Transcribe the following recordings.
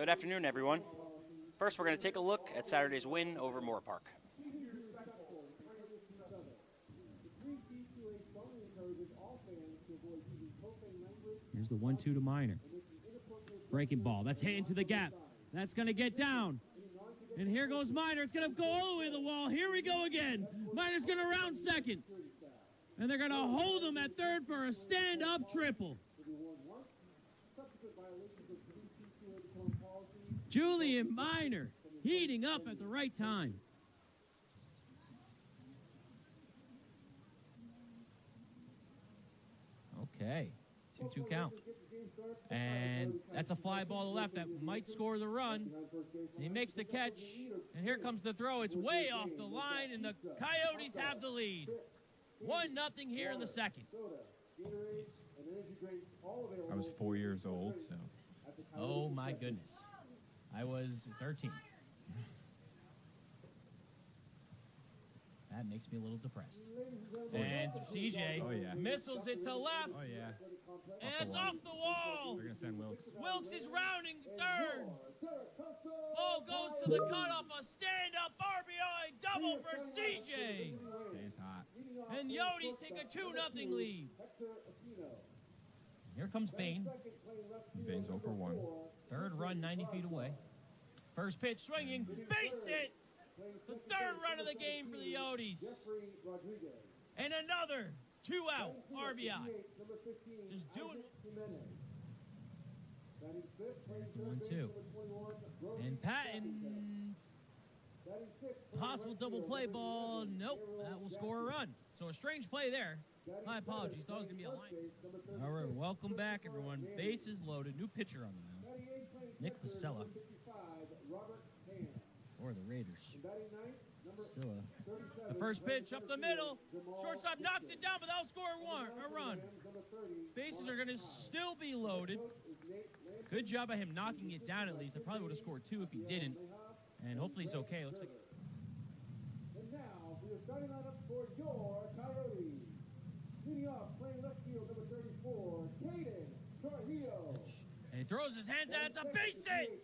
Good afternoon, everyone. First, we're going to take a look at Saturday's win over Moore Park. Here's the 1-2 to Minor. Breaking ball. That's hit into the gap. That's going to get down. And here goes Minor. It's going to go all the way to the wall. Here we go again. Minor's going to round second. And they're going to hold him at third for a stand-up triple. Julian Minor heating up at the right time. Okay, 2-2 count. And that's a fly ball to left that might score the run. He makes the catch, and here comes the throw. It's way off the line, and the Coyotes have the lead. 1-0 here in the second. I was 4 years old, so. Oh, my goodness. I was 13. That makes me a little depressed. And CJ missiles it to left. Oh, yeah. And it's off the wall. They're going to send Wilkes. Wilkes is rounding third. Ball goes to the cutoff. A stand-up RBI double for CJ. Stays hot. And Yotes take a 2-0 lead. Here comes Bain. Bain's 0 for 1. Third run 90 feet away. First pitch swinging. Base hit. The third run of the game for the Yotes. And another 2-out RBI. Just doing it. 1-2. And Patton's possible double play ball. Nope, that will score a run. So a strange play there. My apologies. Thought it was going to be a line. All right, welcome back, everyone. Bases loaded. New pitcher on the mound. Nick Pasella. For the Raiders. Pasella. The first pitch up the middle. Shortstop knocks it down, but that'll score a run. Bases are going to still be loaded. Good job by him knocking it down at least. I probably would have scored 2 if he didn't. And hopefully he's okay. Looks like. And now, we are starting lineup for your Coyotes. Leading off, playing left field, number 34, Caden Trujillo. And he throws his hands out. It's a base hit.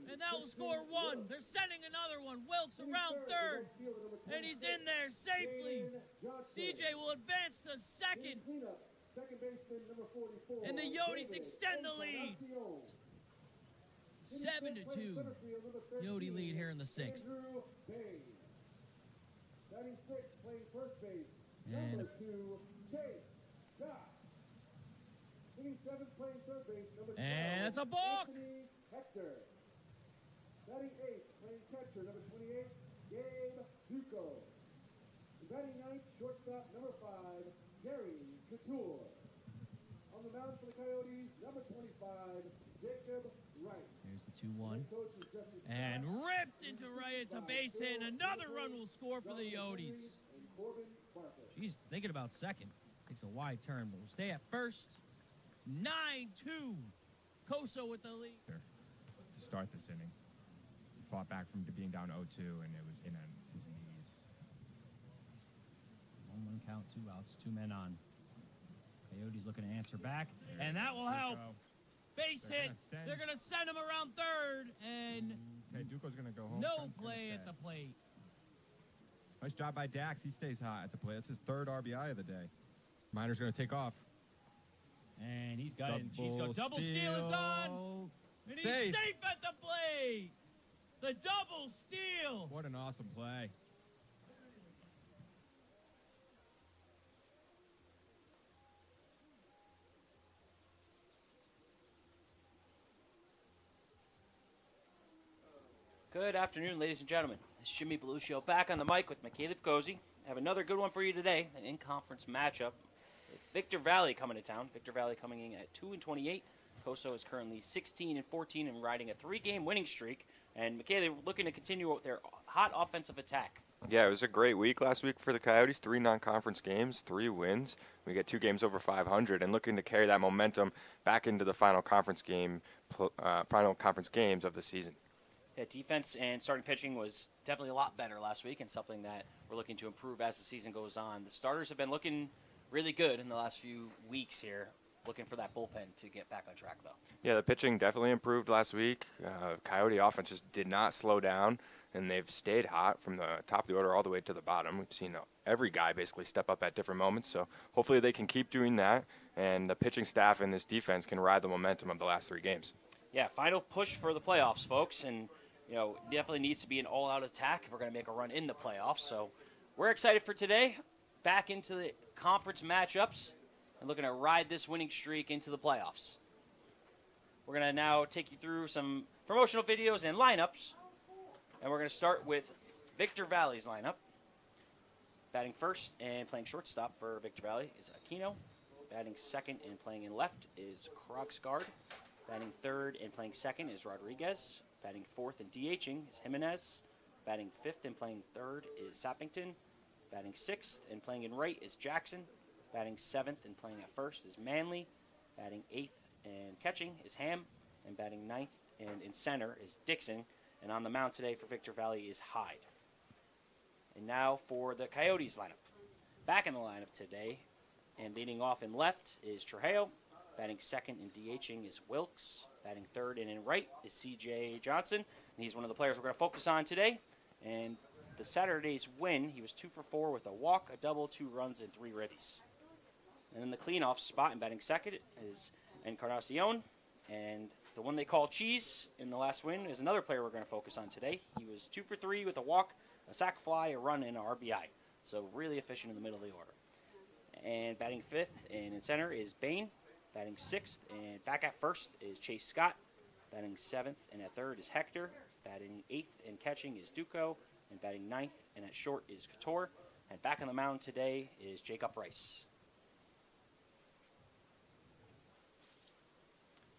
And that will score 1. They're sending another one. Wilkes around third. And he's in there safely. CJ will advance to second. And the Yotes extend the lead. 7-2. Yote lead here in the 6th. And and it's a balk. Hector. Batting 8th, playing catcher, number 28, Gabe Duco. Batting 9th, shortstop, number 5, Gary Couture. On the mound for the Coyotes, number 25, Jacob Wright. Here's the 2-1. And ripped into right. It's a base hit, and another run will score for the Yotes. She's thinking about second. Takes a wide turn, but we'll stay at first. 9-2. Coso with the lead. To start this inning. He fought back from being down 0-2, and it was in on his knees. 1-1 count, 2 outs, 2 men on. Coyotes looking to answer back, and that will help. Base hit. They're going to send him around third, and okay, Duco's going to go home. no play at the plate. Nice job by Dax. He stays hot at the plate. That's his 3rd RBI of the day. Minor's going to take off. And he's got it. She's got double steal is on. And he's safe at the plate. The double steal. What an awesome play. Good afternoon, ladies and gentlemen. This is Jimmy Beluccio back on the mic with McCaleb Cozy. I have another good one for you today, an in-conference matchup. Victor Valley coming to town. Victor Valley coming in at 2-28. Coso is currently 16-14 and riding a 3-game winning streak. And McKay, looking to continue their hot offensive attack. Yeah, it was a great week last week for the Coyotes. 3 non-conference games, 3 wins. We get 2 games over 500, and looking to carry that momentum back into the final conference games of the season. Yeah, defense and starting pitching was definitely a lot better last week, and something that we're looking to improve as the season goes on. The starters have been looking really good in the last few weeks here. looking for that bullpen to get back on track, though. Yeah, the pitching definitely improved last week. Coyote offense just did not slow down, and they've stayed hot from the top of the order all the way to the bottom. We've seen every guy basically step up at different moments, so hopefully they can keep doing that, and the pitching staff and this defense can ride the momentum of the last 3 games. Yeah, final push for the playoffs, folks, and definitely needs to be an all-out attack if we're going to make a run in the playoffs. So we're excited for today. Back into the conference matchups and looking to ride this winning streak into the playoffs. We're going to now take you through some promotional videos and lineups, and we're going to start with Victor Valley's lineup. Batting first and playing shortstop for Victor Valley is Aquino. Batting second and playing in left is Krogsgaard. Batting third and playing second is Rodriguez. Batting fourth and DHing is Jimenez. Batting fifth and playing third is Sappington. Batting sixth and playing in right is Jackson. Batting seventh and playing at first is Manley. Batting eighth and catching is Ham. And batting ninth and in center is Dixon. And on the mound today for Victor Valley is Hyde. And now for the Coyotes lineup. Back in the lineup today and leading off in left is Trujillo. Batting second and DHing is Wilkes. Batting third and in right is C.J. Johnson. And he's one of the players we're going to focus on today. And the Saturday's win, he was 2 for 4 with a walk, a double, 2 runs, and 3 ribbies. And in the cleanoff spot and batting second is Encarnacion. And the one they call Cheese in the last win is another player we're going to focus on today. He was 2 for 3 with a walk, a sac fly, a run, and an RBI. So really efficient in the middle of the order. And batting fifth and in center is Bain. Batting sixth and back at first is Chase Scott. Batting seventh and at third is Hector. Batting eighth and catching is Duco. And batting ninth and at short is Couture. And back on the mound today is Jacob Rice.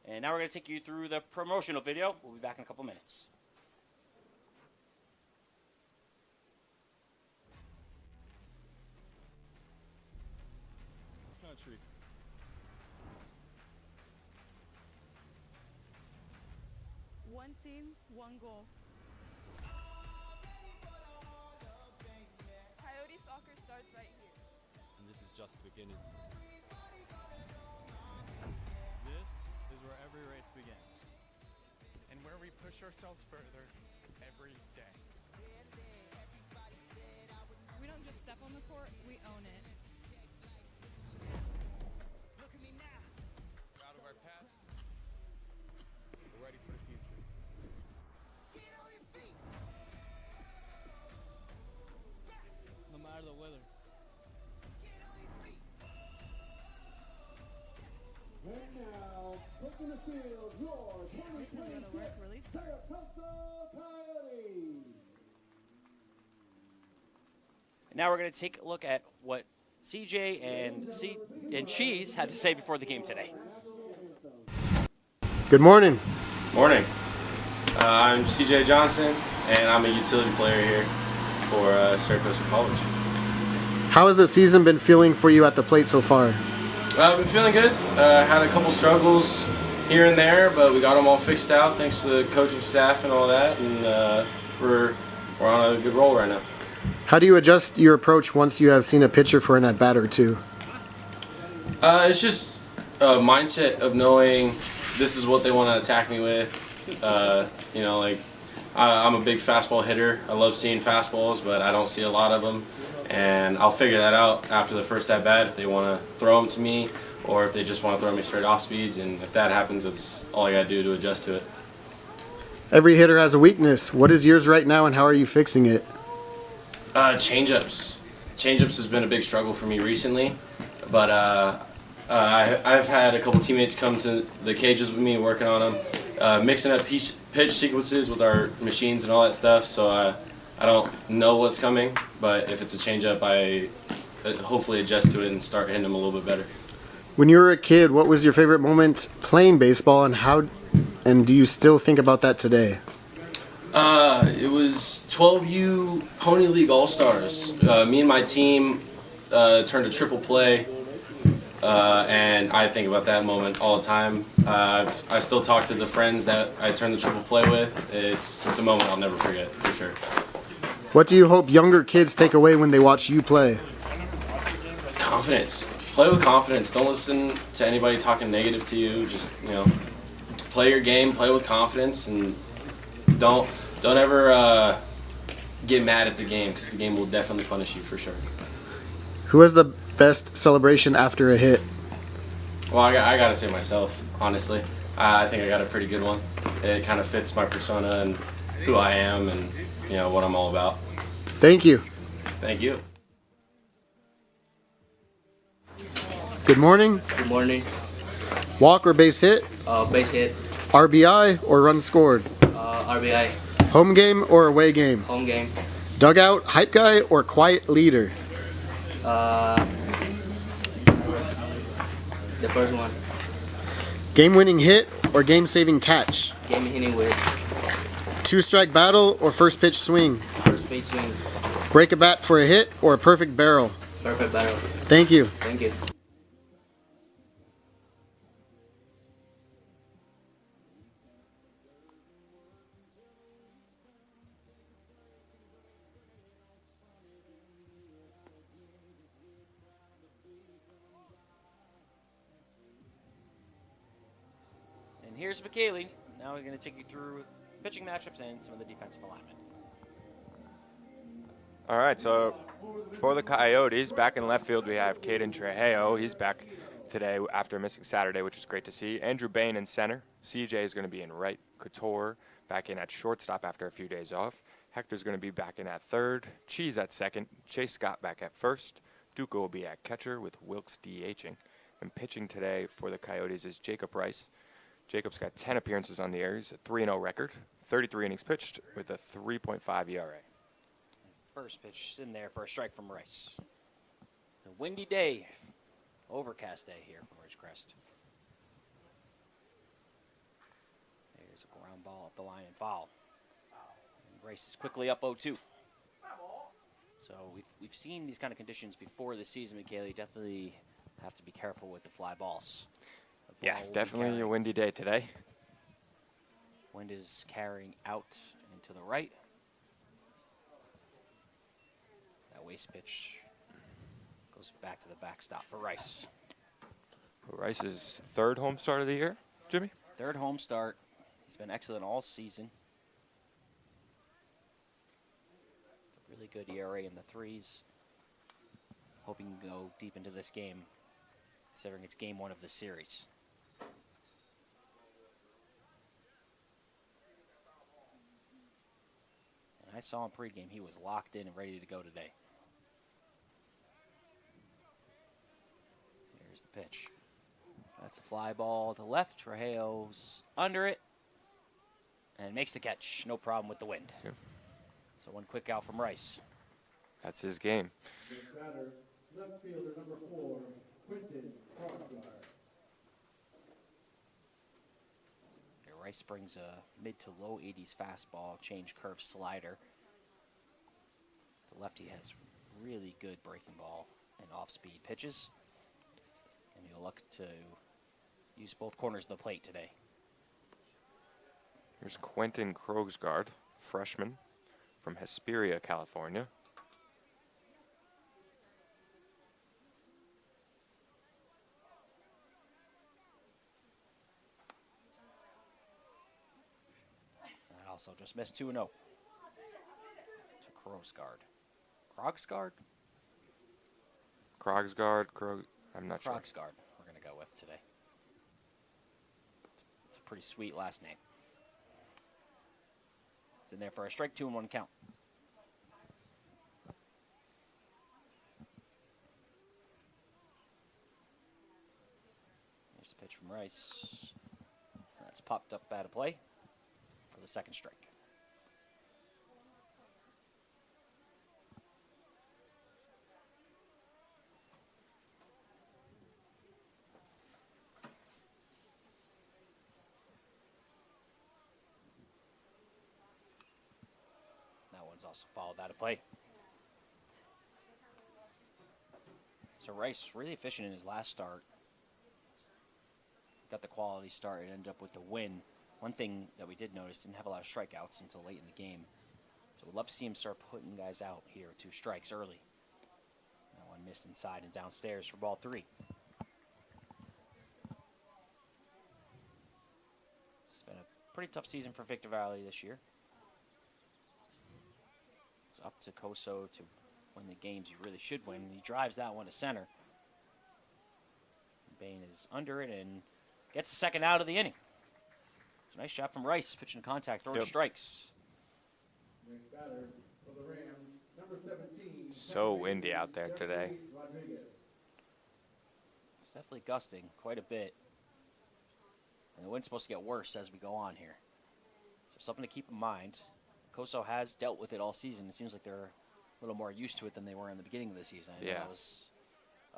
And now we're going to take you through the promotional video. We'll be back in a couple minutes. Country. One team, one goal. Coyote soccer starts right here. And this is just the beginning. This is where every race begins. And where we push ourselves further every day. We don't just step on the court, we own it. We're out of our past. We're ready for the future. No matter the weather. And now, taking the field, your This is where the work 2026 really starts. Coso Coyotes. And now we're going to take a look at what CJ and Cheese had to say before the game today. Good morning. Morning. I'm CJ Johnson, and I'm a utility player here for Coso College. How has the season been feeling for you at the plate so far? I've been feeling good. Had a couple struggles here and there, but we got them all fixed out thanks to the coaching staff and all that, and we're on a good roll right now. How do you adjust your approach once you have seen a pitcher for an at-bat or two? It's just a mindset of knowing this is what they want to attack me with. I'm a big fastball hitter. I love seeing fastballs, but I don't see a lot of them. And I'll figure that out after the first at-bat if they want to throw them to me or if they just want to throw me straight off speeds. And if that happens, that's all I got to do to adjust to it. Every hitter has a weakness. What is yours right now, and how are you fixing it? Changeups. Changeups has been a big struggle for me recently, but I've had a couple teammates come to the cages with me working on them, mixing up pitch sequences with our machines and all that stuff, so I don't know what's coming, but if it's a changeup, I hopefully adjust to it and start hitting them a little bit better. When you were a kid, what was your favorite moment playing baseball, and do you still think about that today? It was 12U Pony League All-Stars. Me and my team turned a triple play, and I think about that moment all the time. I still talk to the friends that I turned the triple play with. It's a moment I'll never forget, for sure. What do you hope younger kids take away when they watch you play? Confidence. play with confidence. Don't listen to anybody talking negative to you. Just, play your game, play with confidence, and don't ever get mad at the game, because the game will definitely punish you for sure. Who has the best celebration after a hit? Well, I gotta say myself, honestly. I think I got a pretty good one. It kind of fits my persona and who I am and what I'm all about. Thank you. Thank you. Good morning. Good morning. Walk or base hit? Base hit. RBI or run scored? RBI. Home game or away game? Home game. Dugout, hype guy or quiet leader? The first one. Game-winning hit or game-saving catch? Game hitting with Two-strike battle or first pitch swing? first pitch swing. Break a bat for a hit or a perfect barrel? Perfect battle. Thank you. Thank you. And here's McKaylee. Now we're going to take you through pitching matchups and some of the defensive alignment. All right, so for the Coyotes, back in left field, we have Caden Trejo. He's back today after missing Saturday, which is great to see. Andrew Bain in center. CJ is going to be in right. Couture back in at shortstop after a few days off. Hector's going to be back in at third. Cheese at second. Chase Scott back at first. Duca will be at catcher with Wilkes DHing. And pitching today for the Coyotes is Jacob Rice. Jacob's got 10 appearances on the air. He's a 3-0 record, 33 innings pitched with a 3.5 ERA. First pitch is in there for a strike from Rice. It's a windy day, overcast day here from Ridgecrest. There's a ground ball up the line and foul. And Rice is quickly up 0-2. So we've seen these kind of conditions before this season, McKaylee. Definitely have to be careful with the fly balls. Yeah, definitely a windy day today. Wind is carrying out and to the right. That waste pitch goes back to the backstop for Rice. Rice's third home start of the year, Jimmy? Third home start. He's been excellent all season. Really good ERA in the threes. Hoping to go deep into this game, considering it's game one of the series. I saw him pregame. He was locked in and ready to go today. Here's the pitch. That's a fly ball to left. Trejo's under it and makes the catch. No problem with the wind. Yeah. So one quick out from Rice. That's his game. Batter, left fielder number 4, Quinton Crossguard. Rice brings a mid to low 80s fastball, change curve slider. The lefty has really good breaking ball and off-speed pitches. And he'll look to use both corners of the plate today. Here's Quentin Krogsgaard, freshman from Hesperia, California. Also just missed 2-0. To Krogsgaard. Krogsgaard? I'm not sure. Krogsgaard we're going to go with today. It's a pretty sweet last name. It's in there for a strike, 2-1 count. Here's the pitch from Rice. That's popped up out of play for the second strike. That one's also fouled out of play. So Rice really efficient in his last start. Got the quality start and ended up with the win. One thing that we did notice, didn't have a lot of strikeouts until late in the game. So we'd love to see him start putting guys out here. 2 strikes early. That one missed inside and downstairs for ball 3. pretty tough season for Victor Valley this year. It's up to Coso to win the games you really should win. He drives that one to center. Bain is under it and gets the second out of the inning. It's a nice shot from Rice, pitching contact, throwing strikes. Next batter for the Rams, number 17. So windy out there today. It's definitely gusting quite a bit. And the wind's supposed to get worse as we go on here. So something to keep in mind. Coso has dealt with it all season. It seems like they're a little more used to it than they were in the beginning of the season. I know that was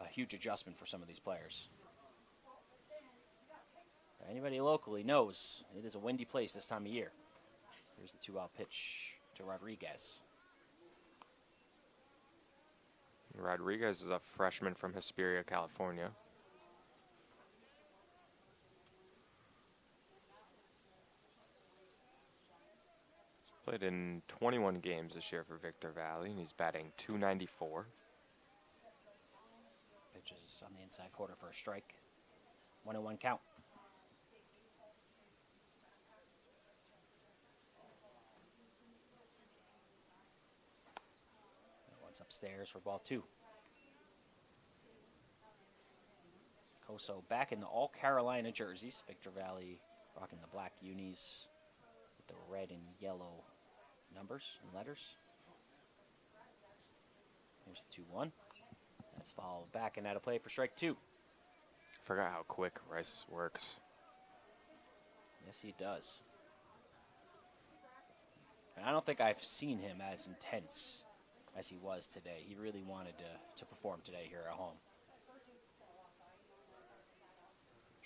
a huge adjustment for some of these players. Anybody locally knows it is a windy place this time of year. Here's the 2-out pitch to Rodriguez. Rodriguez is a freshman from Hesperia, California. He's played in 21 games this year for Victor Valley, and he's batting .294. Pitches on the inside quarter for a strike. 1-1 count. Upstairs for ball 2. Coso back in the all Carolina jerseys. Victor Valley rocking the black unis with the red and yellow numbers and letters. Here's the 2-1. That's followed back and out of play for strike 2. Forgot how quick Rice works. Yes, he does. And I don't think I've seen him as intense as he was today. He really wanted to perform today here at home.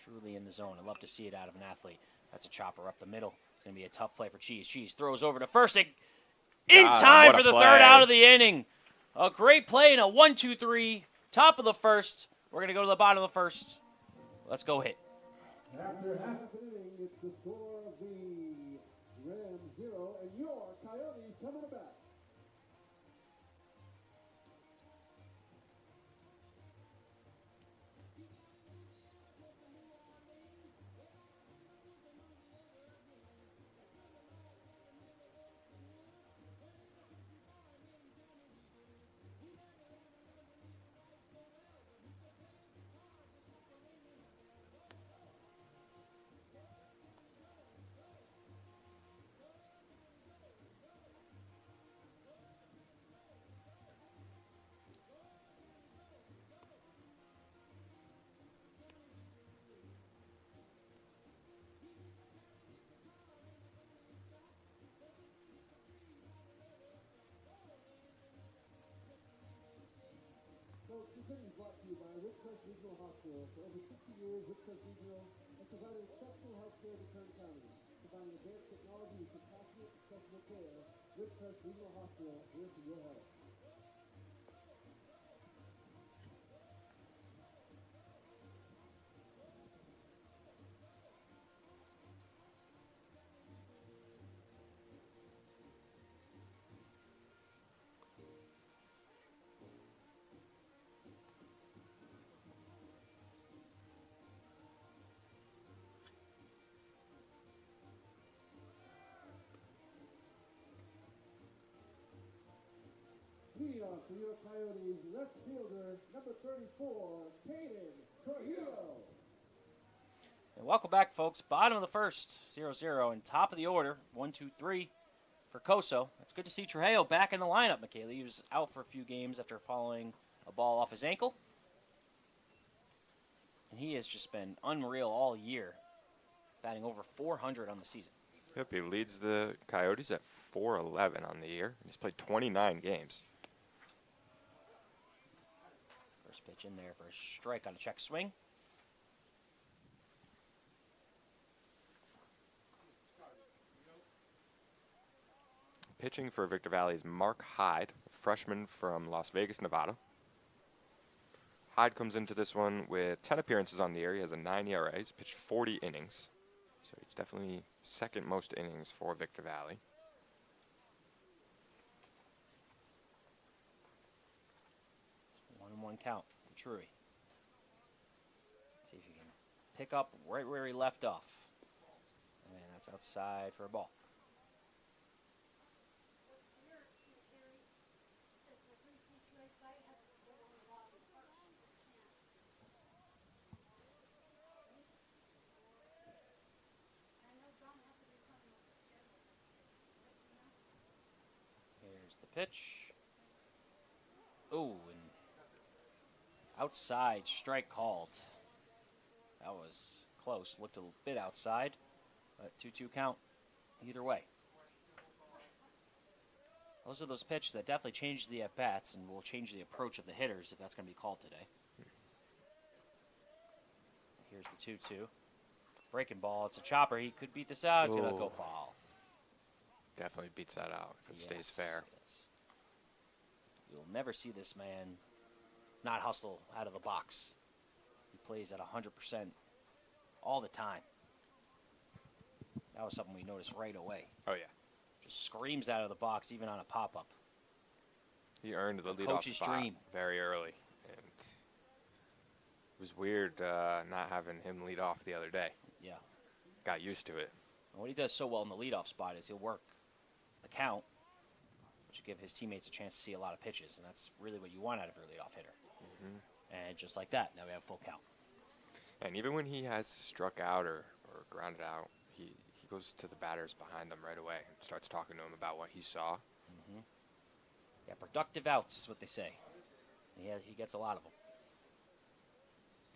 Truly in the zone. I love to see it out of an athlete. That's a chopper up the middle. It's going to be a tough play for Cheese. Cheese throws over to first. In time for the third out of the inning. A great play in a 1-2-3. Top of the first. We're going to go to the bottom of the first. Let's go hit. After half an inning, it's the score of the Rams 0 and your Coyotes coming back. Is brought to you by Whitcrest Regional Hospital. For over 60 years, Whitcrest Regional has provided exceptional health care to Kern County. Providing advanced technology with compassionate, accessible care, Whitcrest Regional Hospital, here for your health. Leading off for your Coyotes, left fielder, number 34, Caden Trujillo. And welcome back, folks. Bottom of the first, 0-0, and top of the order, 1-2-3 for Coso. It's good to see Trujillo back in the lineup, Michaela. He was out for a few games after following a ball off his ankle. And he has just been unreal all year, batting over 400 on the season. Yep, he leads the Coyotes at .411 on the year. He's played 29 games. First pitch in there for a strike on a check swing. Pitching for Victor Valley is Mark Hyde, a freshman from Las Vegas, Nevada. Hyde comes into this one with 10 appearances on the year. He has a 9 ERA. He's pitched 40 innings. So he's definitely second most innings for Victor Valley. It's 1-1 count to Truy. See if he can pick up right where he left off. And That's outside for a ball. Here's the pitch. Oh, and outside strike called. That was close. Looked a bit outside, but 2-2 count either way. Those are those pitches that definitely change the at-bats and will change the approach of the hitters if that's going to be called today. Here's the 2-2. Breaking ball. It's a chopper. He could beat this out. It's going to go foul. Definitely beats that out if it stays fair. Yes. You'll never see this man not hustle out of the box. He plays at 100% all the time. That was something we noticed right away. Oh, yeah. Just screams out of the box, even on a pop-up. He earned the leadoff coach's spot dream. very early. And it was weird not having him lead off the other day. Yeah. Got used to it. And what he does so well in the leadoff spot is he'll work the count, which will give his teammates a chance to see a lot of pitches, and that's really what you want out of your leadoff hitter. And just like that, now we have full count. And even when he has struck out or grounded out, he goes to the batters behind him right away and starts talking to him about what he saw. Yeah, productive outs is what they say. He gets a lot of them.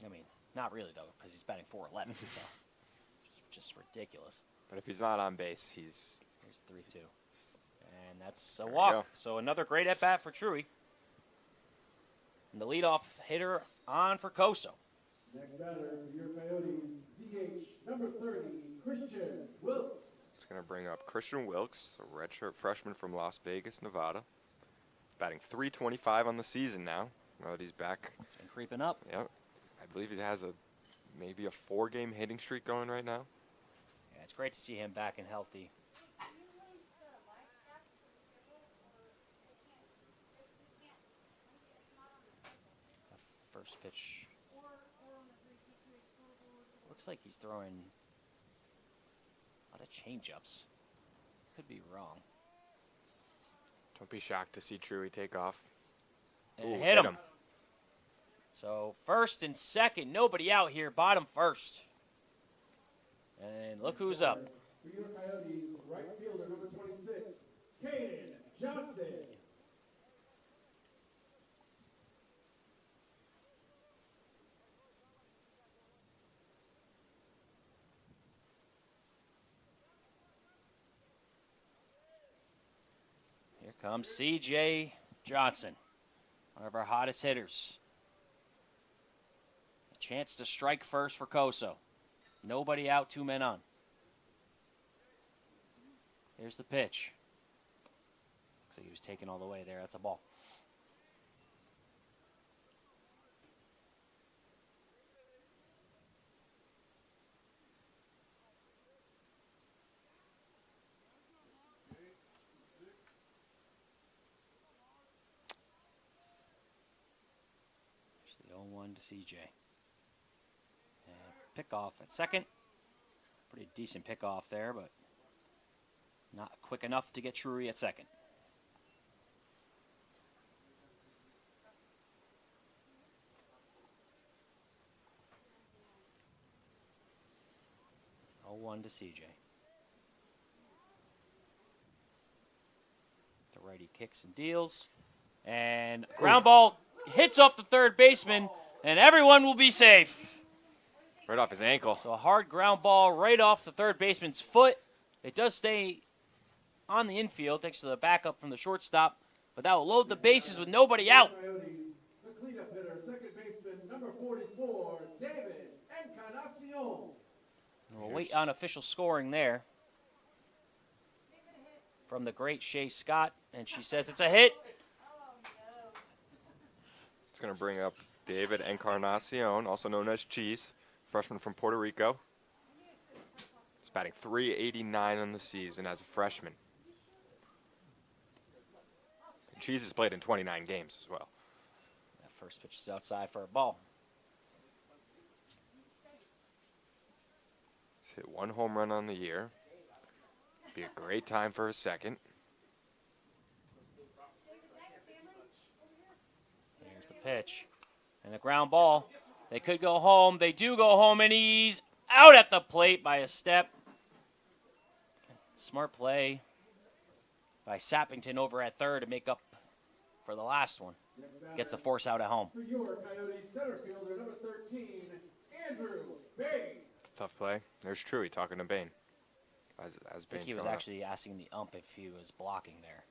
I mean, not really, though, because he's batting .411. So just ridiculous. But if he's not on base, he's... Here's 3-2. And that's a walk. So another great at-bat for Truey. And the leadoff hitter on for Coso. Next batter, your Coyotes, DH number 30, Christian Wilkes. It's going to bring up Christian Wilkes, a redshirt freshman from Las Vegas, Nevada. Batting .325 on the season now that he's back. It's been creeping up. Yep. I believe he has maybe a 4-game hitting streak going right now. Yeah, it's great to see him back and healthy. First pitch. Looks like he's throwing a lot of change-ups. Could be wrong. Don't be shocked to see Truey take off. And Ooh, hit him. So first and second, nobody out here. Bottom first. And look who's up. For your Coyotes, right fielder number 26, Caden Johnson. Here comes C.J. Johnson, one of our hottest hitters. A chance to strike first for Coso. Nobody out, 2 men on. Here's the pitch. Looks like he was taken all the way there. That's a ball. There's the 0-1 to CJ. And pick off at second. Pretty decent pick off there, but not quick enough to get Truey at second. One to CJ. The righty kicks and deals. And ground ball hits off the third baseman, and everyone will be safe. Right off his ankle. So a hard ground ball right off the third baseman's foot. It does stay on the infield thanks to the backup from the shortstop, but that will load the bases with nobody out. The cleanup hitter, second baseman number 44, David Encarnacion. We'll wait on official scoring there from the great Shay Scott, and she says it's a hit. It's going to bring up David Encarnacion, also known as Cheese, freshman from Puerto Rico. He's batting .389 on the season as a freshman. And Cheese has played in 29 games as well. That first pitch is outside for a ball. He's hit 1 home run on the year. Be a great time for a second. Here's the pitch. And a ground ball. They could go home. They do go home, and he's out at the plate by a step. Smart play by Sappington over at third to make up for the last one. Gets the force out at home. For your Coyotes center fielder, number 13, Andrew Bain. Tough play. There's Truey talking to Bain. As I think Bain's he was going up. actually asking the ump if he was blocking there.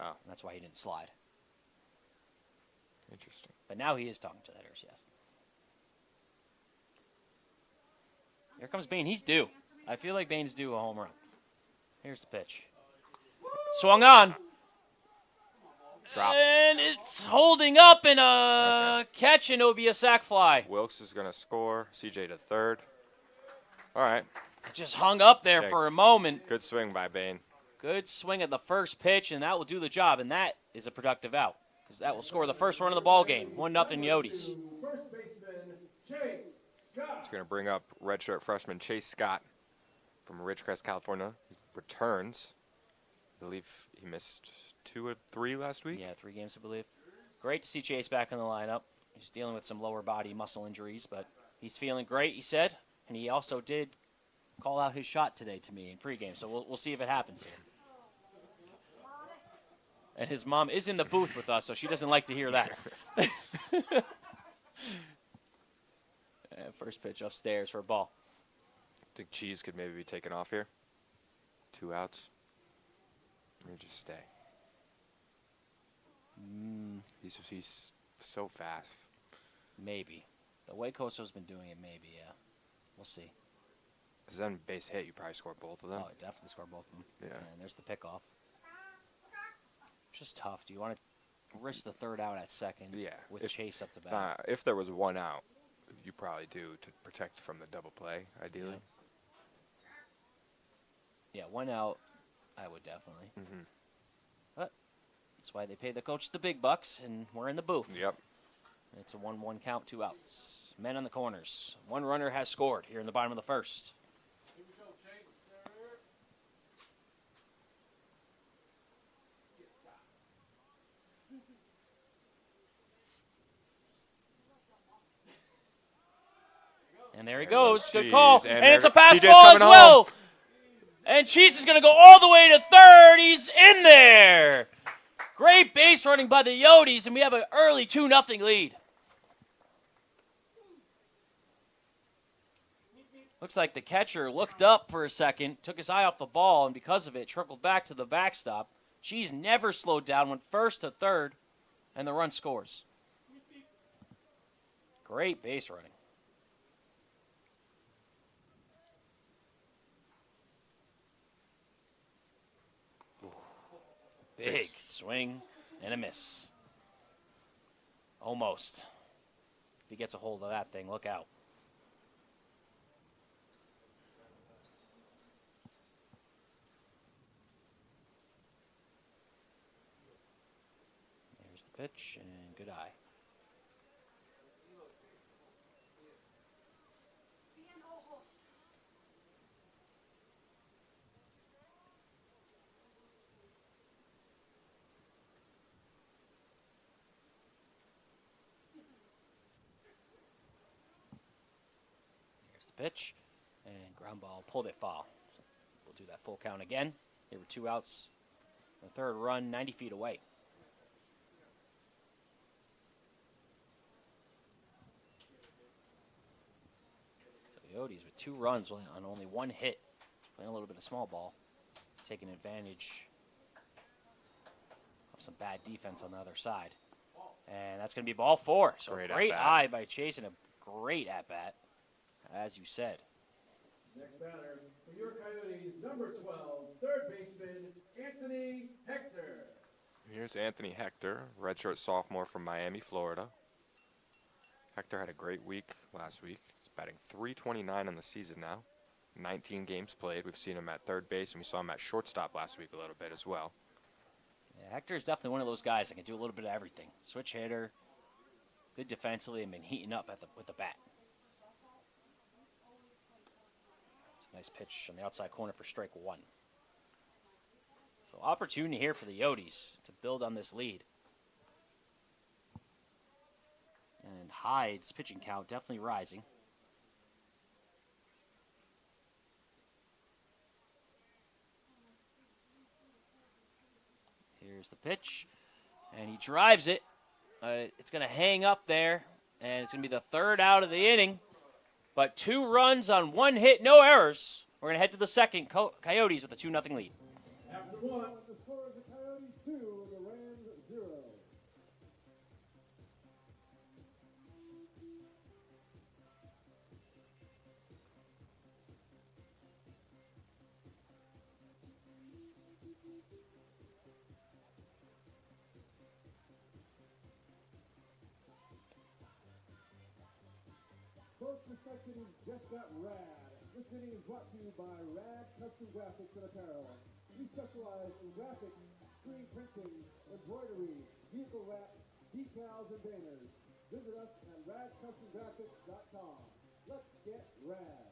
Oh, And that's why he didn't slide. interesting. But now he is talking to the hitters, yes. Here comes Bain. He's due. I feel like Bain's due a home run. Here's the pitch. Swung on. Drop. And it's holding up in a catch, and it'll be a sac fly. Wilkes is going to score. CJ to third. All right. It just hung up there Okay. for a moment. Good swing by Bain. Good swing at the first pitch, and that will do the job. And that is a productive out, because that will score the first run of the ball game. 1-0 Yotes. First baseman, Chase Scott. It's going to bring up redshirt freshman Chase Scott from Ridgecrest, California. He returns. I believe he missed 2 or 3 last week. Yeah, 3 games, I believe. Great to see Chase back in the lineup. He's dealing with some lower body muscle injuries, but he's feeling great, he said. And he also did call out his shot today to me in pregame, so we'll see if it happens here. And his mom is in the booth with us, so she doesn't like to hear that. And first pitch upstairs for a ball. I think Cheese could maybe be taken off here. 2 outs. Or just stay. He's so fast. Maybe. The way Coso's been doing it, maybe, yeah. We'll see. Because then base hit, you probably score both of them. Oh, definitely score both of them. Yeah. And there's the pickoff. It's just tough. Do you want to risk the third out at second Yeah. with Chase up to bat? If there was 1 out, you probably do to protect from the double play, ideally. Yeah, 1 out, I would definitely. Mm-hmm. But that's why they pay the coach the big bucks, and we're in the booth. Yep. It's a 1-1 count, 2 outs. Men on the corners. 1 runner has scored here in the bottom of the first. And there he goes. Good call. And it's a pass TJ's ball as coming well. home. And Cheese is going to go all the way to third. He's in there. Great base running by the Yotes, and we have an early 2-0 lead. Looks like the catcher looked up for a second, took his eye off the ball, and because of it, trickled back to the backstop. Cheese never slowed down, went first to third, and the run scores. Great base running. Big swing and a miss. Almost. If he gets a hold of that thing, look out. There's the pitch, and good eye. Here's the pitch, and ground ball, pulled it foul. We'll do that full count again. There were 2 outs. The third run, 90 feet away. So the Yotes with 2 runs on only 1 hit, playing a little bit of small ball, taking advantage of some bad defense on the other side. And that's going to be ball 4. So great eye by Chase and a great at-bat, as you said. Next batter, for your Coyotes, number 12, third baseman, Anthony Hector. Here's Anthony Hector, redshirt sophomore from Miami, Florida. Hector had a great week last week. He's batting .329 on the season now. 19 games played. We've seen him at third base, and we saw him at shortstop last week a little bit as well. Yeah, Hector is definitely one of those guys that can do a little bit of everything. Switch hitter, good defensively, and been heating up with the bat. Nice pitch on the outside corner for strike one. So opportunity here for the Yotes to build on this lead. And Hyde's pitching count definitely rising. Here's the pitch, and he drives it. It's going to hang up there, and it's going to be the third out of the inning. But 2 runs on 1 hit, no errors. We're going to head to the second. Coyotes with a 2-0 lead. After 1, the score is the Coyotes 2, the Rams 0. Close perspective is just got rad. This inning is brought to you by Rad Custom Graphics and Apparel. We specialize in graphics, screen printing, embroidery, vehicle wrap, decals, and banners. Visit us at radcustomgraphics.com. Let's get rad.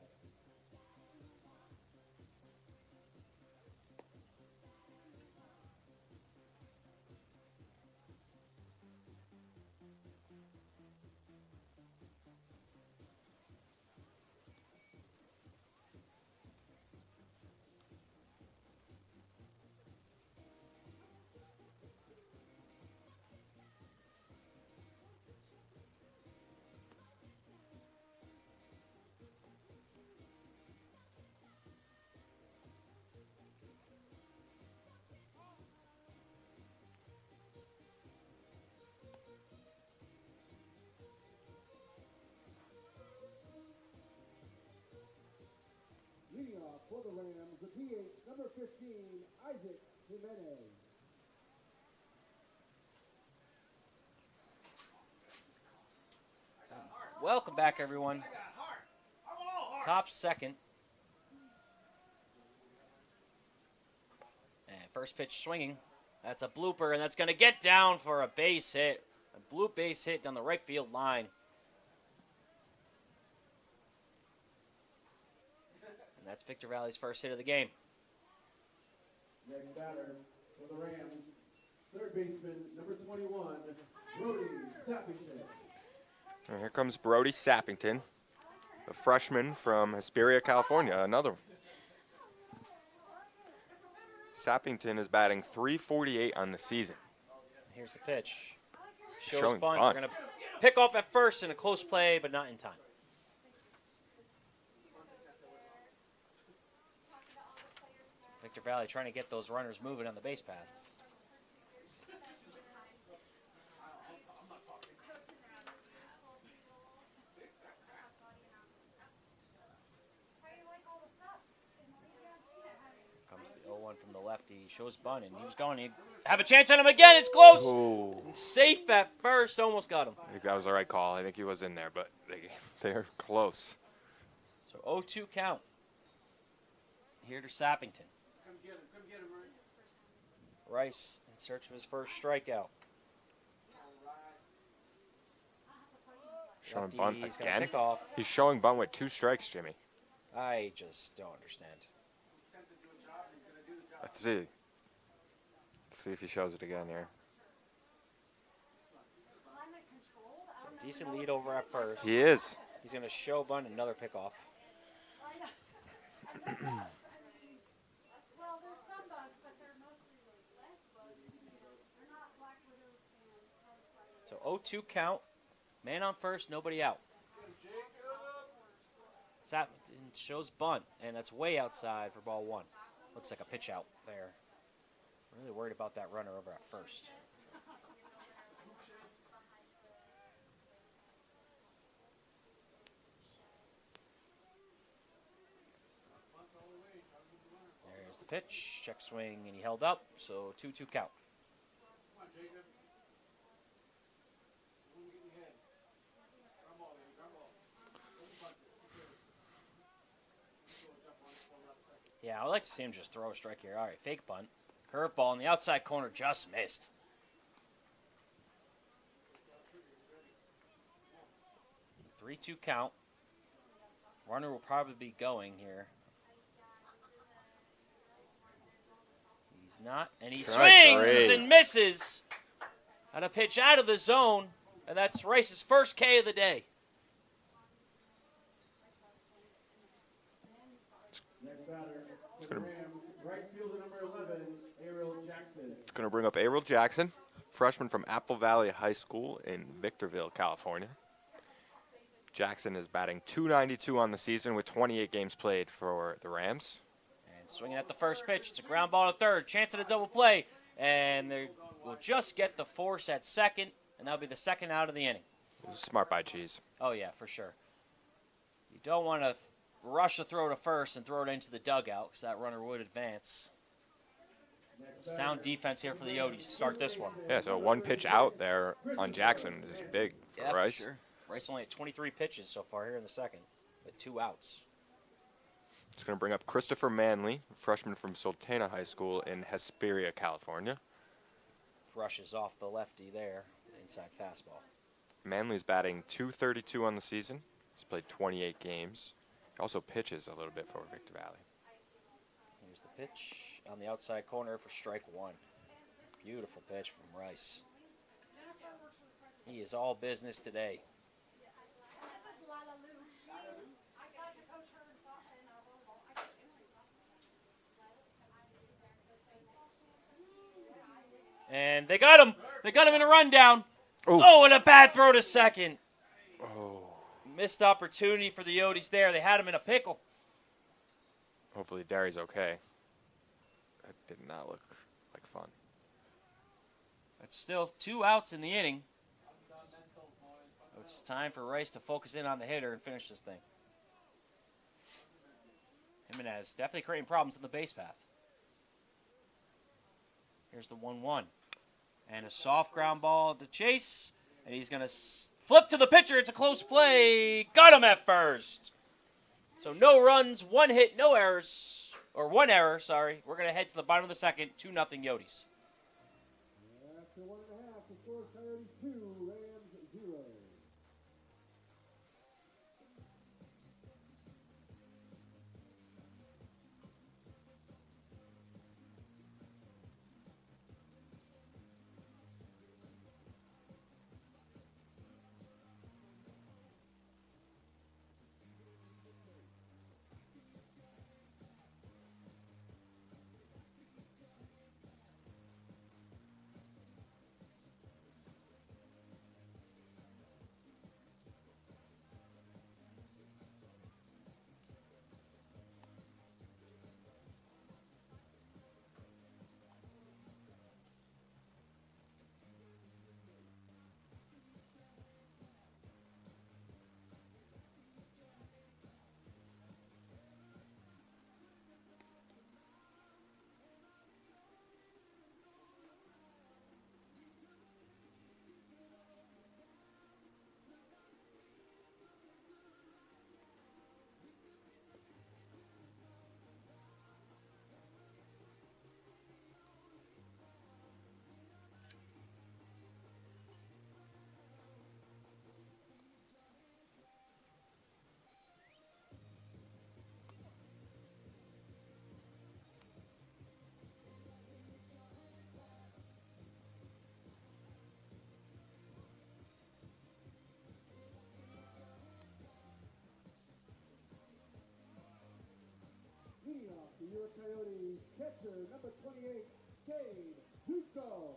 Leading off for the Rams, the DH, number 15, Isaac Jimenez. Welcome back, everyone. Top second. And first pitch swinging. That's a blooper, and that's going to get down for a base hit. A blue base hit down the right field line. And that's Victor Valley's first hit of the game. Next batter for the Rams, third baseman, number 21, Brody Sappington. And here comes Brody Sappington, the freshman from Hesperia, California. Another one. Sappington is batting .348 on the season. Here's the pitch. Shows Showing bunt. bunt. We're going to pick off at first in a close play, but not in time. Victor Valley trying to get those runners moving on the base paths. Comes the 0-1 from the lefty. Shows bunt, and he was going. He'd have a chance on him again. It's close. Ooh. And safe at first. Almost got him. I think that was the right call. I think he was in there, but they're close. So 0-2 count. Here to Sappington. Rice in search of his first strikeout. Showing Lefty, bunt he's gonna again. pick off. He's showing bunt with 2 strikes, Jimmy. I just don't understand. Let's see. Let's see if he shows it again here. So decent lead over at first. He is. He's going to show bunt another pickoff. So 0-2 count. Man on first, nobody out. Sappington shows bunt, and that's way outside for ball 1. Looks like a pitch out there. Really worried about that runner over at first. There's the pitch. Check swing, and he held up, so 2-2 count. Yeah, I would like to see him just throw a strike here. All right, fake bunt. Curveball in the outside corner, just missed. Three-two count. Runner will probably be going here not, and he Strike swings three. and misses on a pitch out of the zone, and that's Rice's first K of the day. Next batter for the Rams, right fielder number 11, Ariel Jackson. Going to bring up Ariel Jackson, freshman from Apple Valley High School in Victorville, California. Jackson is batting .292 on the season with 28 games played for the Rams. And swinging at the first pitch. It's a ground ball to third. Chance at a double play. And they will just get the force at second, and that'll be the second out of the inning. Smart by Cheese. Oh, yeah, for sure. You don't want to rush the throw to first and throw it into the dugout because that runner would advance. Sound defense here for the Yotes to start this one. Yeah, so one pitch out there on Jackson is big for Yeah, Rice. for sure. Rice only had 23 pitches so far here in the second with 2 outs. It's going to bring up Christopher Manley, freshman from Sultana High School in Hesperia, California. Brushes off the lefty there, the inside fastball. Manley's batting .232 on the season. He's played 28 games. He also pitches a little bit for Victor Valley. Here's the pitch on the outside corner for strike 1. Beautiful pitch from Rice. He is all business today. And they got him. They got him in a rundown. Ooh. Oh, and a bad throw to second. Oh. Missed opportunity for the Yotes there. They had him in a pickle. Hopefully Derry's okay. That did not look like fun. It's still 2 outs in the inning. It's time for Rice to focus in on the hitter and finish this thing. Jimenez definitely creating problems in the base path. Here's the 1-1. And a soft ground ball at the chase. And he's going to flip to the pitcher. It's a close play. Got him at first. So no runs, 1 hit, no errors. Or 1 error, sorry. We're going to head to the bottom of the second. 2-0 Yotes. After 1.5, the score Coyotes 2, Rams 0. Leading off the New York Coyotes, catcher number 28, Gabe Duco.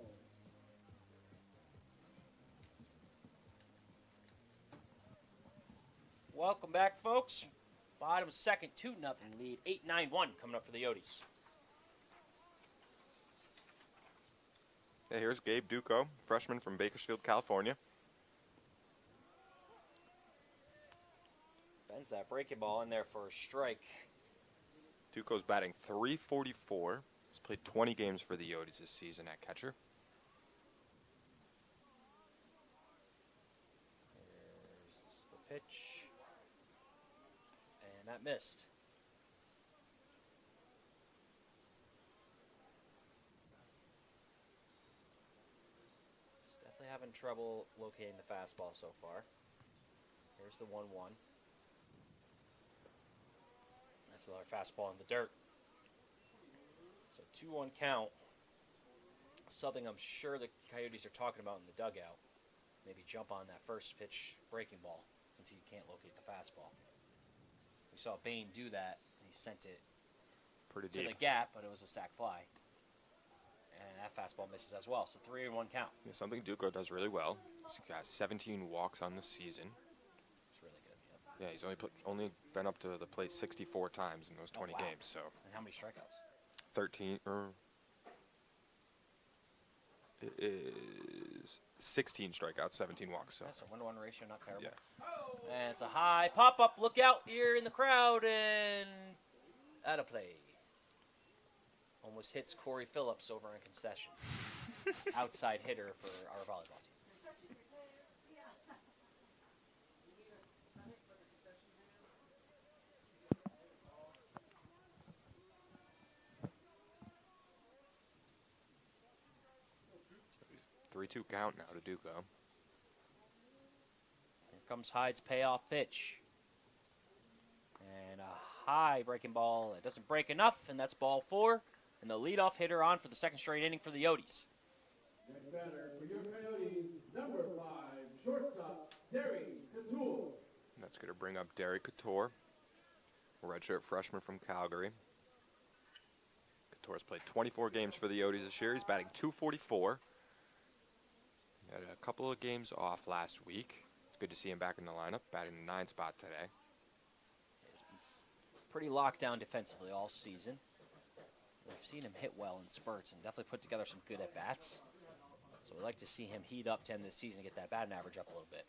Welcome back, folks. Bottom second, 2-0 lead. 8-9-1 coming up for the Yotes. Yeah, here's Gabe Duco, freshman from Bakersfield, California. Bends that breaking ball in there for a strike. Duco's batting .344. He's played 20 games for the Yotes this season at catcher. There's the pitch. And that missed. He's definitely having trouble locating the fastball so far. Here's the 1-1. That's another fastball in the dirt. So 2-1 count. Something I'm sure the Coyotes are talking about in the dugout. Maybe jump on that first pitch breaking ball since he can't locate the fastball. We saw Bain do that, and he sent it Pretty to deep. the gap, but it was a sac fly. And that fastball misses as well, so 3-1 count. Yeah, something Duco does really well. He's got 17 walks on the season. It's really good. Yep. Yeah, he's only been up to the plate 64 times in those 20 wow. games. So And how many strikeouts? 13 it is 16 strikeouts, 17 walks. So That's a 1-to-1 ratio, not terrible. yeah, And it's a high pop-up. Look out here in the crowd, and out of play. Almost hits Corey Phillips over in concession. Outside hitter for our volleyball team. 3-2 count now to Duco. Here comes Hyde's payoff pitch. And a high breaking ball. It doesn't break enough, and that's ball 4. And the leadoff hitter on for the second straight inning for the Yotes. Next batter for your Coyotes, number 5, shortstop, Derry Couture. And that's going to bring up Derek Couture, a redshirt freshman from Calgary. Couture's played 24 games for the Yotes this year. He's batting .244. He had a couple of games off last week. It's good to see him back in the lineup, batting the 9 spot today. He's been pretty locked down defensively all season. We've seen him hit well in spurts and definitely put together some good at-bats. So we'd like to see him heat up to end this season and get that batting average up a little bit.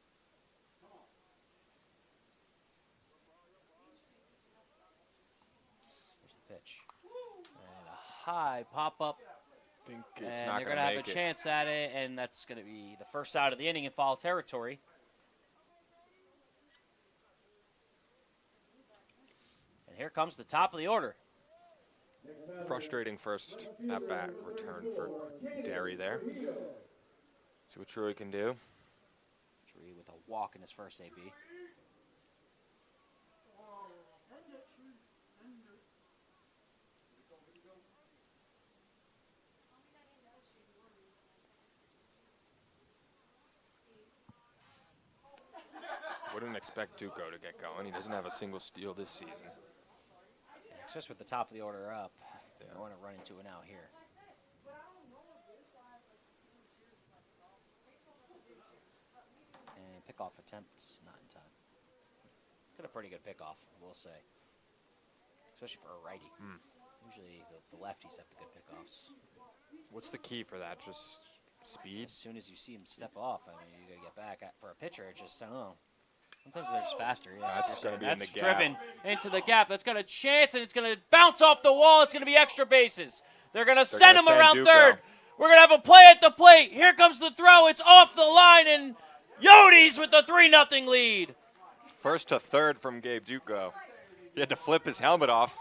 Here's the pitch. And a high pop-up. I think it's And not they're going going to have make a it. chance at it, and that's going to be the first out of the inning in foul territory. And here comes the top of the order. Frustrating first at-bat return for Derry there. See what Troy can do. Tree with a walk in his first AB. Wouldn't expect Duco to get going. He doesn't have a single steal this season. Especially with the top of the order up. Yeah. I want to run into an out here. And pickoff attempt, not in time. It's got a pretty good pickoff, I will say. Especially for a righty. Usually the lefties have the good pickoffs. What's the key for that? Just speed? As soon as you see him step off, I mean, you got to get back. For a pitcher, it's just, I don't know. Sometimes they're just faster. Yeah, That's gonna be in that's the gap. driven into the gap. That's got a chance, and it's going to bounce off the wall. It's going to be extra bases. They're going to send him send around Duco. third. We're going to have a play at the plate. Here comes the throw. It's off the line, and Yotes with the 3-0 lead. First to third from Gabe Duco. He had to flip his helmet off.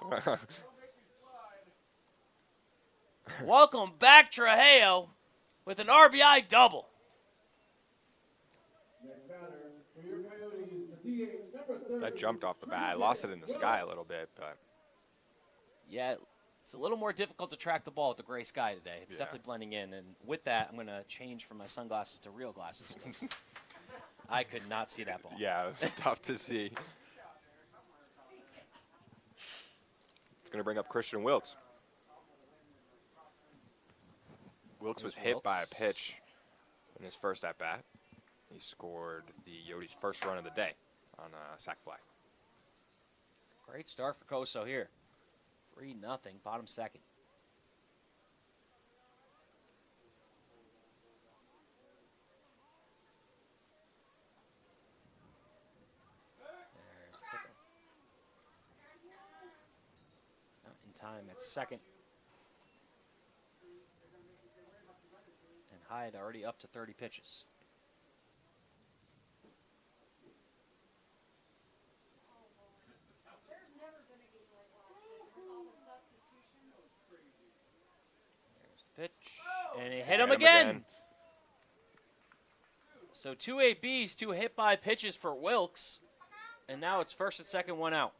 Welcome back, Trujillo, with an RBI double. Next batter for your Coyotes, the DH, number 30. That jumped off the bat. I lost it in the sky a little bit, but Yeah, it's a little more difficult to track the ball with the gray sky today. It's Yeah. definitely blending in, and with that, I'm going to change from my sunglasses to real glasses. 'Cause I could not see that ball. yeah, it was tough to see. It's going to bring up Christian Wilkes. Wilkes was hit by a pitch in his first at-bat. He scored the Yotes' first run of the day on a sac fly. Great start for Coso here. 3-0, bottom second. There's the picker. Not in time at second. And Hyde already up to 30 pitches. There's the pitch. And he hit him again. So 2 ABs, 2 hit by pitches for Wilkes. And now it's first and second, 1 out.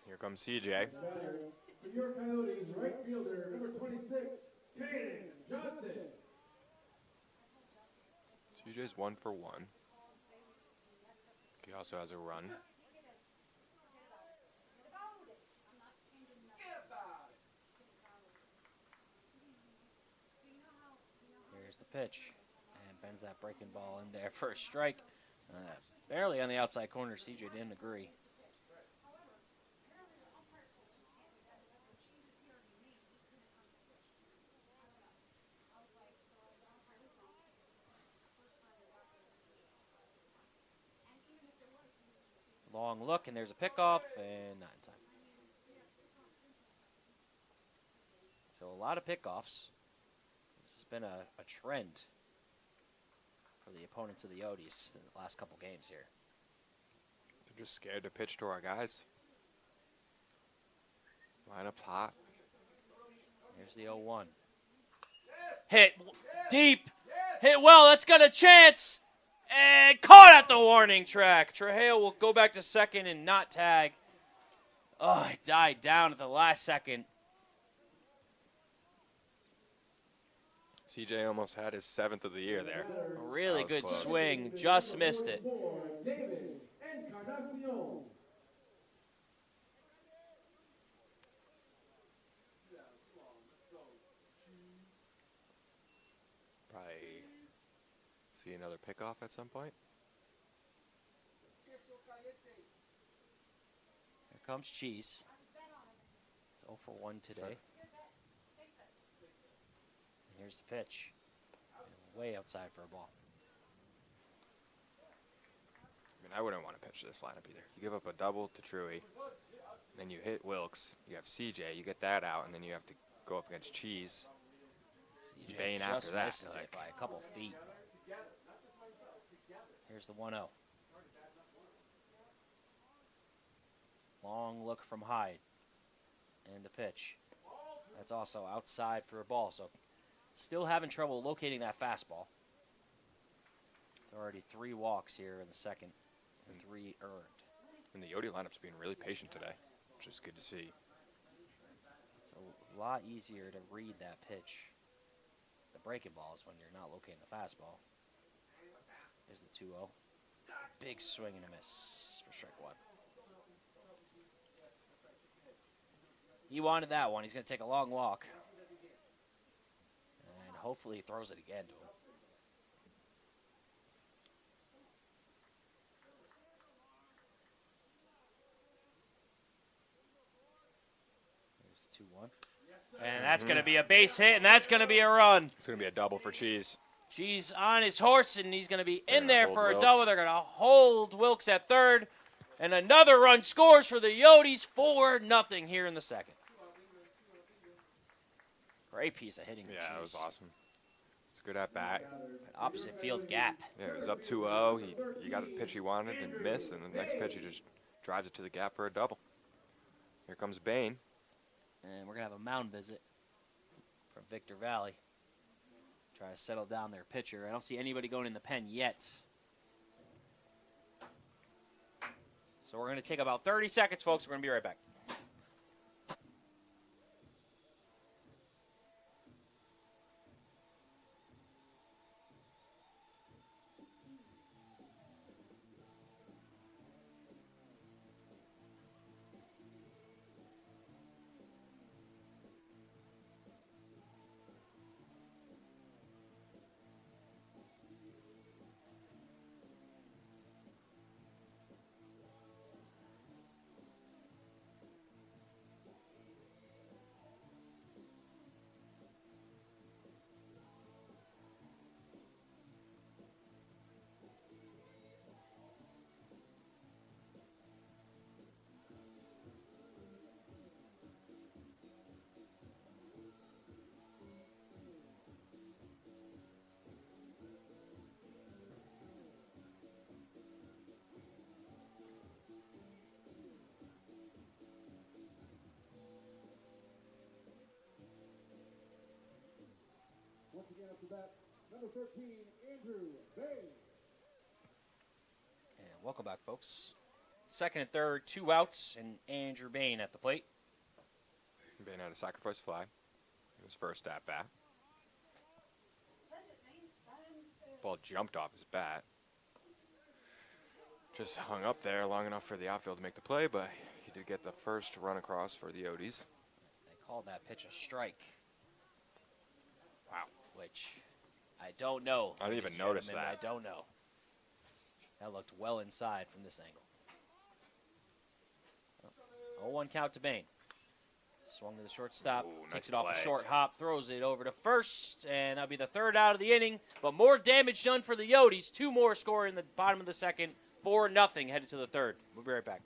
Here comes CJ. Batter for your Coyotes, right fielder, number 26, CJ's 1 for 1. He also has a run. Here's the pitch. And bends that breaking ball in there for a strike. Barely on the outside corner. CJ didn't agree. Long look, and there's a pickoff, and not in time. So a lot of pickoffs. This has been a trend for the opponents of the Odies in the last couple games here. They're just scared to pitch to our guys. Lineup's hot. There's the 0-1. Hit deep. Hit well. That's got a chance. And caught at the warning track. Trujillo will go back to second and not tag. Oh, it died down at the last second. CJ almost had his 7th of the year there. A really good close. swing. Just missed it. Probably see another pickoff at some point. Here comes Cheese. It's 0 for 1 today. Sorry. And here's the pitch. And way outside for a ball. I mean, I wouldn't want to pitch to this lineup either. You give up a double to Truey, then you hit Wilkes. You have CJ. You get that out, and then you have to go up against Cheese. CJ Bain just after that, misses it like- by a couple feet. Here's the 1-0. Long look from Hyde. And the pitch. That's also outside for a ball. So still having trouble locating that fastball. There are already 3 walks here in the second and 3 earned. And the Yodi lineup's being really patient today, which is good to see. It's a lot easier to read that pitch. The breaking balls when you're not locating the fastball. There's the 2-0. Big swing and a miss for strike 1. He wanted that one. He's going to take a long walk. And hopefully he throws it again to him. There's 2-1. And that's going to be a base hit, and that's going to be a run. It's going to be a double for Cheese. Cheese on his horse, and he's going to be in there hold for a Wilkes. double. They're going to hold Wilkes at third. And another run scores for the Yodis, 4-0 here in the second. Great piece of hitting. Yeah, that was awesome. It's good at bat. Opposite field gap. Yeah, it was up 2-0. He got the pitch he wanted and missed, and the next pitch he just drives it to the gap for a double. Here comes Bain. And we're going to have a mound visit from Victor Valley. Try to settle down their pitcher. I don't see anybody going in the pen yet. So we're going to take about 30 seconds, folks. We're going to be right back. Once again up to bat, number 13, Andrew Bain. And welcome back, folks. Second and third, 2 outs, and Andrew Bain at the plate. Bain had a sacrifice fly. It was first at bat. Ball jumped off his bat. Just hung up there long enough for the outfield to make the play, but he did get the first run across for the Odies. They called that pitch a strike. Wow. Which I don't know. I didn't ladies even and notice gentlemen, that. I don't know. That looked well inside from this angle. 0-1 count to Bain. Swung to the shortstop, Ooh, takes nice it off a play. short hop, throws it over to first, and that'll be the third out of the inning. But more damage done for the Yodis. 2 more score in the bottom of the second. 4-0 headed to the third. We'll be right back.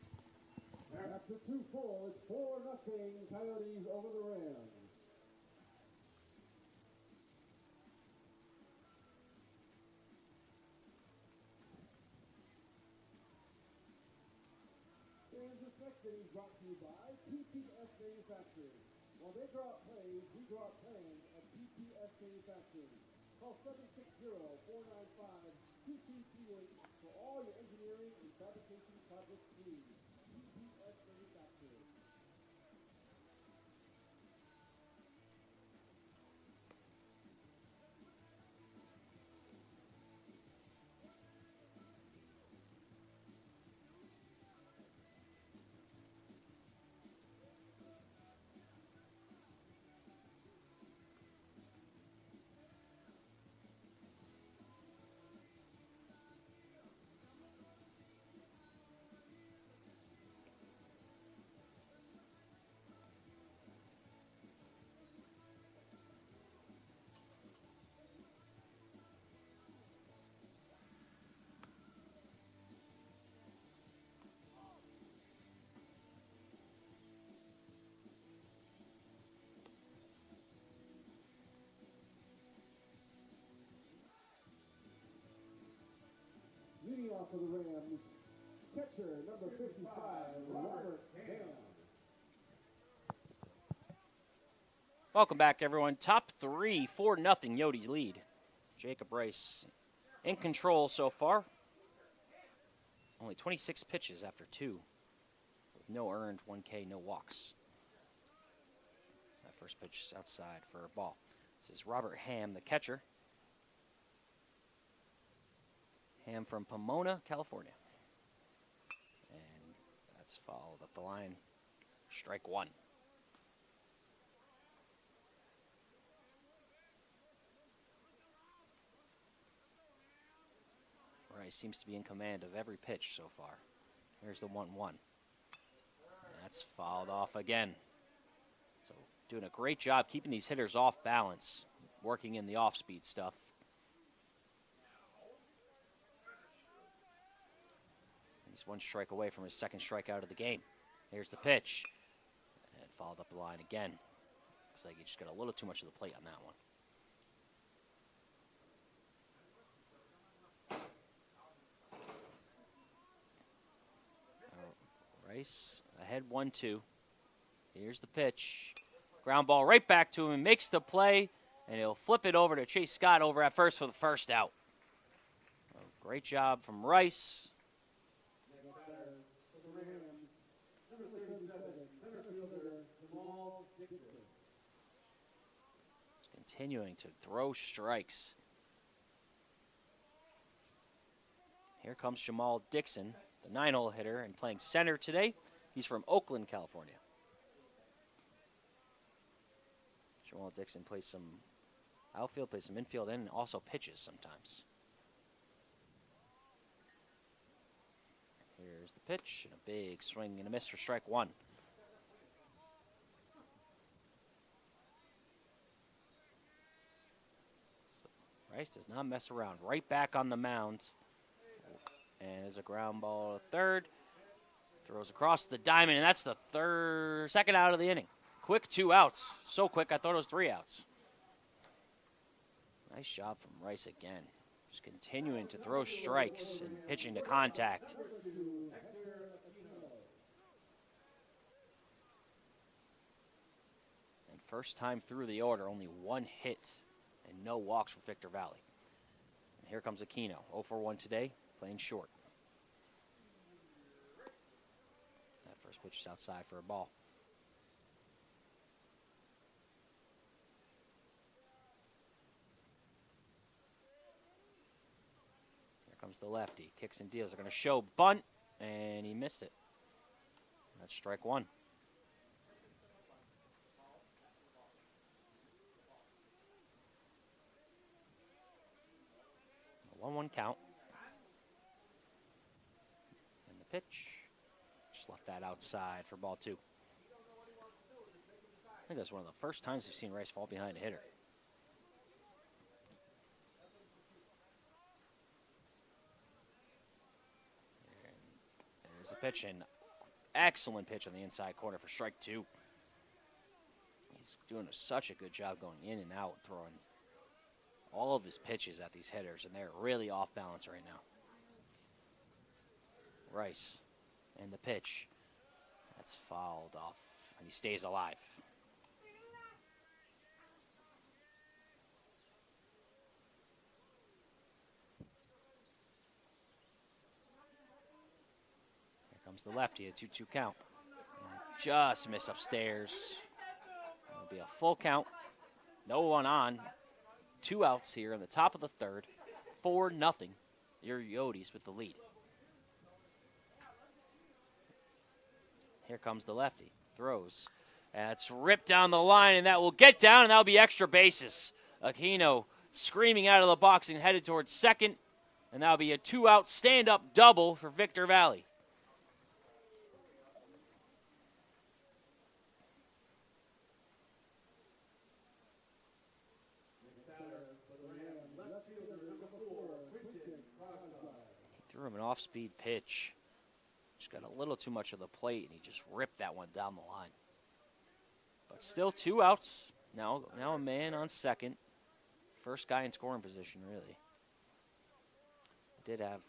After 2 full, it's 4-0 Coyotes over the Rams. And this next inning is brought to you by PPS Manufacturing. While they draw up plays, we draw up plans at PPS Manufacturing. Call 760-495-2238 for all your engineering and fabrication project needs. PPS Manufacturing. Leading off for the Rams, catcher number 55, Robert Ham. Welcome back, everyone. Top 3, 4-0 Yodis lead. Jacob Rice in control so far. Only 26 pitches after 2. With no earned, 1K, no walks. That first pitch is outside for a ball. This is Robert Ham, the catcher. Ham from Pomona, California. And that's fouled up the line. Strike 1. Rice seems to be in command of every pitch so far. Here's the 1-1. That's fouled off again. So doing a great job keeping these hitters off balance, working in the off-speed stuff. He's 1 strike away from his second strikeout of the game. Here's the pitch. And fouled up the line again. Looks like he just got a little too much of the plate on that one. Rice ahead 1-2. Here's the pitch. Ground ball right back to him. Makes the play. And he'll flip it over to Chase Scott over at first for the first out. Great job from Rice. Continuing to throw strikes. Here comes Jamal Dixon, the 9-hole hitter, and playing center today. He's from Oakland, California. Jamal Dixon plays some outfield, plays some infield, and also pitches sometimes. Here's the pitch, and a big swing and a miss for strike 1. So Rice does not mess around. Right back on the mound. And there's a ground ball to third. Throws across the diamond, and that's the second out of the inning. Quick 2 outs. So quick, I thought it was 3 outs. Nice job from Rice again. Just continuing to throw strikes and pitching to contact. And first time through the order, only 1 hit and no walks for Victor Valley. And here comes Aquino, 0-for-1 today, playing short. That first pitch is outside for a ball. comes the lefty. Kicks and deals. They're going to show bunt, and he missed it. That's strike one. 1-1 count. And the pitch. Just left that outside for ball 2. I think that's one of the first times we've seen Rice fall behind a hitter. And there's the pitch, and excellent pitch on the inside corner for strike 2. He's doing such a good job going in and out, throwing all of his pitches at these hitters, and they're really off balance right now. Rice, and the pitch. That's fouled off, and he stays alive. Here comes the lefty, a 2-2 count. And just miss upstairs. It'll be a full count. No one on. 2 outs here in the top of the third. 4-0. Your Yotes with the lead. Here comes the lefty. Throws. And it's ripped down the line, and that will get down, and that'll be extra bases. Aquino screaming out of the box and headed towards second. And that'll be a 2-out stand-up double for Victor Valley. Threw him an off-speed pitch. Just got a little too much of the plate, and he just ripped that one down the line. But still 2 outs. Now a man on second. First guy in scoring position, really. Did have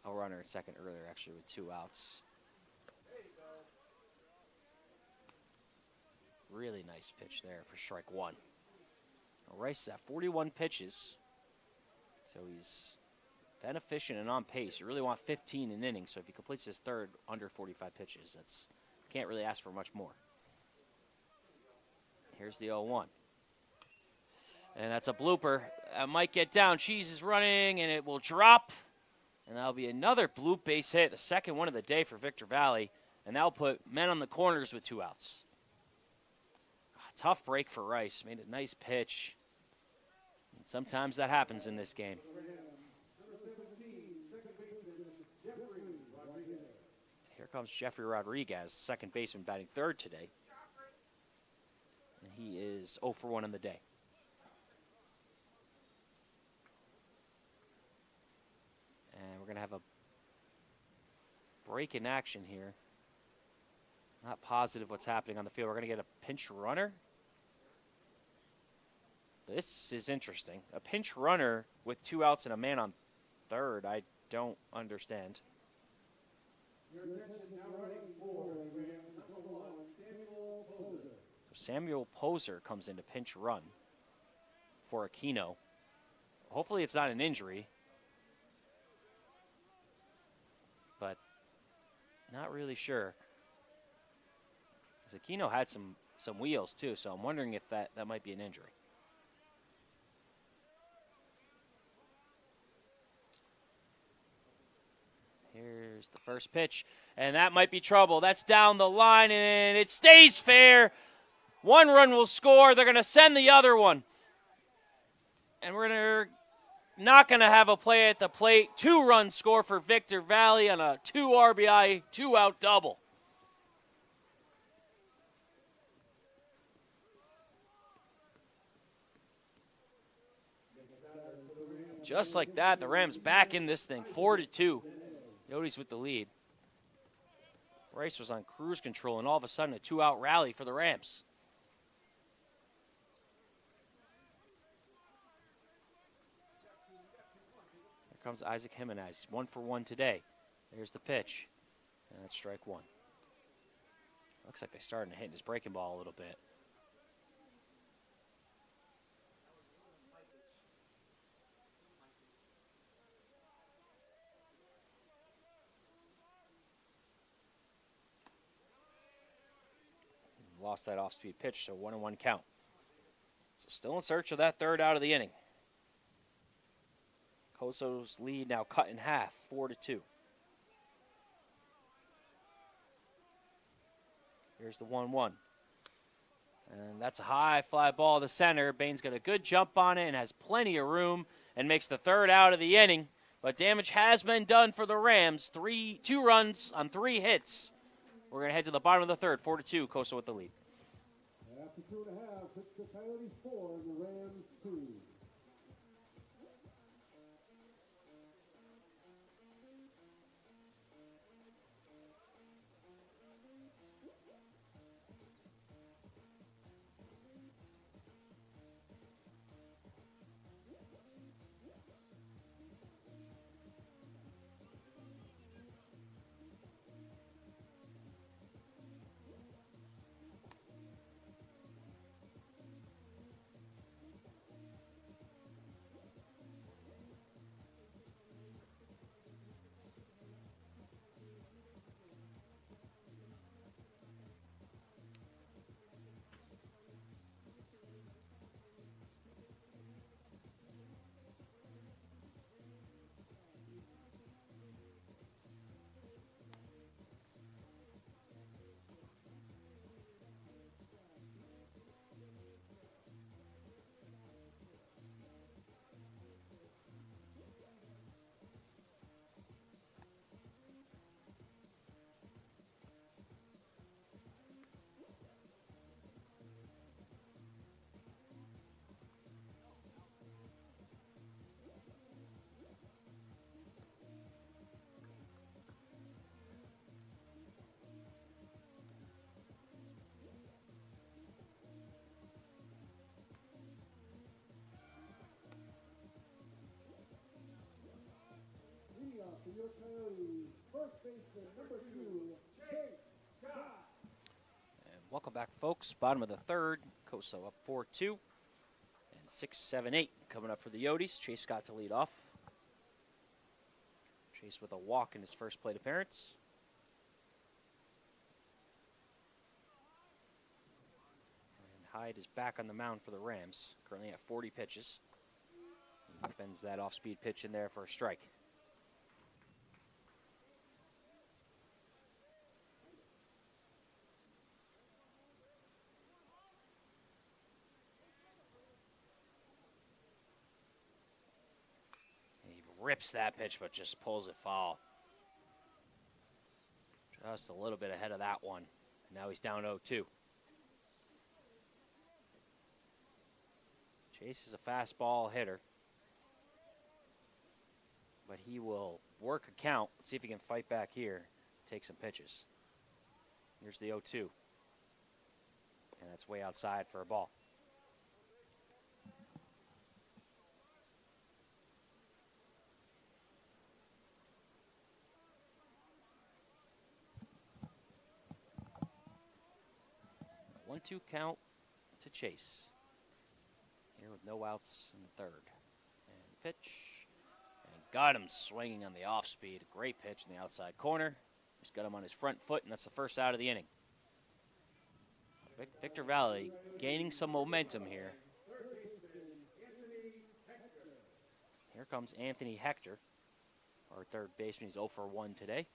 a runner at second earlier, actually, with 2 outs. Really nice pitch there for strike 1. Now Rice is at 41 pitches, so he's been efficient and on pace. You really want 15 in innings, so if he completes his third under 45 pitches, that's can't really ask for much more. Here's the 0-1. And that's a blooper. That might get down. Cheese is running, and it will drop. And that'll be another bloop base hit, the second one of the day for Victor Valley. And that'll put men on the corners with 2 outs. Tough break for Rice. Made a nice pitch. And sometimes that happens in this game. Here comes Jeffrey Rodriguez, second baseman, batting third today. And he is 0 for 1 in the day. And we're going to have a break in action here. Not positive what's happening on the field. We're going to get a pinch runner. This is interesting. A pinch runner with 2 outs and a man on third. I don't understand. So Samuel Poser comes in to pinch run for Aquino. Hopefully it's not an injury, but not really sure. Aquino had some wheels too, so I'm wondering if that might be an injury. Here's the first pitch, and that might be trouble. That's down the line, and it stays fair. 1 run will score. They're going to send the other one. And we're not going to have a play at the plate. 2-run score for Victor Valley on a 2 RBI, 2-out double. Just like that, the Rams back in this thing, 4-2. Yotes with the lead. Rice was on cruise control, and all of a sudden a 2-out rally for the Rams. Here comes Isaac Jimenez, 1 for 1 today. There's the pitch, and that's strike 1. Looks like they're starting to hit his breaking ball a little bit. Lost that off-speed pitch, so 1-1 count. So still in search of that third out of the inning. Coso's lead now cut in half, 4-2. Here's the 1-1. And that's a high fly ball to center. Bain's got a good jump on it and has plenty of room and makes the third out of the inning. But damage has been done for the Rams. 2 runs on 3 hits. We're going to head to the bottom of the third, 4-2, Coso with the lead. After 2.5, it's the Coyotes 4 and the Rams 2. For your Coyotes, first baseman number 2, Chase Scott. And welcome back, folks. Bottom of the third. Coso up 4-2. And 6-7-8 coming up for the Yotes. Chase Scott to lead off. Chase with a walk in his first plate appearance. And Hyde is back on the mound for the Rams, currently at 40 pitches. He bends that off-speed pitch in there for a strike. Rips that pitch, but just pulls it foul. Just a little bit ahead of that one. And now he's down 0-2. Chase is a fastball hitter, but he will work a count. Let's see if he can fight back here, take some pitches. Here's the 0-2. And that's way outside for a ball. A 1-2 count to Chase. Here with no outs in the third. And pitch. And got him swinging on the off speed. Great pitch in the outside corner. He's got him on his front foot, and that's the first out of the inning. Victor Valley gaining some momentum here. Here comes Anthony Hector, our third baseman. He's 0 for 1 today.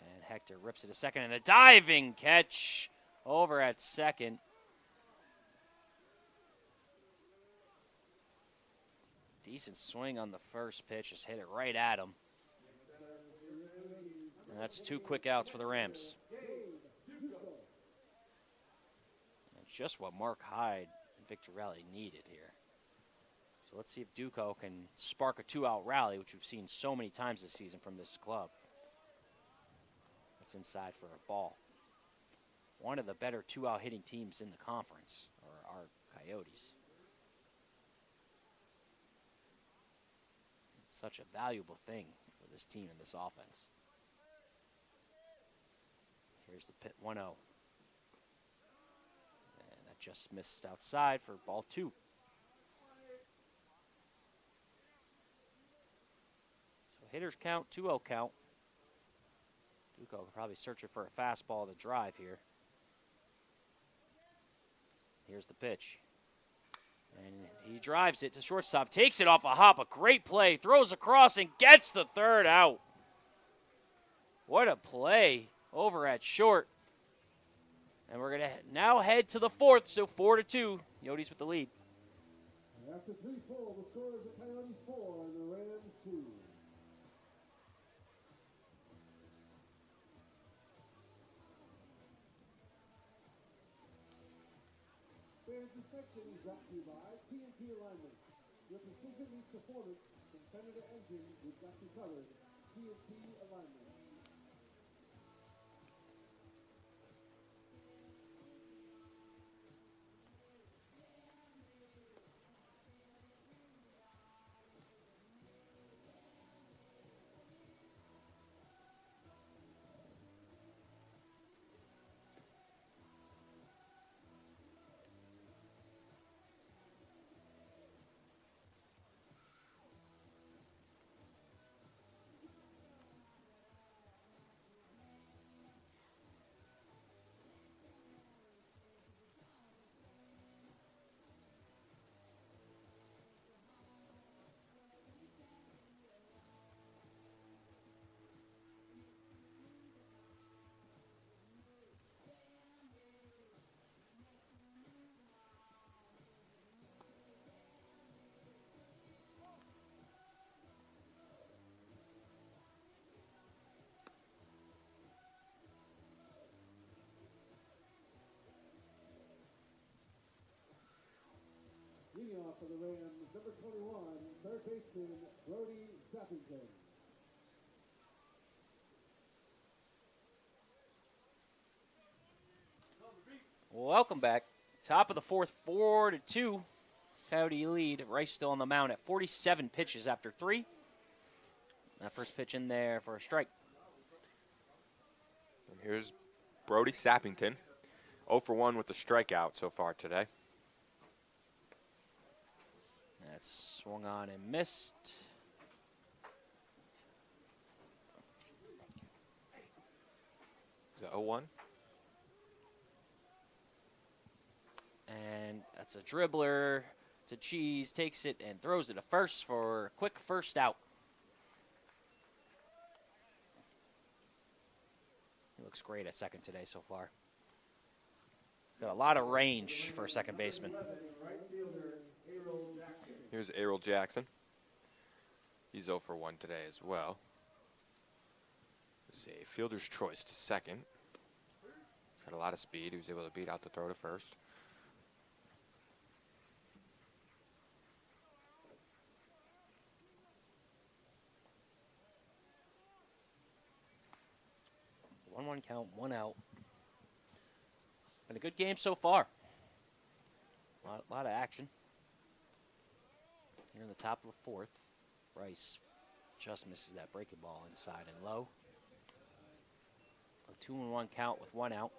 And Hector rips it to second, and a diving catch over at second. Decent swing on the first pitch, just hit it right at him. And that's 2 quick outs for the Rams. And just what Mark Hyde and Victor Valley needed here. So let's see if Duco can spark a 2-out rally, which we've seen so many times this season from this club. That's inside for a ball. One of the better 2-out hitting teams in the conference are our Coyotes. It's such a valuable thing for this team and this offense. Here's the pit 1-0. And that just missed outside for ball 2. So hitters count, 2-0 count. Duco probably searching for a fastball to drive here. Here's the pitch. And he drives it to shortstop, takes it off a hop, a great play, throws across and gets the third out. What a play over at short. And we're going to now head to the fourth, so 4-2. Yotes with the lead. After 3 full, the score is the Coyotes 4 and the Rams 2. Fans inspection is brought to you by TNT Alignment. Your precision meets performance from center to engine. We've got you covered. TNT Alignment. Leading off for the Rams, number 21, third baseman, Brody Sappington. Welcome back. Top of the fourth, 4-2. Coyote lead. Rice still on the mound at 47 pitches after 3. That first pitch in there for a strike. And here's Brody Sappington, 0 for 1 with a strikeout so far today. That's swung on and missed. Is that 0-1? And that's a dribbler to Cheese, takes it and throws it to first for a quick first out. He looks great at second today so far. Got a lot of range for a second baseman. Here's Errol Jackson. He's 0 for 1 today as well. It's a fielder's choice to second. Got a lot of speed. He was able to beat out the throw to first. One count, 1 out. Been a good game so far. A lot of action. Here in the top of the fourth, Rice just misses that breaking ball inside and low. A 2-1 count with 1 out.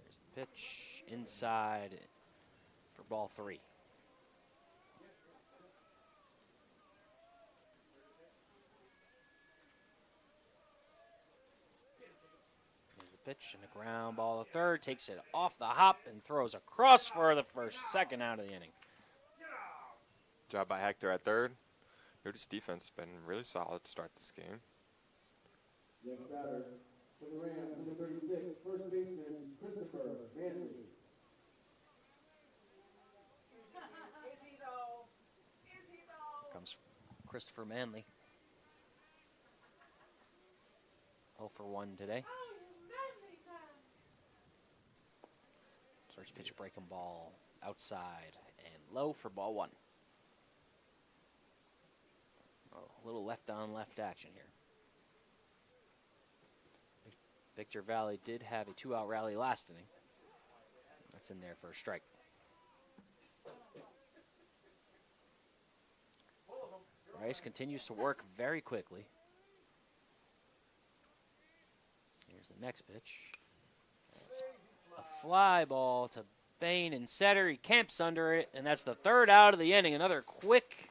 There's the pitch inside for ball 3. Pitch and a ground ball to third, takes it off the hop and throws across for the second out of the inning. Job by Hector at third. Yotes defense has been really solid to start this game. Next batter for the Rams, number 36, first baseman, Christopher Manley. Here comes Christopher Manley. 0 for 1 today. First pitch breaking ball outside and low for ball 1. A little left on left action here. Victor Valley did have a 2-out rally last inning. That's in there for a strike. Rice continues to work very quickly. Here's the next pitch. It's a fly ball to Bain in center. He camps under it, and that's the third out of the inning. Another quick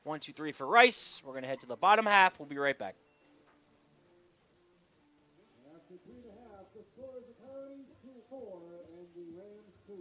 1-2-3 for Rice. We're going to head to the bottom half. We'll be right back. After 3.5, the score is the Coyotes 2-4 and the Rams 2.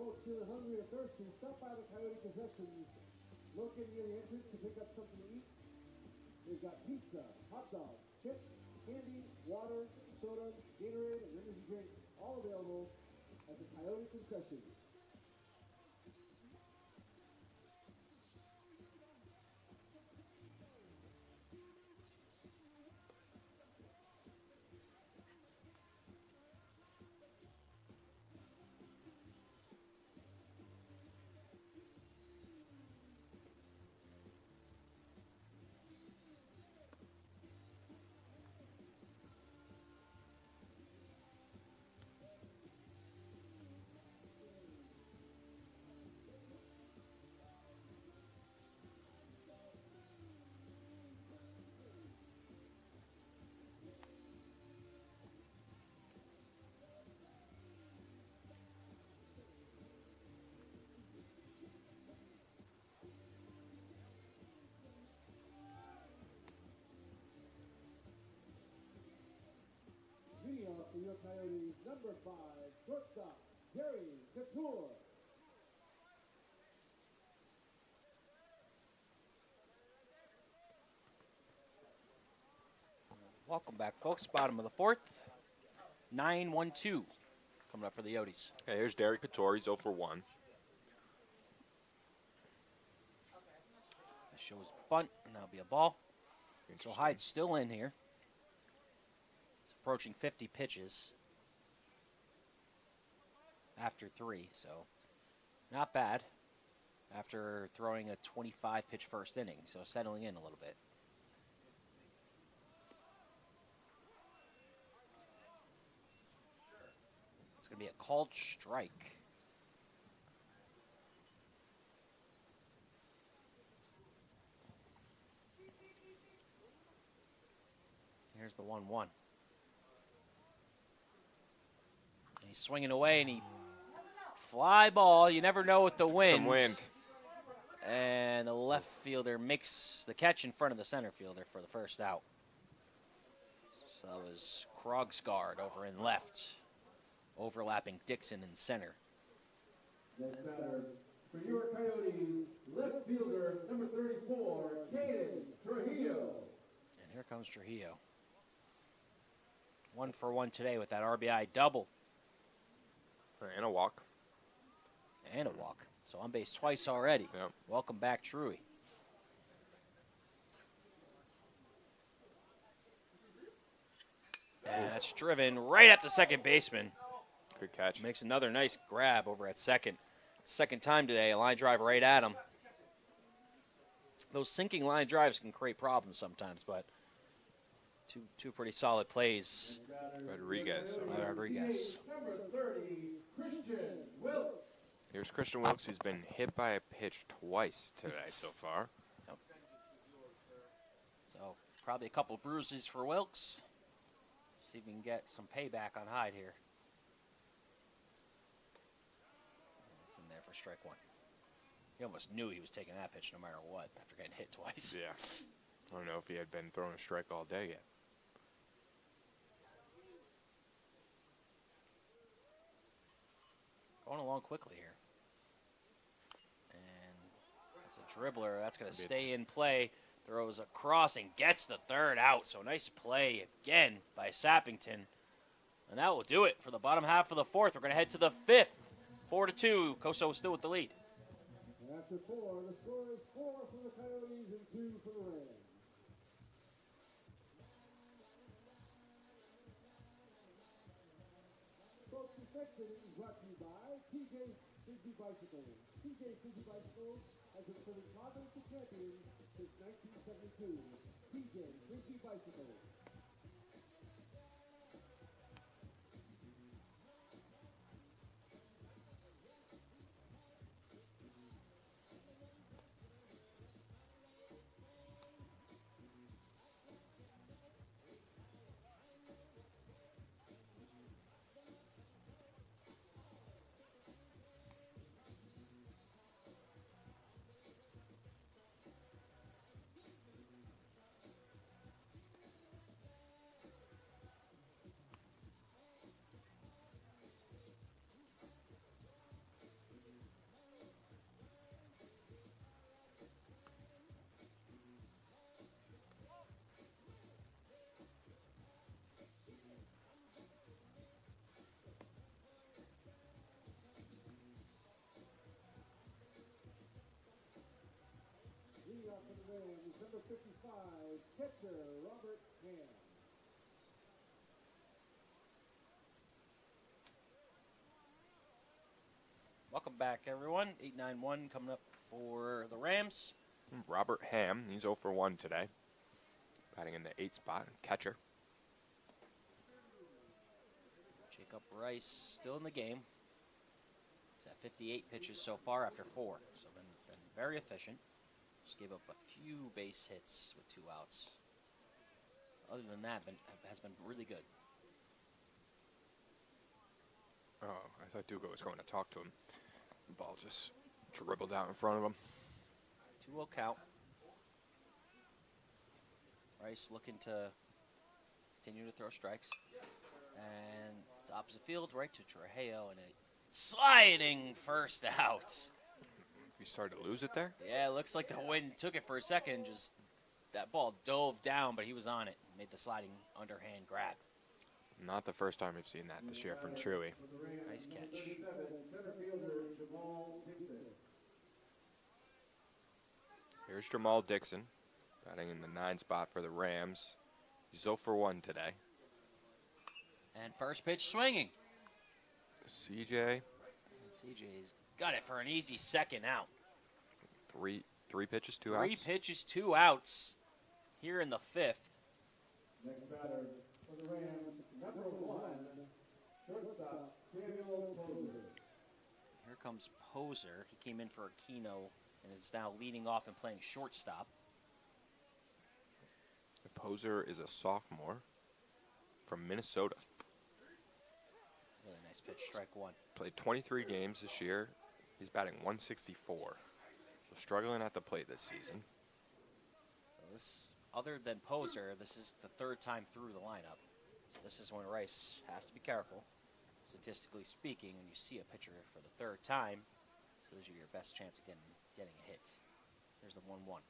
Folks who are hungry or thirsty, stop by the Coyote Possessions. Located near the entrance to pick up something to eat. They've got pizza, hot dogs, chips, candy, water, soda, Gatorade, and energy drinks, all available at the Coyote Concessions. For your Coyotes, number 5, shortstop, Jerry Couture. Welcome back, folks. Bottom of the fourth. 9-1-2 coming up for the Yotes. Okay, here's Derek Couture. He's 0 for 1. That shows bunt, and that'll be a ball. So Hyde's still in here. He's approaching 50 pitches after 3, so not bad after throwing a 25-pitch first inning, so settling in a little bit. It's going to be a called strike. Here's the 1-1. And he's swinging away, and he fly ball. You never know with the wind. Some wind. And the left fielder makes the catch in front of the center fielder for the first out. So it was Krogsgaard over in left, overlapping Dixon in center. Next batter for your Coyotes, left fielder, number 34, Caden Trujillo. And here comes Trujillo. 1 for 1 today with that RBI double. And a walk. And a walk. So on base twice already. Yep. Welcome back, Truey. And that's driven right at the second baseman. Good catch. Makes another nice grab over at second. Second time today, a line drive right at him. Those sinking line drives can create problems sometimes, but two pretty solid plays. Rodriguez. Rodriguez. Number 30, Christian Wilkes. Here's Christian Wilkes. He's been hit by a pitch twice today so far. Yep. So probably a couple bruises for Wilkes. See if we can get some payback on Hyde here. It's in there for strike 1. He almost knew he was taking that pitch no matter what after getting hit twice. Yeah. I don't know if he had been throwing a strike all day yet. Going along quickly here. And it's a dribbler. That's going to stay in play. Throws across and gets the third out. So nice play again by Sappington. And that will do it for the bottom half of the fourth. We're going to head to the fifth. 4-2. Coso still with the lead. After 4, the score is 4 for the Coyotes and 2 for the Rams. next inning is brought to you by TJ Frisbee Bicycles. TJ Frisbee Bicycles has been serving confidence to champions since 1972. TJ Frisbee Bicycles. Leading off for the Rams, number 55, catcher Robert Ham. Welcome back, everyone. 891 coming up for the Rams. Robert Ham, he's 0 for 1 today. Batting in the 8th spot, catcher. Jacob Rice still in the game. He's at 58 pitches so far after 4. So been very efficient. Just gave up a few base hits with 2 outs. Other than that, has been really good. Oh, I thought Dugo was going to talk to him. The ball just dribbled out in front of him. 2-0 count. Rice looking to continue to throw strikes. And it's opposite field, right to Trujillo, and a sliding first out. He started to lose it there? Yeah, it looks like the wind took it for a second. Just that ball dove down, but he was on it. Made the sliding underhand grab. Not the first time we've seen that this year from Chewy. Nice catch. Here's Jamal Dixon, batting in the 9 spot for the Rams. He's 0 for 1 today. And first pitch swinging. CJ's got it for an easy second out. three pitches, 2 Three outs. pitches, 2 outs here in the 5th. Next batter for the Rams, number 1, shortstop Samuel Poser. Here comes Poser. He came in for Aquino and is now leading off and playing shortstop. Poser is a sophomore from Minnesota. Really nice pitch, strike 1. Played 23 games this year. He's batting 164. So struggling at the plate this season. So this, other than Poser, this is the 3rd time through the lineup. So this is when Rice has to be careful, statistically speaking, when you see a pitcher for the 3rd time. So those are your best chance of getting a hit. There's the 1-1.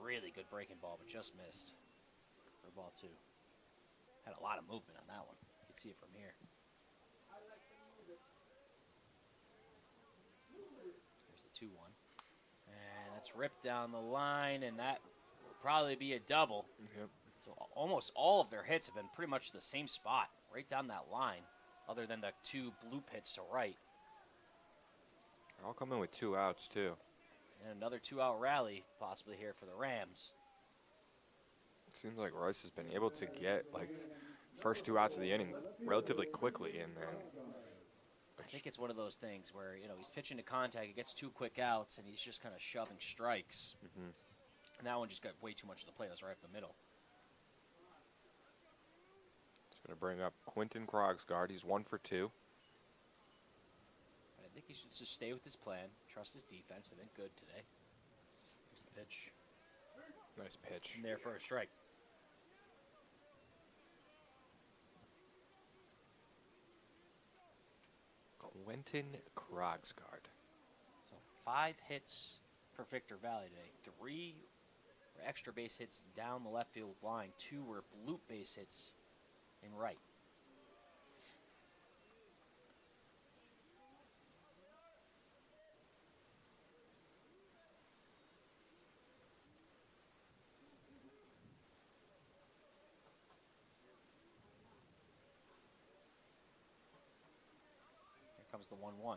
Really good breaking ball, but just missed for ball 2. Had a lot of movement on that one. You can see it from here. There's the 2-1. And that's ripped down the line, and that will probably be a double. Yep. So almost all of their hits have been pretty much the same spot, right down that line, other than the 2 blue hits to right. They're all coming with 2 outs, too. And another 2-out rally possibly here for the Rams. It seems like Rice has been able to get, like, first 2 outs of the inning relatively quickly, and then I think it's one of those things where, he's pitching to contact, he gets 2 quick outs, and he's just kind of shoving strikes. Mhm. And that one just got way too much of the play. It was right up the middle. It's going to bring up Quentin Krogsgaard. He's 1 for 2. But I think he should just stay with his plan, trust his defense. They've been good today. Here's the pitch. Nice pitch. In there for a strike. Quentin Krogsgaard. So 5 hits for Victor Valley today. 3 were extra base hits down the left field line. 2 were loop base hits in right. comes the 1-1.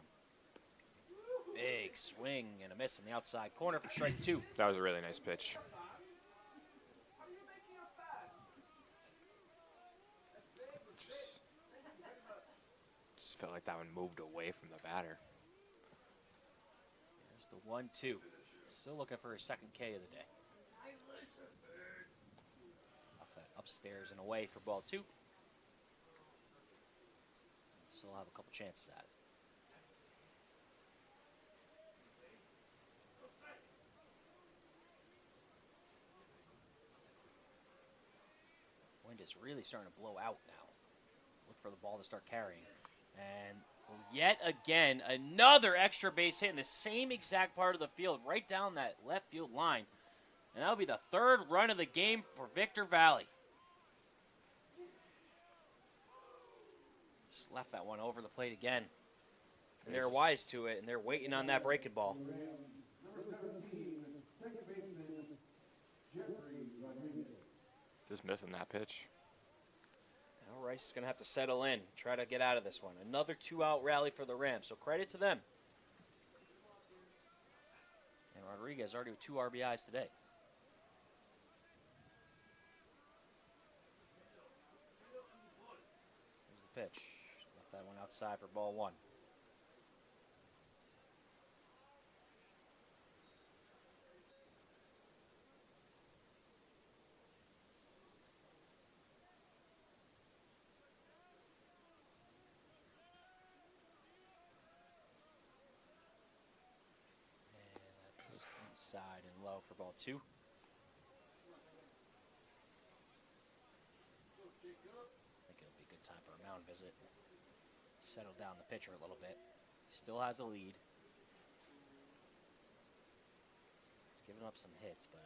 Big swing and a miss in the outside corner for strike 2. That was a really nice pitch. Just felt like that one moved away from the batter. There's the 1-2. Still looking for his second K of the day. Off that upstairs and away for ball 2. Still have a couple chances at it. Wind is really starting to blow out now. Look for the ball to start carrying. And yet again, another extra base hit in the same exact part of the field, right down that left field line. And that'll be the 3rd run of the game for Victor Valley. Just left that one over the plate again. And they're wise to it, and they're waiting on that breaking ball. Just missing that pitch. Now Rice is going to have to settle in, try to get out of this one. Another 2-out rally for the Rams, so credit to them. And Rodriguez already with 2 RBIs today. Here's the pitch. Left that one outside for ball 1. Side and low for ball 2. I think it'll be a good time for a mound visit. Settle down the pitcher a little bit. Still has a lead. He's given up some hits, but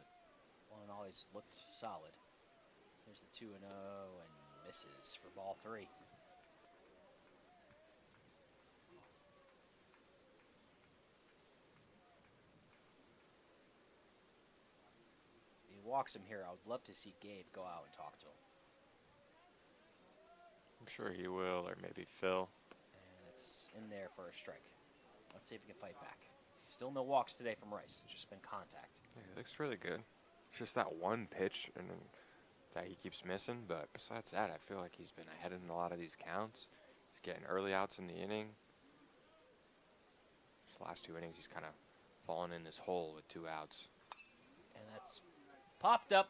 one always looked solid. Here's the 2-0 and misses for ball 3. Walks him here. I would love to see Gabe go out and talk to him. I'm sure he will, or maybe Phil. And it's in there for a strike. Let's see if he can fight back. Still no walks today from Rice. It's just been contact. Yeah, he looks really good. It's just that one pitch and that he keeps missing. But besides that, I feel like he's been ahead in a lot of these counts. He's getting early outs in the inning. Just the last 2 innings, he's kind of fallen in this hole with 2 outs. And that's popped up.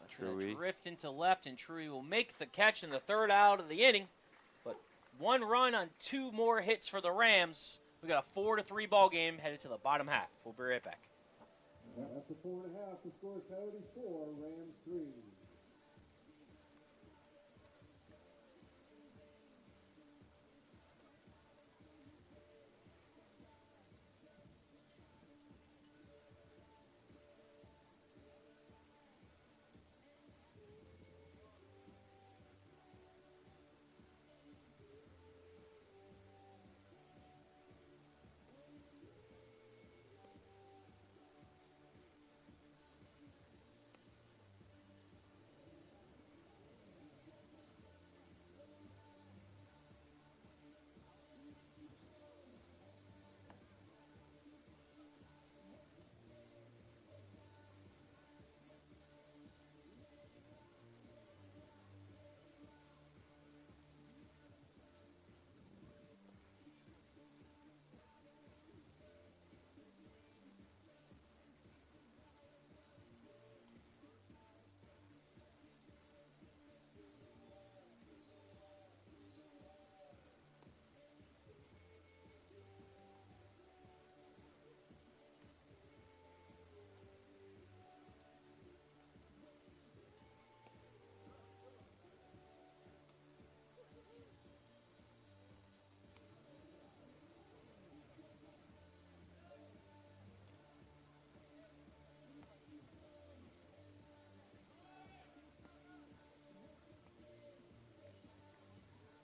That's going to Truey. drift into left, and Truey will make the catch in the 3rd out of the inning. But 1 run on 2 more hits for the Rams. We got a 4-3 ball game headed to the bottom half. We'll be right back. After 4.5, the score is Coyotes 4, Rams 3.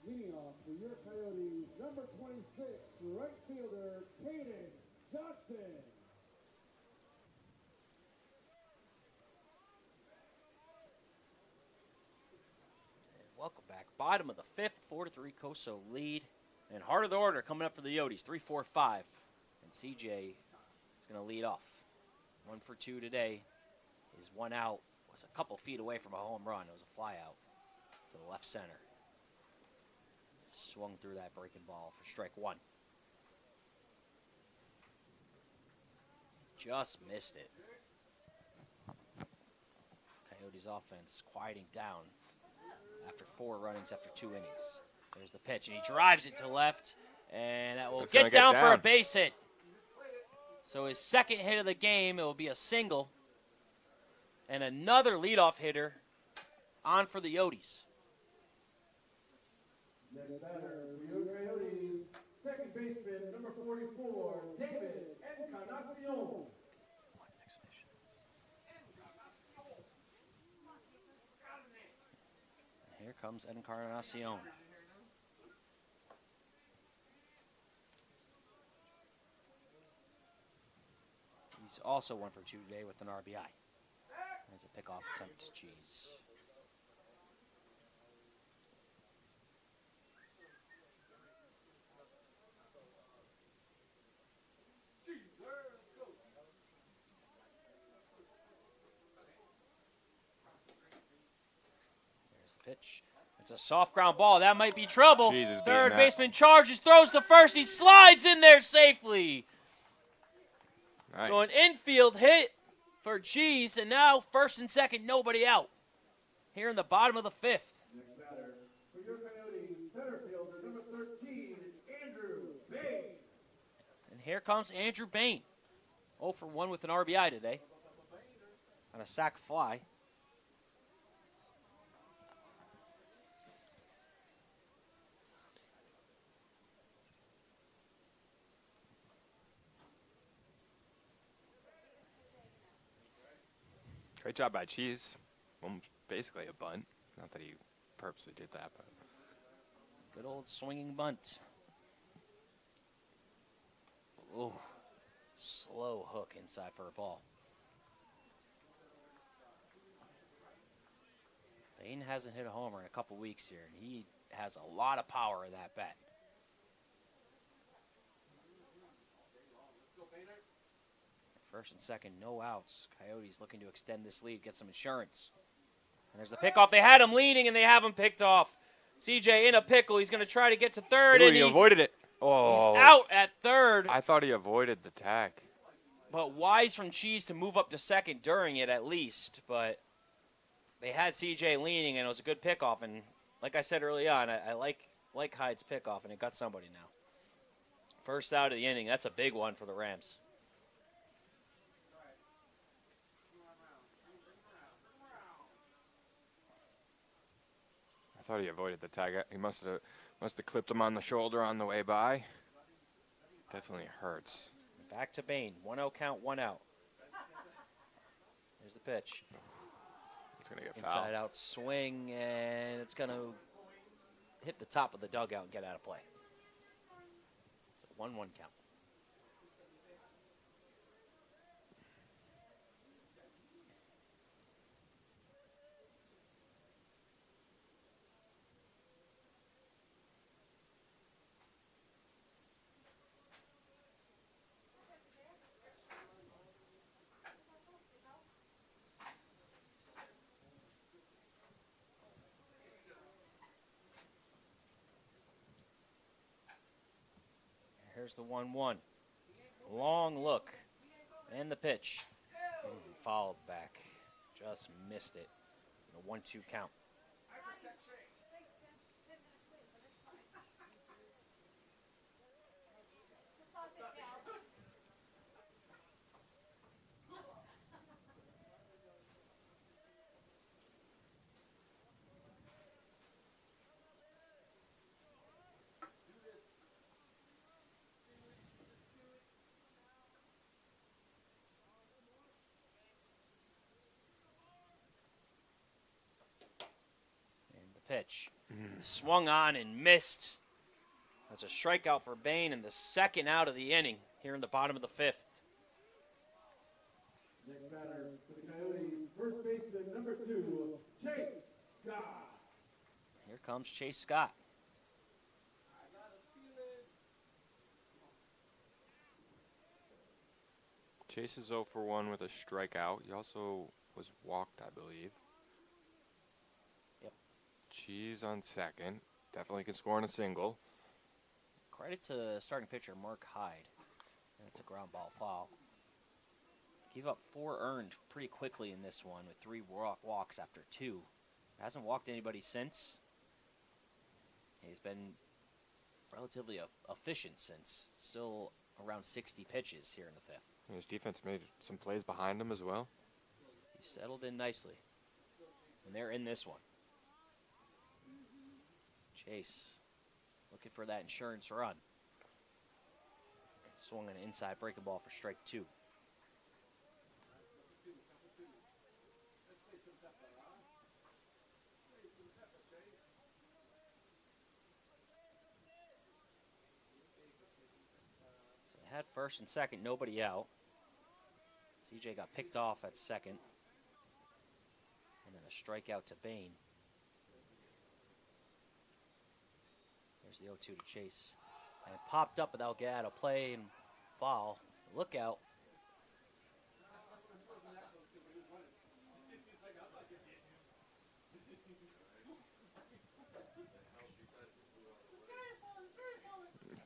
Leading off for your Coyotes, number 26, right fielder, Caden Johnson. And welcome back. Bottom of the 5th, 4-3 Coso lead. And heart of the order coming up for the Yotes, 3-4-5. And CJ is going to lead off. 1 for 2 today. His one out was a couple feet away from a home run. It was a fly out to the left center. Swung through that breaking ball for strike 1. Just missed it. Coyotes offense quieting down after 4 runnings after 2 innings. There's the pitch, and he drives it to left, and that will get down for a base hit. So his second hit of the game, it will be a single, and another leadoff hitter on for the Yotes. Next batter for your Coyotes, second baseman, number 44, David Encarnacion. Here comes Encarnacion. He's also 1 for 2 today with an RBI. There's a pickoff attempt to Cheese. There's the pitch. It's a soft ground ball. That might be trouble. Third baseman charges, throws to first. He slides in there safely. Nice. So an infield hit for Cheese, and now first and second, nobody out. Here in the bottom of the 5th. Next batter for your Coyotes, center fielder, number 13, Andrew Bain. And here comes Andrew Bain. 0 for 1 with an RBI today. On a sac fly. Great job by Cheese. Basically a bunt. Not that he purposely did that, but Good old swinging bunt. Oh, slow hook inside for a ball. Bain hasn't hit a homer in a couple weeks here, and he has a lot of power in that bat. First and second, no outs. Coyotes looking to extend this lead, get some insurance. And there's the pickoff. They had him leading, and they have him picked off. CJ in a pickle. He's going to try to get to third. Ooh, and he avoided it. Oh, he's out at third. I thought he avoided the tag. But wise from Cheese to move up to second during it at least. But they had CJ leaning, and it was a good pickoff. And like I said early on, I like Hyde's pickoff, and it got somebody now. First out of the inning. That's a big one for the Rams. I thought he avoided the tag. He must have clipped him on the shoulder on the way by. Definitely hurts. Back to Bain. 1-0 count, 1 out. Here's the pitch. It's going to get Inside fouled. out swing, and it's going to hit the top of the dugout and get out of play. So 1-1 count. Here's the 1-1. Long look. And the pitch. Fouled back. Just missed it. A 1-2 count. Pitch. Swung on and missed. That's a strikeout for Bain and the second out of the inning here in the bottom of the 5th. Next batter for the Coyotes, first baseman, number 2, Chase Scott. Here comes Chase Scott. Chase is 0 for 1 with a strikeout. He also was walked, I believe. Yep. Cheese on second. Definitely can score on a single. Credit to starting pitcher Mark Hyde. That's a ground ball foul. Gave up 4 earned pretty quickly in this one with 3 walks after 2. Hasn't walked anybody since. He's been relatively efficient since. Still around 60 pitches here in the 5th. And his defense made some plays behind him as well. He settled in nicely. And they're in this one. Chase looking for that insurance run. Swung an inside breaking ball for strike 2. So they had first and second, nobody out. CJ got picked off at second. And then a strikeout to Bain. There's the 0-2 to Chase. And it popped up, but they'll get out of play and foul. Look out.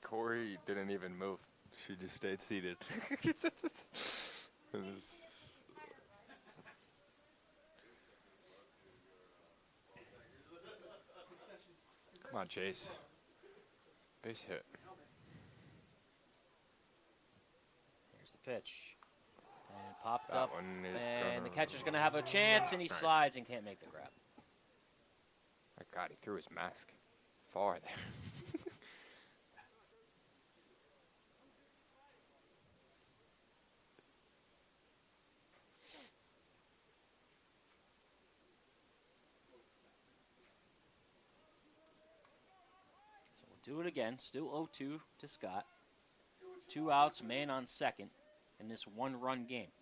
Corey didn't even move. She just stayed seated. It was- Come on, Chase. Base hit. Here's the pitch. And popped That up. one is And the gonna- catcher's going to have a chance, and he Nice. slides and can't make the grab. My God, he threw his mask far there. So we'll do it again. Still 0-2 to Scott. 2 outs, man on second in this 1-run game.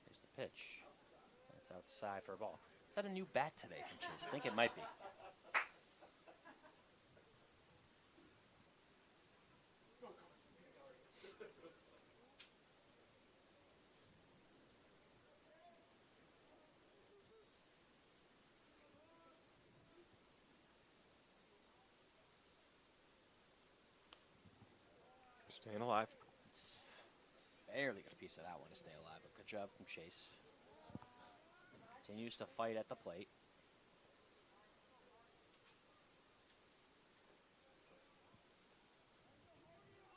Here's the pitch. That's outside for a ball. Is that a new bat today from Chase? I think it might be. Staying alive. Barely got a piece of that one to stay alive, but good job from Chase. Continues to fight at the plate.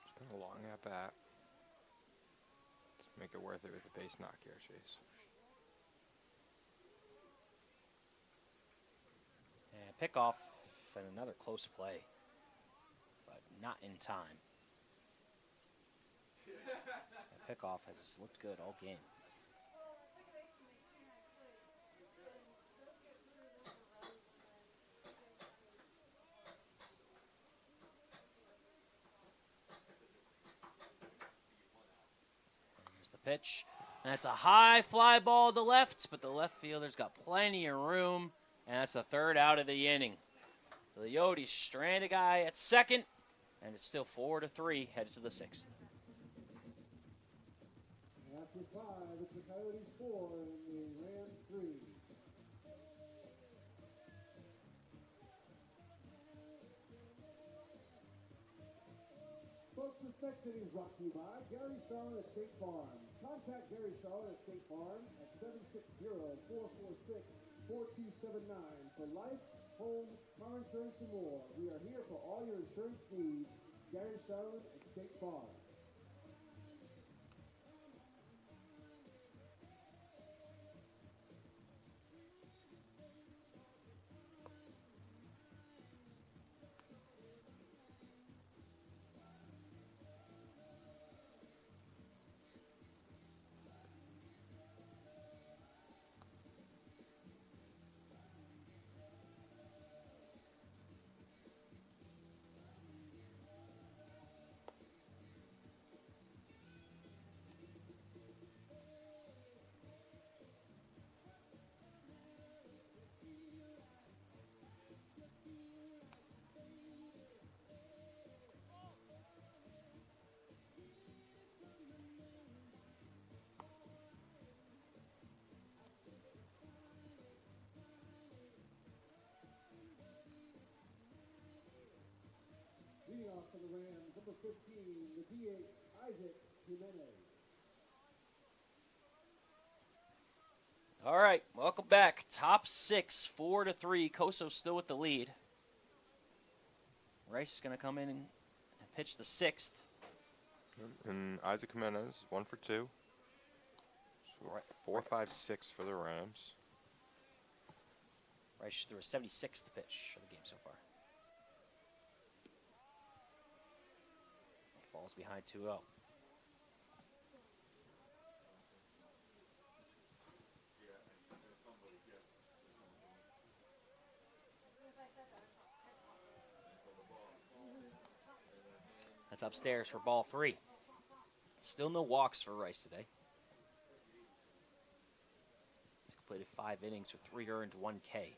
It's been a long at bat. Let's make it worth it with a base knock here, Chase. And pickoff and another close play, but not in time. That pickoff has looked good all game. There's the pitch. And that's a high fly ball to left, but the left fielder's got plenty of room, and that's the 3rd out of the inning. So the Yotes strand a guy at second, and it's still 4-3, headed to the 6th. After 5, it's the Coyotes 4 and the Rams 3. Folks, this next inning is brought to you by Gary Charlotte at State Farm. Contact Gary Charlotte at State Farm at 760-446-4279 for life, home, car insurance, and more. We are here for all your insurance needs. Gary Charlotte at State Farm. number 15, the DH, Isaac Jimenez. All right, welcome back. Top 6, 4-3. Coso still with the lead. Rice is going to come in and pitch the 6th. And Isaac Jimenez, 1 for 2. Right. 4, 5, 6 for the Rams. Rice threw a 76th pitch of the game so far. Falls behind 2-0. That's upstairs for ball 3. Still no walks for Rice today. He's completed 5 innings with 3 earned, 1 K.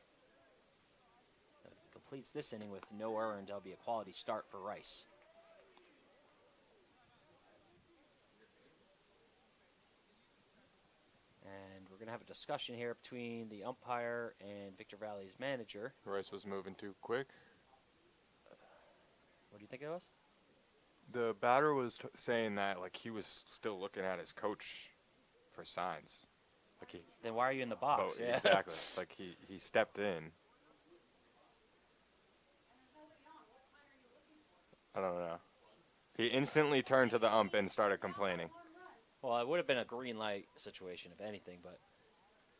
If he completes this inning with no earned, that'll be a quality start for Rice. And we're going to have a discussion here between the umpire and Victor Valley's manager. Rice was moving too quick. What do you think it was? The batter was saying that like he was still looking at his coach for signs. Like he. Then why are you in the box? Oh, exactly. Like he stepped in. I don't know. He instantly turned to the ump and started complaining. Well, it would have been a green light situation, if anything, but...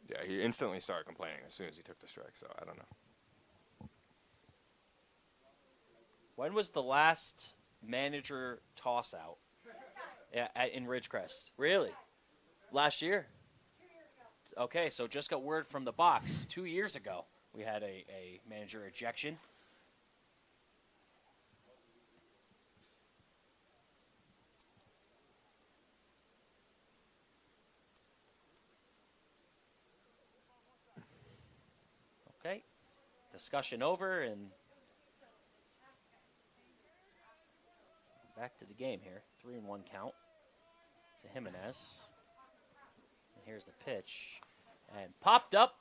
Yeah, he instantly started complaining as soon as he took the strike, so I don't know. When was the last manager toss-out in Ridgecrest? Really? Last year? Okay, so just got word from the box. 2 years ago, we had a manager ejection. Okay, discussion over, and back to the game here. 3-1 count to Jimenez. And here's the pitch, and popped up.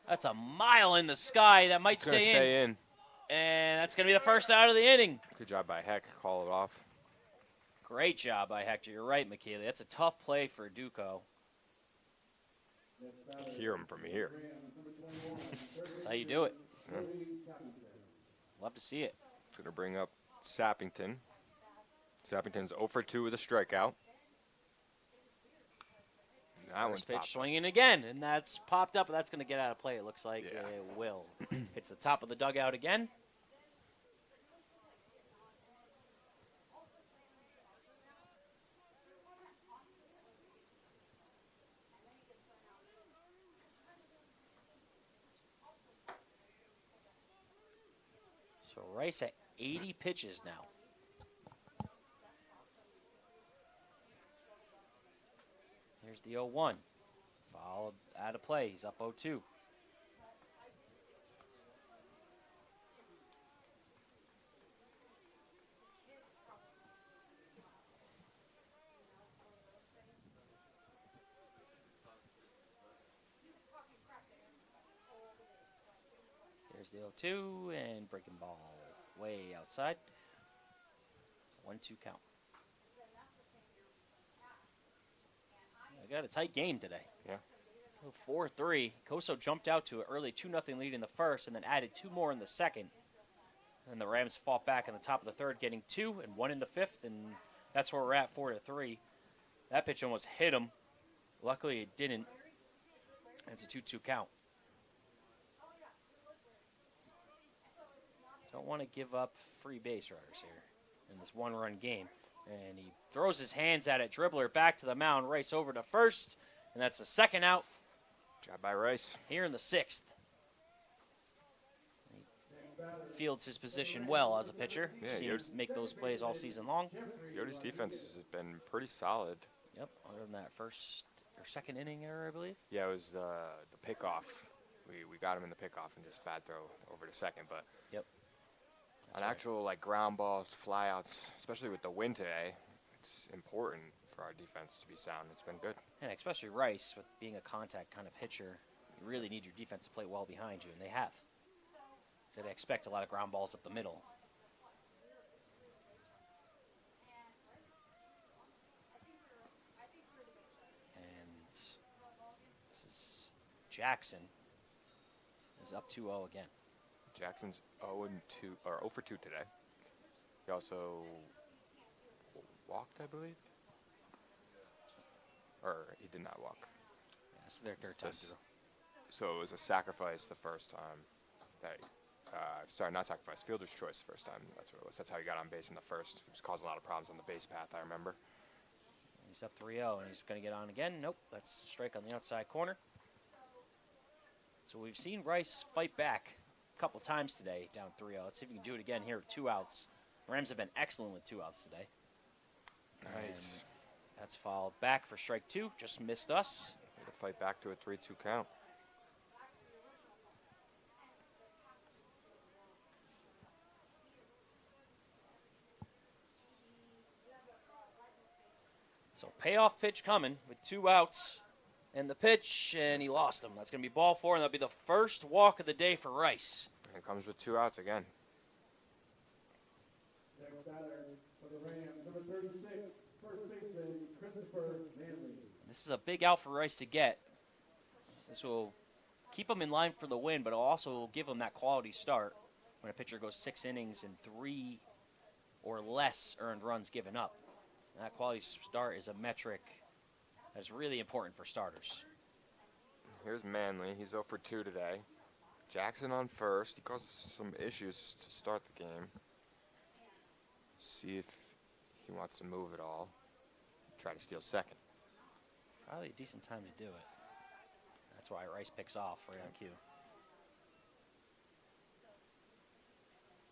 That's a mile in the sky. That might stay in. And that's going to be the first out of the inning. Good job by Heck. Call it off. Great job by Hector. You're right, McKeely. That's a tough play for Duco. Hear him from here. That's how you do it. Yeah. Love to see it. Going to bring up Sappington. Sappington's 0 for 2 with a strikeout. That one's First pitch popped. swinging again, and that's popped up, but that's going to get out of play. It looks like it will. Hits the top of the dugout again. So Rice at 80 pitches now. Here's the 0-1. Fouled out of play. He's up 0-2. Here's the 0-2 and breaking ball way outside. 1-2 count. I got a tight game today. Yeah. 4-3. Coso jumped out to an early 2-0 lead in the first and then added 2 more in the second. And the Rams fought back in the top of the third, getting 2 and 1 in the fifth, and that's where we're at, 4-3. That pitch almost hit him. Luckily, it didn't. It's a 2-2 count. Don't want to give up free base runners here in this one-run game. And he throws his hands at it, dribbler back to the mound, Rice over to first, and that's the second out. Job by Rice. Here in the 6th. He fields his position well as a pitcher. Yeah, Seems to make those plays all season long. Yode's defense has been pretty solid. Yep, other than that first or second inning error, I believe. Yeah, it was the pickoff. We got him in the pickoff and just bad throw over to second, but yep. On actual like ground balls, flyouts, especially with the wind today, it's important for our defense to be sound. It's been good. And especially Rice, with being a contact kind of pitcher, you really need your defense to play well behind you, and they have. So they expect a lot of ground balls up the middle. Jackson is up 2-0 again. Jackson's 0-2 or 0 for 2 today. He also walked, I believe. Or he did not walk. Yeah, this is their third time through. So it was a sacrifice the first time. Sorry, not sacrifice. Fielder's choice the first time. That's what it was. That's how he got on base in the first. He was causing a lot of problems on the base path, I remember. He's up 3-0, and he's going to get on again. Nope, that's a strike on the outside corner. So we've seen Rice fight back a couple times today, down 3-0. Let's see if we can do it again here with 2 outs. Rams have been excellent with 2 outs today. Nice. And that's fouled back for strike 2. Just missed us. Way to fight back to a 3-2 count. So payoff pitch coming with 2 outs. And the pitch, and he lost him. That's going to be ball 4, and that'll be the first walk of the day for Rice. And it comes with 2 outs again. Next batter for the Rams, number 36, first baseman, Christopher Manley. This is a big out for Rice to get. This will keep him in line for the win, but it'll also give him that quality start when a pitcher goes 6 innings and 3 or less earned runs given up. And that quality start is a metric that's really important for starters. Here's Manley. He's 0 for 2 today. Jackson on first. He caused some issues to start the game. See if he wants to move at all. Try to steal second. Probably a decent time to do it. That's why Rice picks off right on cue.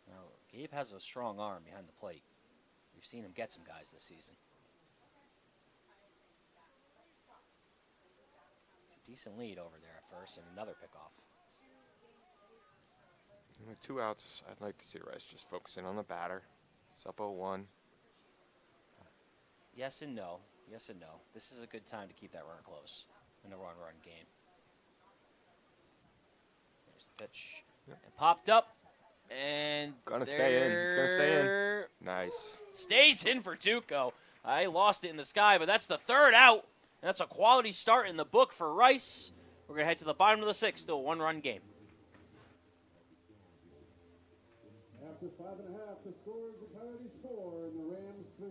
Now, Gabe has a strong arm behind the plate. We've seen him get some guys this season. It's a decent lead over there at first, and another pickoff. With 2 outs, I'd like to see Rice just focusing on the batter. It's up 0-1. Yes and no. Yes and no. This is a good time to keep that runner close in a run-run game. There's the pitch. Yep. And popped up. And Gonna stay in. It's gonna stay in. Nice. Stays in for Tuco. I lost it in the sky, but that's the 3rd out. And that's a quality start in the book for Rice. We're going to head to the bottom of the 6th, still a 1-run game. After 5.5, the score is the Coyotes 4 and the Rams 3.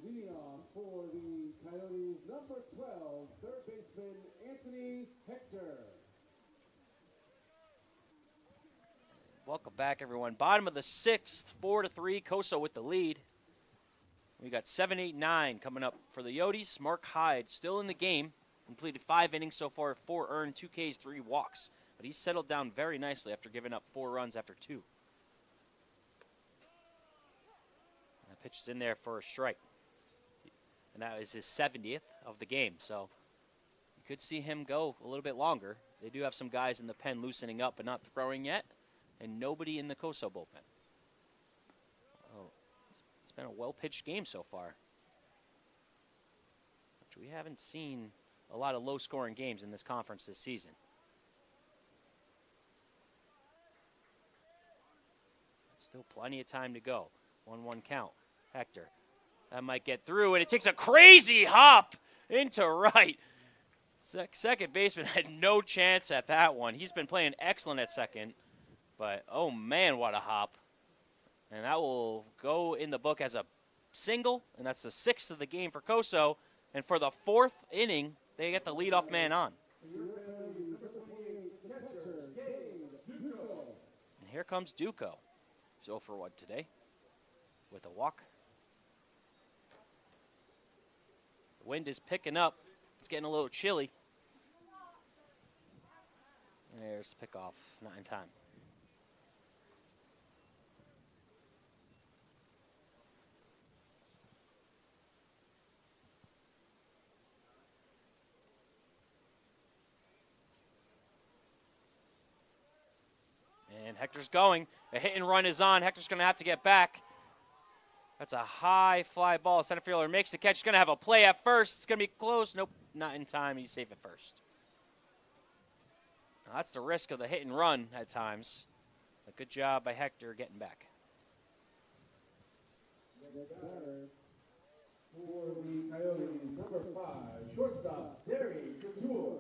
Leading off for the Coyotes, number 12, third baseman, Anthony Hector. Welcome back, everyone. Bottom of the 6th, 4-3. Coso with the lead. We got 7, 8, 9 coming up for the Yotes. Mark Hyde still in the game. Completed 5 innings so far, 4 earned, 2 Ks, 3 walks. But he's settled down very nicely after giving up 4 runs after 2. That pitch is in there for a strike. And that is his 70th of the game. So you could see him go a little bit longer. They do have some guys in the pen loosening up but not throwing yet. And nobody in the Coso bullpen. been a well-pitched game so far. Which we haven't seen a lot of low-scoring games in this conference this season. Still plenty of time to go. 1-1 count. Hector. That might get through, and it takes a crazy hop into right. Second baseman had no chance at that one. He's been playing excellent at second, but oh man, what a hop. And that will go in the book as a single, and that's the 6th of the game for Coso. And for the 4th inning, they get the leadoff man on. And here comes Duco. He's 0 for 1 today with a walk. The wind is picking up. It's getting a little chilly. There's the pickoff, not in time. And Hector's going. A hit and run is on. Hector's going to have to get back. That's a high fly ball. Center fielder makes the catch. He's going to have a play at first. It's going to be close. Nope, not in time. He's safe at first. Now, that's the risk of the hit and run at times. A good job by Hector getting back. For the Coyotes, number 5, shortstop, Derry Couture.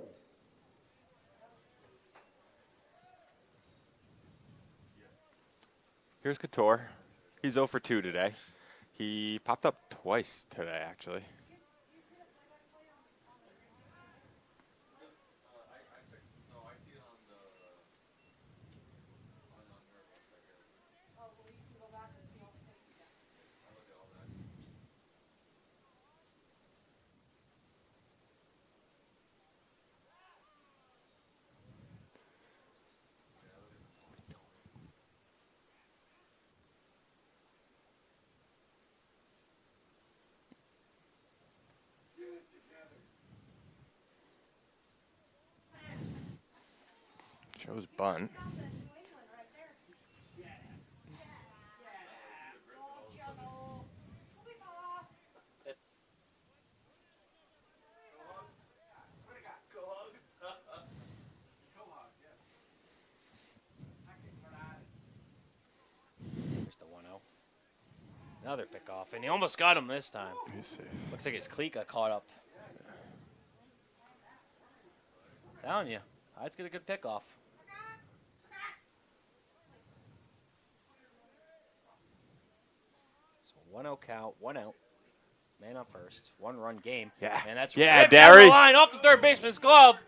Here's Couture. He's 0 for 2 today. He popped up twice today, actually. Shows bunt. There's the 1-0. Another pickoff, and he almost got him this time. He's safe. Looks like his cleat got caught up. Telling you, let's get a good pickoff. So 1-0 count, 1 out. Man on first, 1-run game. Yeah. And that's Yeah, ripped down Derry. the line off the third baseman's glove.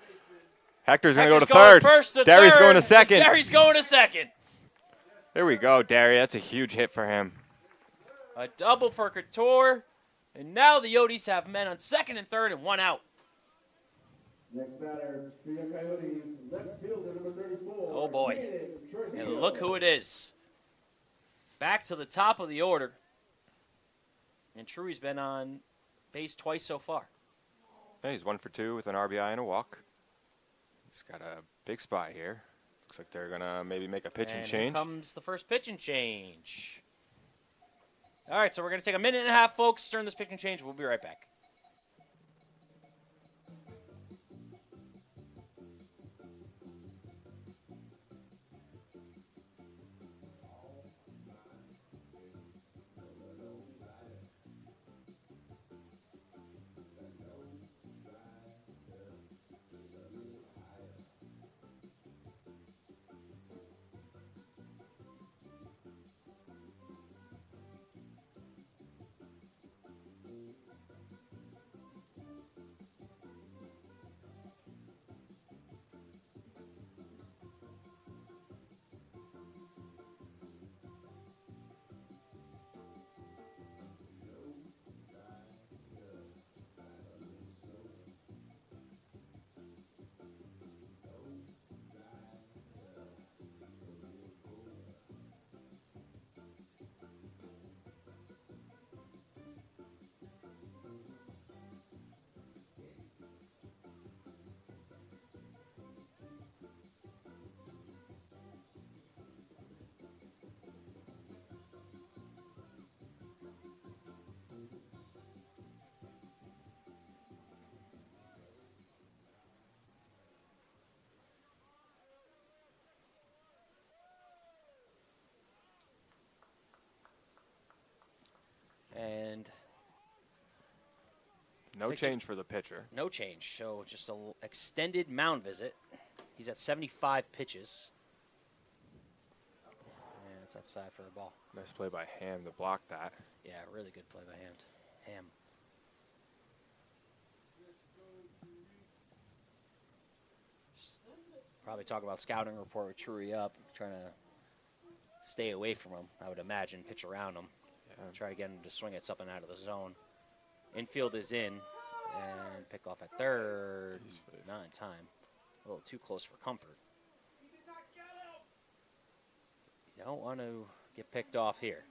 Hector's going to go to Hector's going third. first to Derry's third. going to second. Derry's going to second. There we go, Derry. That's a huge hit for him. A double for Couture. And now the Yotes have men on second and third and 1 out. Next batter, for your Coyotes, left fielder, number 34. Oh, boy. And look who it is. Back to the top of the order. And Truey's been on base twice so far. Yeah, he's 1 for 2 with an RBI and a walk. He's got a big spot here. Looks like they're going to maybe make a pitch and Here change. comes the first pitch and change. All right, so we're going to take a minute and a half, folks, during this pitch and change. We'll be right back. No Victor- change for the pitcher. No change. So just an extended mound visit. He's at 75 pitches. And it's outside for the ball. Nice play by Ham to block that. Yeah, really good play by Ham. Just probably talk about scouting report with Truey up, trying to stay away from him, I would imagine, pitch around him. Yeah. Try to get him to swing at something out of the zone. Infield is in, and pick off at third. Not in time. A little too close for comfort. You don't want to get picked off here.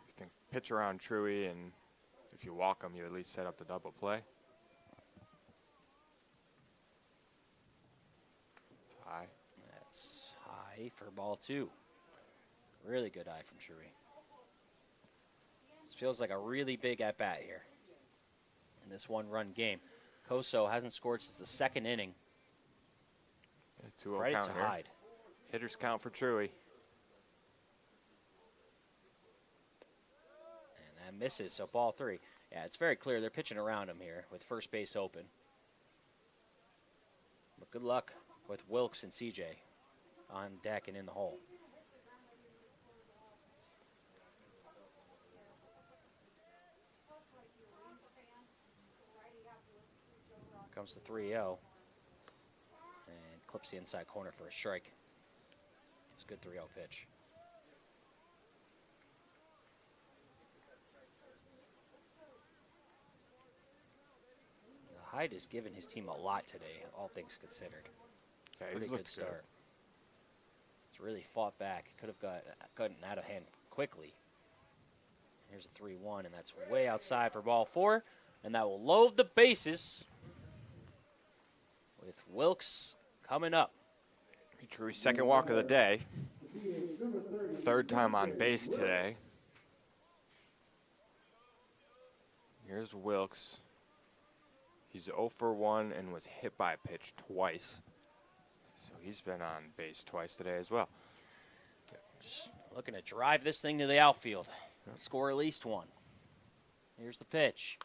You think pitch around Truey, and if you walk him, you at least set up the double play. It's high. That's high for ball 2. Really good eye from Truey. This feels like a really big at-bat here in this one-run game. Coso hasn't scored since the second inning. 2-0 Credit count to here. Hyde. Hitters count for Truey. And that misses, so ball 3. Yeah, it's very clear they're pitching around him here with first base open. But good luck with Wilkes and CJ on deck and in the hole. Comes the 3-0. And clips the inside corner for a strike. It's a good 3-0 pitch. Hyde has given his team a lot today, all things considered. Yeah, Pretty he's good looked start. good. He's really fought back. Could have gotten out of hand quickly. Here's a 3-1, and that's way outside for ball 4. And that will load the bases with Wilkes coming up. Truey's second walk of the day. Third time on base today. Here's Wilkes. He's 0 for 1 and was hit by a pitch twice. So he's been on base twice today as well. Just looking to drive this thing to the outfield. Score at least 1. Here's the pitch.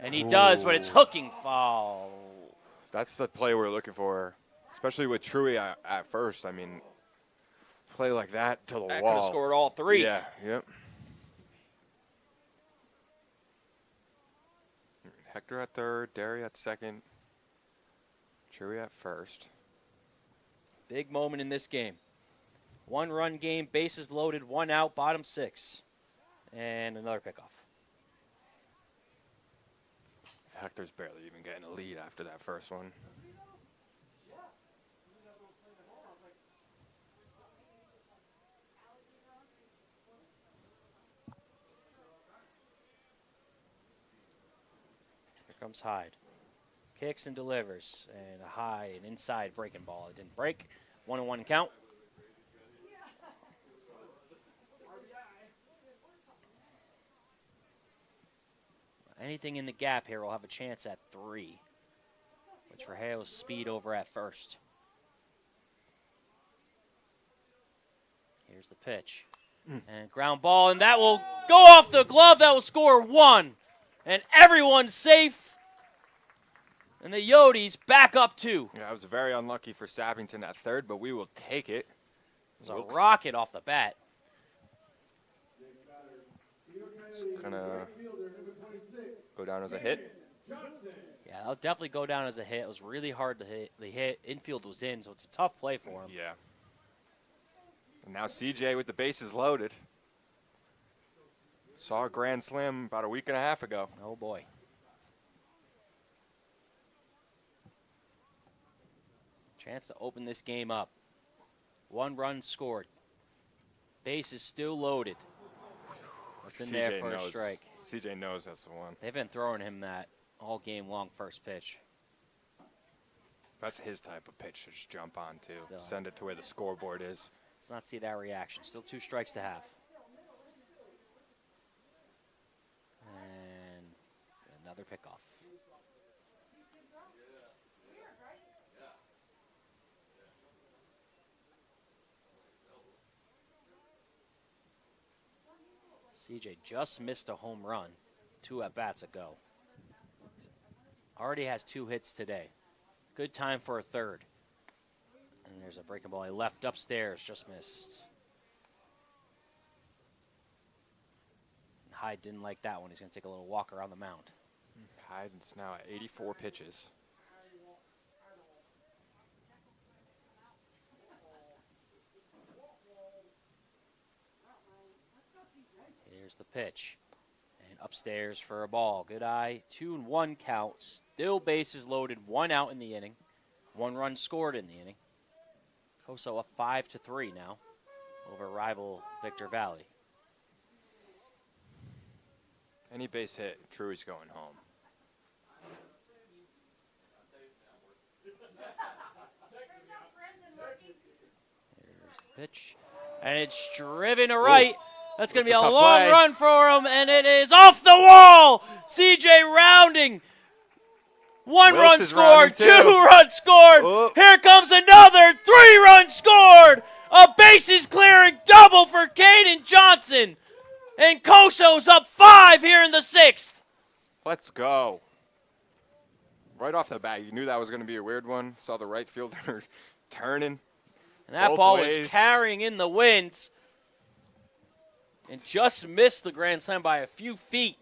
And he does, but it's hooking foul. That's the play we're looking for, especially with Truey at first. I mean, play like that to the That wall. could have scored all 3. Yeah, yep. Hector at third, Derry at second, Truey at first. Big moment in this game. 1-run game, bases loaded, 1 out, bottom 6. And another pickoff. Hector's barely even getting a lead after that first one. Here comes Hyde. Kicks and delivers. And a high and inside breaking ball. It didn't break. 1-1 count. Anything in the gap here will have a chance at 3. With Trejo's speed over at first. Here's the pitch. And ground ball, and that will go off the glove. That will score 1. And everyone's safe. And the Yodis back up 2. Yeah, I was very unlucky for Sappington at third, but we will take it. It was a rocket off the bat. It's gonna go down as a hit. Yeah, that'll definitely go down as a hit. It was really hard to hit. The hit infield was in, so it's a tough play for him. Yeah. And now CJ with the bases loaded. Saw a grand slam about a week and a half ago. Oh boy. Chance to open this game up. 1 run scored. Base is still loaded. What's in there for a strike? CJ knows that's the one. They've been throwing him that all game long first pitch. That's his type of pitch to just jump on to. Still. Send it to where the scoreboard is. Let's not see that reaction. Still 2 strikes to have. And another pickoff. CJ just missed a home run 2 at-bats ago. Already has 2 hits today. Good time for a third. And there's a breaking ball. He left upstairs, just missed. Hyde didn't like that one. He's going to take a little walk around the mound. Hyde is now at 84 pitches. Here's the pitch. And upstairs for a ball. Good eye. 2-1 count. Still bases loaded. 1 out in the inning. 1 run scored in the inning. Coso up 5-3 now over rival Victor Valley. Any base hit, Truey's going home. There's the pitch. And it's driven to right. That's going to be a tough long play. run for him, and it is off the wall. CJ rounding. 1 run is scored, rounding 2 too. runs scored. Oh. Here comes another 3 runs scored. A bases clearing double for Caden Johnson. And Coso's up 5 here in the 6th. Let's go. Right off the bat, you knew that was going to be a weird one. Saw the right fielder turning. And that both ball ways. was carrying in the wind. And just missed the grand slam by a few feet.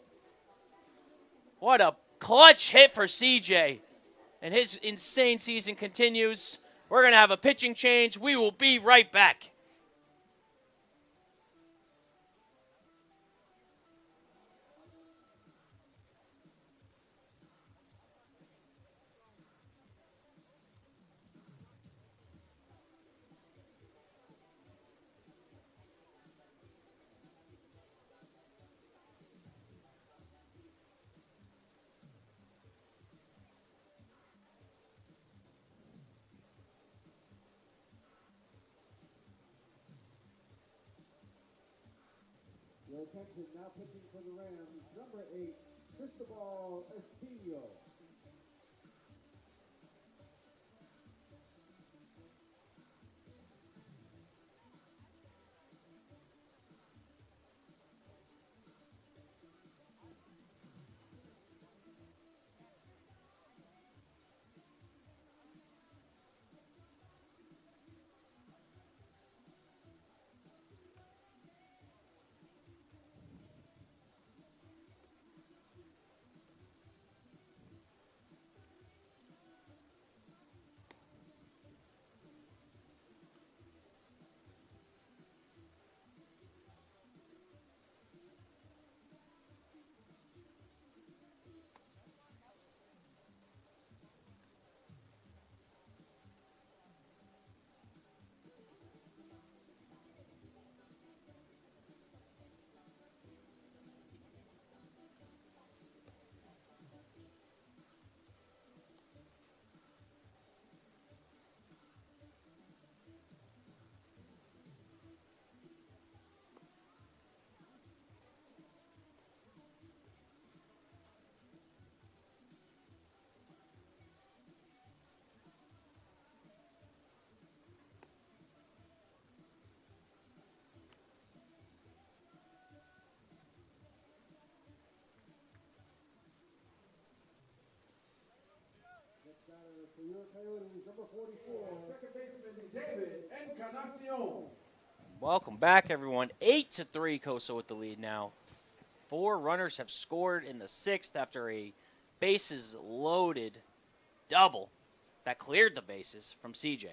What a clutch hit for CJ. And his insane season continues. We're going to have a pitching change. We will be right back. Your attention now pitching for the Rams, number 8, Cristobal Espino. For your Coyotes, number 44, second baseman David Encarnacion. Welcome back, everyone. 8-3, Coso with the lead now. 4 runners have scored in the 6th after a bases-loaded double that cleared the bases from CJ.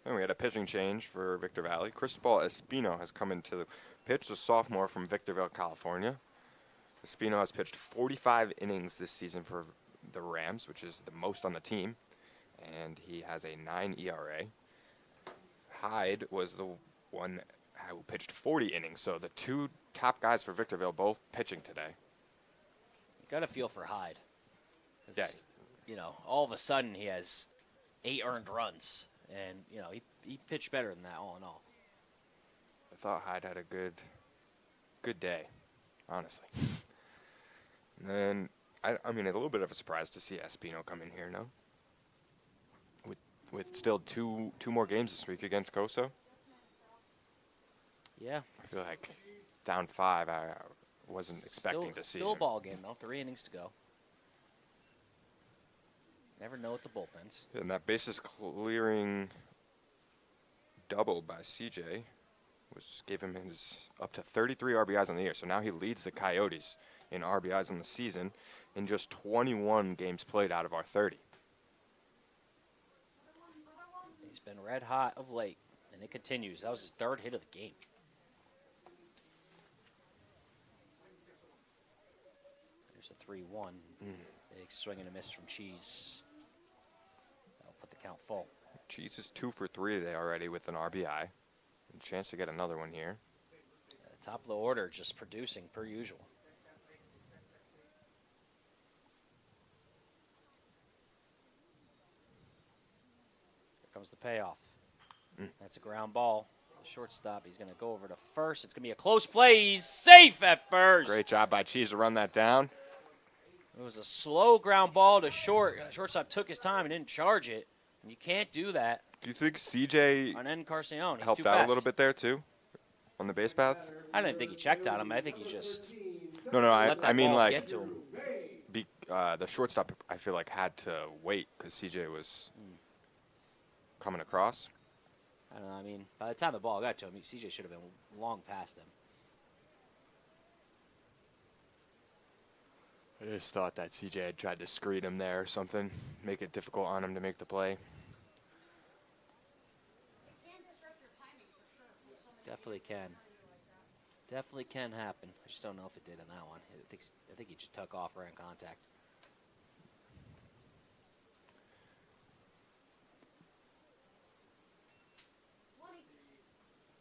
And we had a pitching change for Victor Valley. Cristobal Espino has come into the pitch, the sophomore from Victorville, California. Espino has pitched 45 innings this season for the Rams, which is the most on the team, and he has a 9 ERA. Hyde was the one who pitched 40 innings, so the 2 top guys for Victorville both pitching today. You got to feel for Hyde. 'Cause, Yeah. You know, all of a sudden he has 8 earned runs, and, you know, he pitched better than that all in all. I thought Hyde had a good day, honestly. And then, I mean, a little bit of a surprise to see Espino come in here now. With still two more games this week against Coso. Yeah. I feel like down 5, I wasn't expecting to see Still a him. ball game, though. 3 innings to go. Never know with the bullpens. And that bases clearing double by CJ, which gave him his up to 33 RBIs on the year. So now he leads the Coyotes in RBIs on the season in just 21 games played out of our 30. He's been red hot of late, and it continues. That was his 3rd hit of the game. There's a 3-1. Big swing and a miss from Cheese. That'll put the count full. Cheese is 2 for 3 today already with an RBI. And chance to get another one here. At the top of the order, just producing per usual. Here comes the payoff. That's a ground ball. The shortstop, he's going to go over to first. It's going to be a close play. He's safe at first. Great job by Cheese to run that down. It was a slow ground ball to short. Shortstop took his time and didn't charge it. And you can't do that Do you think CJ on Encarnacion. He's helped too out fast. a little bit there too on the base path? I don't think he checked on him. I think he just No, let that I mean ball like get to him. the shortstop, I feel like, had to wait because CJ was coming across. I don't know. I mean, by the time the ball got to him, CJ should have been long past him. I just thought that CJ had tried to screen him there or something, make it difficult on him to make the play. Definitely can. Definitely can happen. I just don't know if it did on that one. I think he just took off right in contact.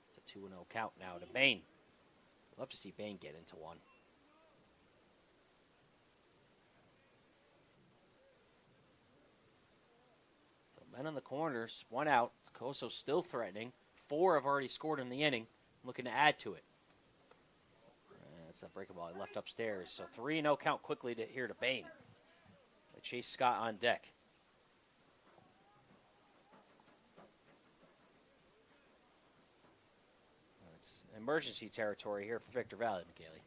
It's a 2-0 count now to Bain. Love to see Bain get into one. So men in the corners, 1 out. Coso still threatening. 4 have already scored in the inning. Looking to add to it. That's a breaking ball left upstairs. So 3-0 count quickly here to Bain. Chase Scott on deck. It's emergency territory here for Victor Valley, McKaylee.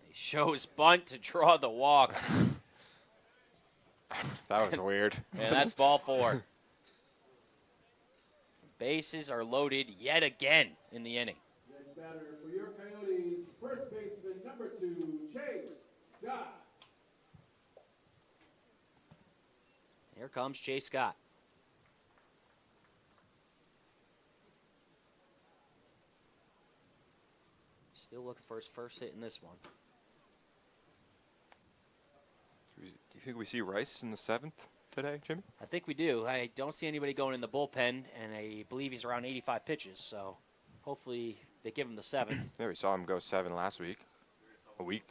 He shows bunt to draw the walk. That was weird. And that's ball 4. Bases are loaded yet again in the inning. Next batter for your Coyotes, first baseman number 2, Chase Scott. Here comes Chase Scott. Still looking for his first hit in this one. Do you think we see Rice in the 7th today, Jimmy? I think we do. I don't see anybody going in the bullpen, and I believe he's around 85 pitches, so hopefully they give him the 7. Yeah, we saw him go 7 last week. A week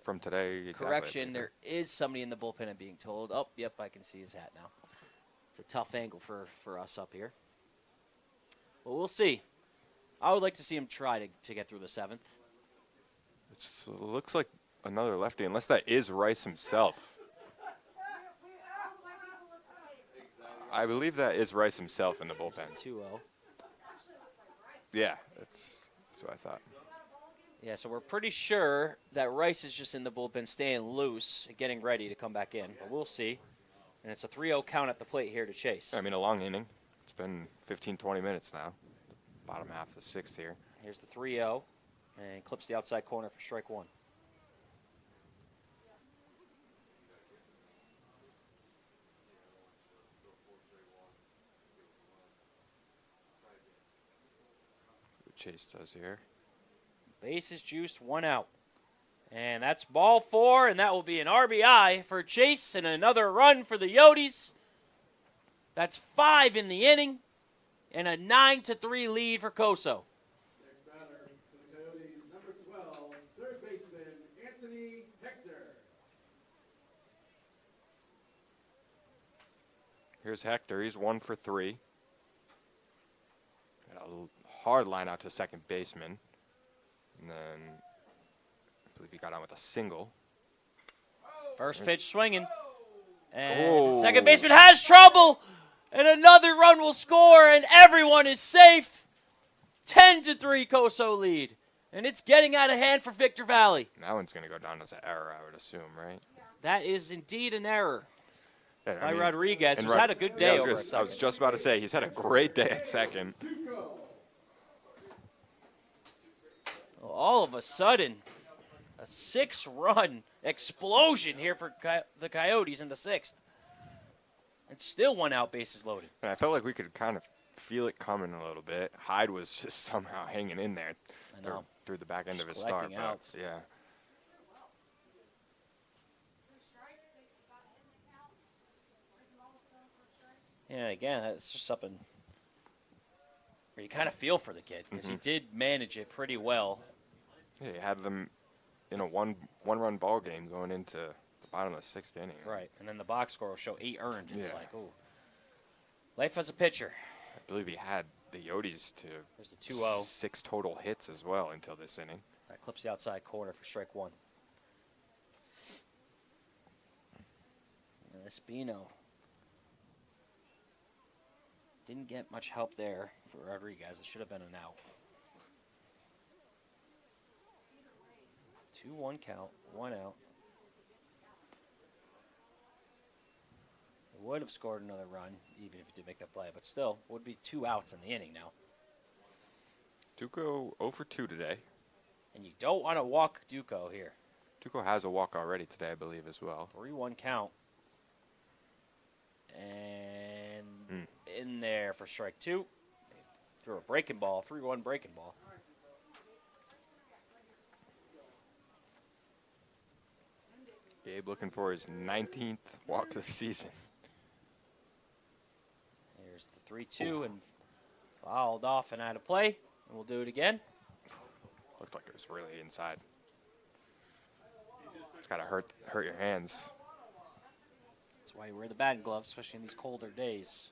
from today. Exactly. Correction, there is somebody in the bullpen, I'm being told. Oh, yep, I can see his hat now. It's a tough angle for us up here. Well, we'll see. I would like to see him try to get through the 7th. It looks like another lefty, unless that is Rice himself. I believe that is Rice himself in the bullpen. 2-0. Yeah, that's what I thought. Yeah, so we're pretty sure that Rice is just in the bullpen staying loose and getting ready to come back in. But we'll see. And it's a 3-0 count at the plate here to Chase. I mean, a long inning. It's been 15, 20 minutes now. Bottom half of the 6th here. Here's the 3-0. And clips the outside corner for strike 1. What Chase does here. Bases juiced, 1 out. And that's ball 4, and that will be an RBI for Chase and another run for the Yotes. That's 5 in the inning and a 9-3 lead for Coso. Next batter for the Coyotes, number 12, third baseman Anthony Hector. Here's Hector. He's 1 for 3. Got a hard line out to second baseman. And then I believe he got on with a single. First pitch swinging. And the second baseman has trouble. And another run will score, and everyone is safe. 10-3 Coso lead. And it's getting out of hand for Victor Valley. That one's going to go down as an error, I would assume, right? That is indeed an error Yeah, by Rodriguez, and who's had a good day over at I second. was just about to say, he's had a great day at second. All of a sudden, a 6-run explosion here for the Coyotes in the 6th. It's still 1 out, bases loaded. And I felt like we could kind of feel it coming a little bit. Hyde was just somehow hanging in there through the back end of his start. Collecting outs. Yeah. Yeah, again, that's just something where you kind of feel for the kid because he did manage it pretty well. Yeah, he had them in a one-run ball game going into the bottom of the 6th inning. Right, and then the box score will show 8 earned. It's Yeah. like, ooh. Life as a pitcher. I believe he had the Yotes to There's the 2-0. 6 total hits as well until this inning. That clips the outside corner for strike 1. And Espino didn't get much help there for Rodriguez. It should have been an out. 2-1 count, 1 out. It would have scored another run, even if he did make that play, but still, would be 2 outs in the inning now. Duco 0 for 2 today. And you don't want to walk Duco here. Duco has a walk already today, I believe, as well. 3-1 count. And in there for strike 2. Threw a breaking ball, 3-1 breaking ball. Gabe looking for his 19th walk of the season. Here's the 3-2 and fouled off and out of play. And we'll do it again. Looked like it was really inside. It's got to hurt your hands. That's why you wear the batting gloves, especially in these colder days.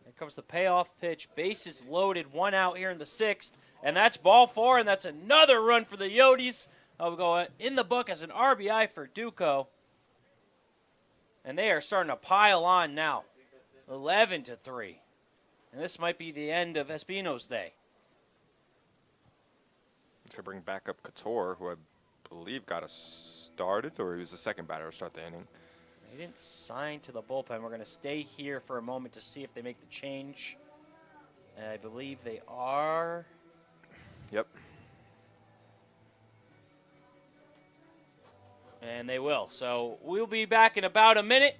Here comes the payoff pitch. Bases loaded, 1 out here in the 6th. And that's ball 4, and that's another run for the Yotes. I'll go in the book as an RBI for Duco. And they are starting to pile on now. 11-3. And this might be the end of Espino's day. To bring back up Couture, who I believe got us started, or he was the second batter to start the inning. They didn't sign to the bullpen. We're going to stay here for a moment to see if they make the change. And I believe they are. Yep. And they will. So we'll be back in about a minute.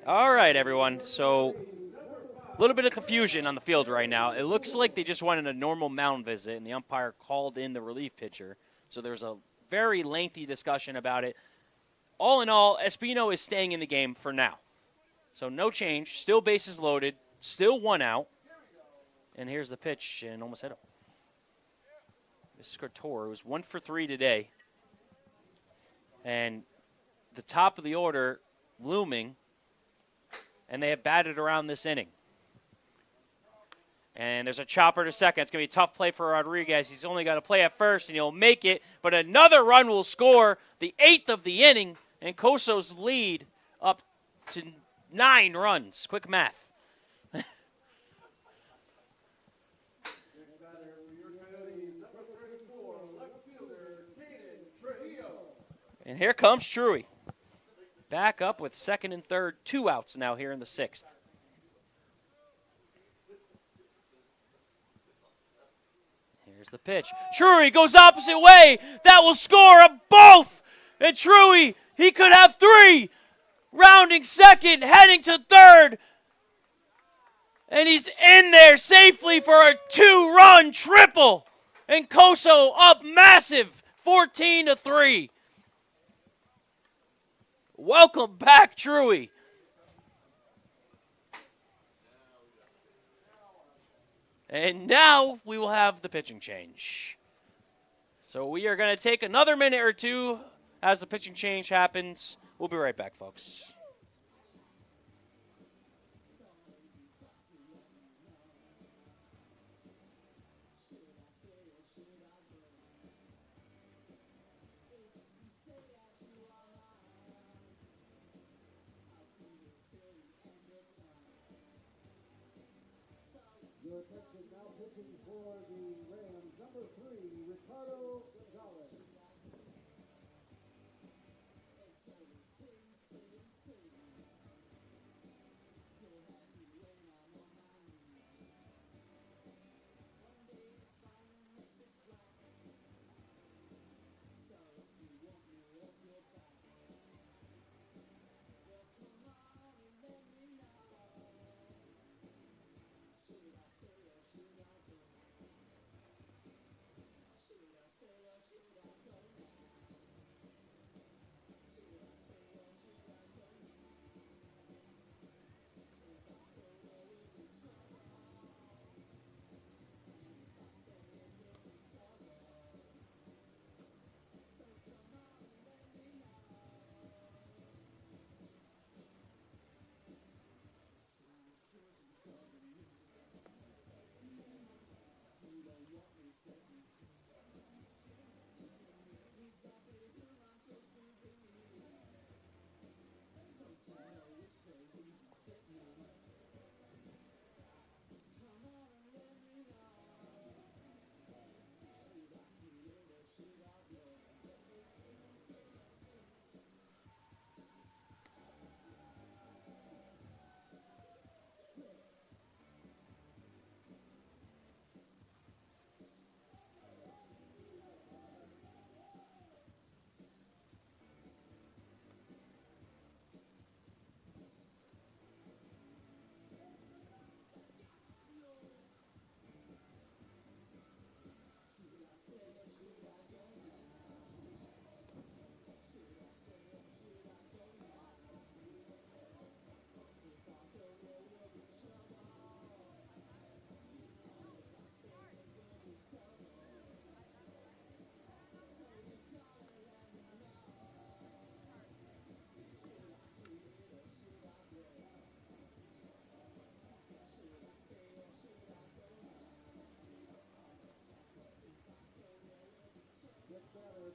All right, everyone. So a little bit of confusion on the field right now. It looks like they just wanted a normal mound visit, and the umpire called in the relief pitcher. So there's a very lengthy discussion about it. All in all, Espino is staying in the game for now. So no change. Still bases loaded. Still 1 out. And here's the pitch, and almost hit him. This Scrittore was 1 for 3 today. And the top of the order looming, and they have batted around this inning. And there's a chopper to second. It's going to be a tough play for Rodriguez. He's only got to play at first, and he'll make it. But another run will score, the 8th of the inning, and Coso's lead up to 9 runs. Quick math. And here comes Truey. Back up with second and third. 2 outs now here in the 6th. Here's the pitch. Truey goes opposite way. That will score a both. And Truey, he could have 3. Rounding second, heading to third. And he's in there safely for a 2-run triple. And Coso up massive, 14-3. Welcome back, Truey. And now we will have the pitching change. So we are going to take another minute or two as the pitching change happens. We'll be right back, folks. Your attention now pitching for the Rams, number 3, Ricardo Gonzalez.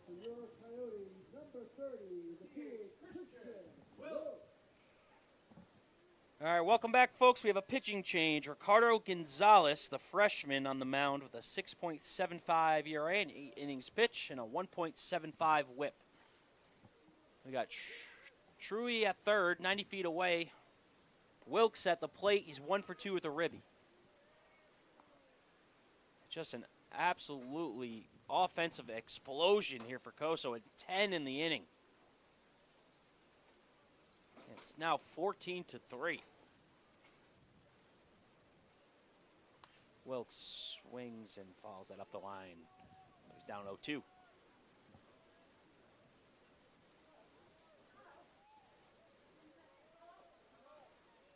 For your Coyotes, number 30, the kid, Christian. All right, welcome back, folks. We have a pitching change. Ricardo Gonzalez, the freshman, on the mound with a 6.75 ERA, an 8 innings pitch, and a 1.75 whip. We got Truey at third, 90 feet away. Wilkes at the plate. He's 1 for 2 with a ribby. Just an absolutely offensive explosion here for Coso at 10 in the inning. And It's now 14-3. Wilkes swings and fouls that up the line. He's down 0-2.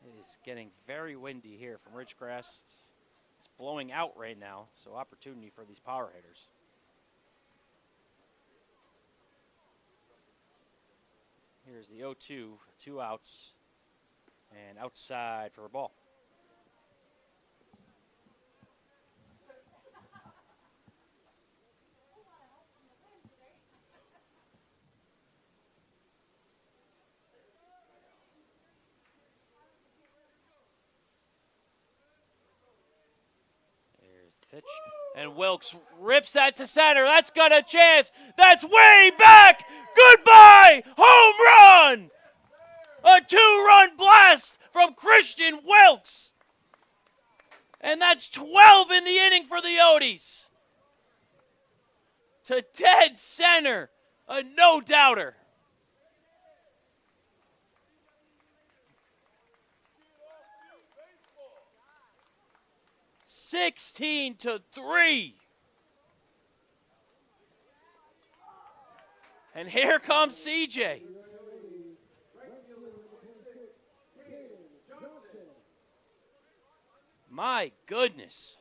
It is getting very windy here from Ridgecrest. It's blowing out right now, so opportunity for these power hitters. Here's the 0-2, 2 outs, and outside for a ball. There's the pitch, and Wilkes rips that to center. That's got a chance. That's way back. Goodbye, home run. A 2-run blast from Christian Wilkes. And that's 12 in the inning for the Odies. To dead center, a no-doubter. (16-3). And here comes CJ. My goodness.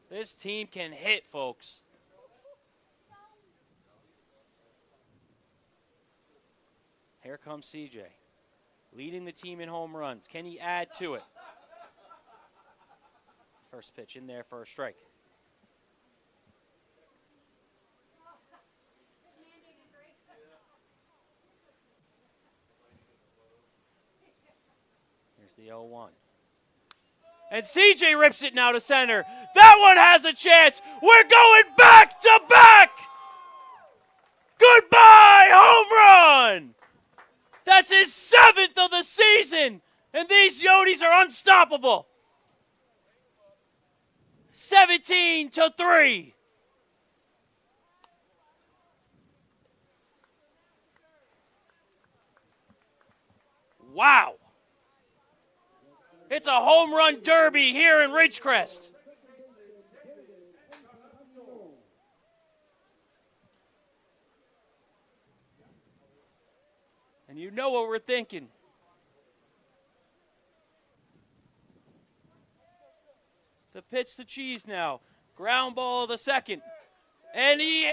This team can hit, folks. Here comes CJ, leading the team in home runs. Can he add to it? First pitch in there for a strike. Here's the 0-1. And CJ rips it now to center. That one has a chance. We're going back to back. Goodbye, home run. That's his 7th of the season. And these Yodis are unstoppable. 17-3. Wow. It's a home run derby here in Ridgecrest. And you know what we're thinking. The pitch to Cheese now. Ground ball the second. And he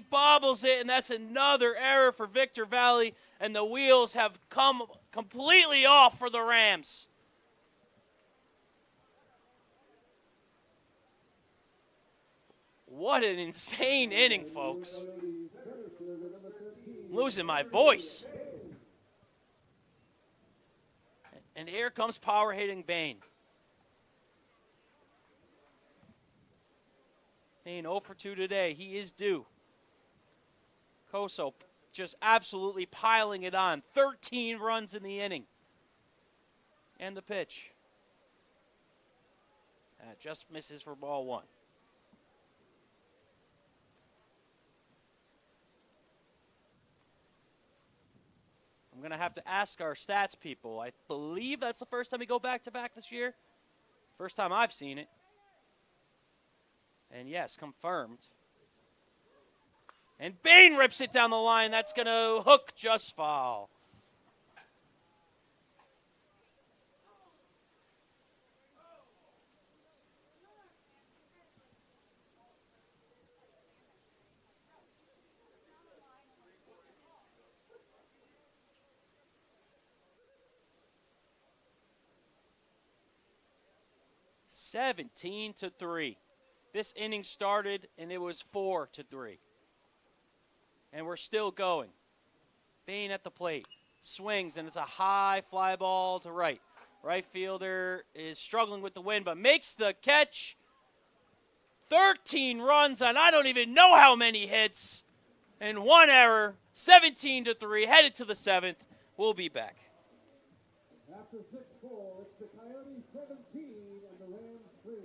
bobbles it, and that's another error for Victor Valley. And the wheels have come completely off for the Rams. What an insane inning, folks. I'm losing my voice. And here comes power hitting Bain. Bain 0 for 2 today. He is due. Coso just absolutely piling it on. 13 runs in the inning. And the pitch. Just misses for ball 1. I'm going to have to ask our stats people. I believe that's the first time we go back-to-back this year. First time I've seen it. And yes, confirmed. And Bain rips it down the line. That's going to hook just foul. (17-3). This inning started and it was 4-3. And we're still going. Bain at the plate. Swings, and it's a high fly ball to right. Right fielder is struggling with the wind, but makes the catch. 13 runs on I don't even know how many hits. And 1 error. 17-3, headed to the 7th. We'll be back. After 6-4, it's the Coyotes 17 and the Rams 3.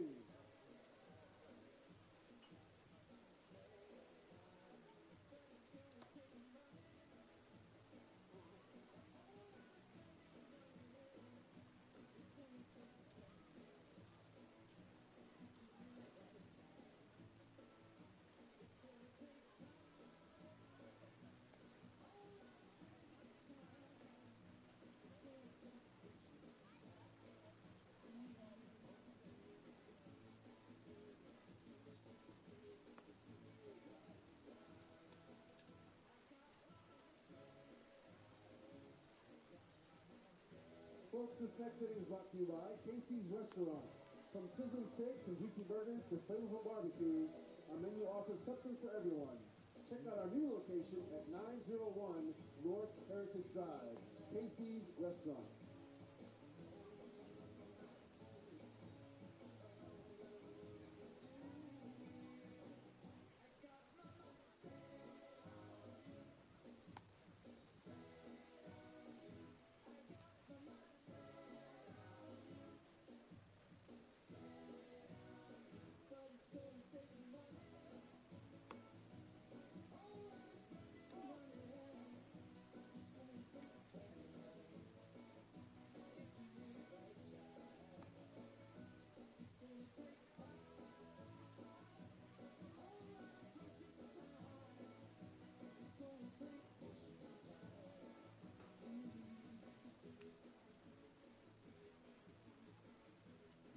Folks, this next inning is brought to you by Casey's Restaurant. From sizzling steaks and juicy burgers to flavorful barbecue, our menu offers something for everyone. Check out our new location at 901 North Heritage Drive, Casey's Restaurant.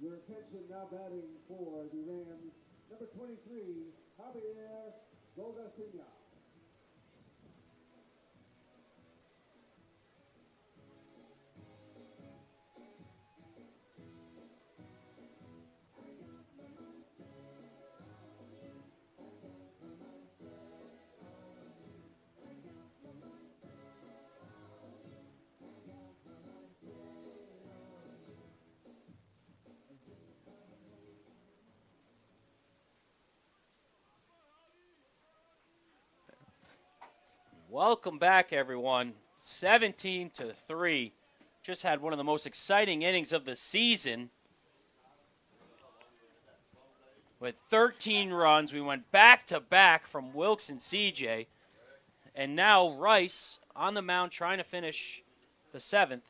Your attention now batting for the Rams, number 23, Javier Golgasina. Welcome back, everyone. 17-3. Just had one of the most exciting innings of the season. With 13 runs, we went back-to-back from Wilkes and CJ. And now Rice on the mound trying to finish the 7th.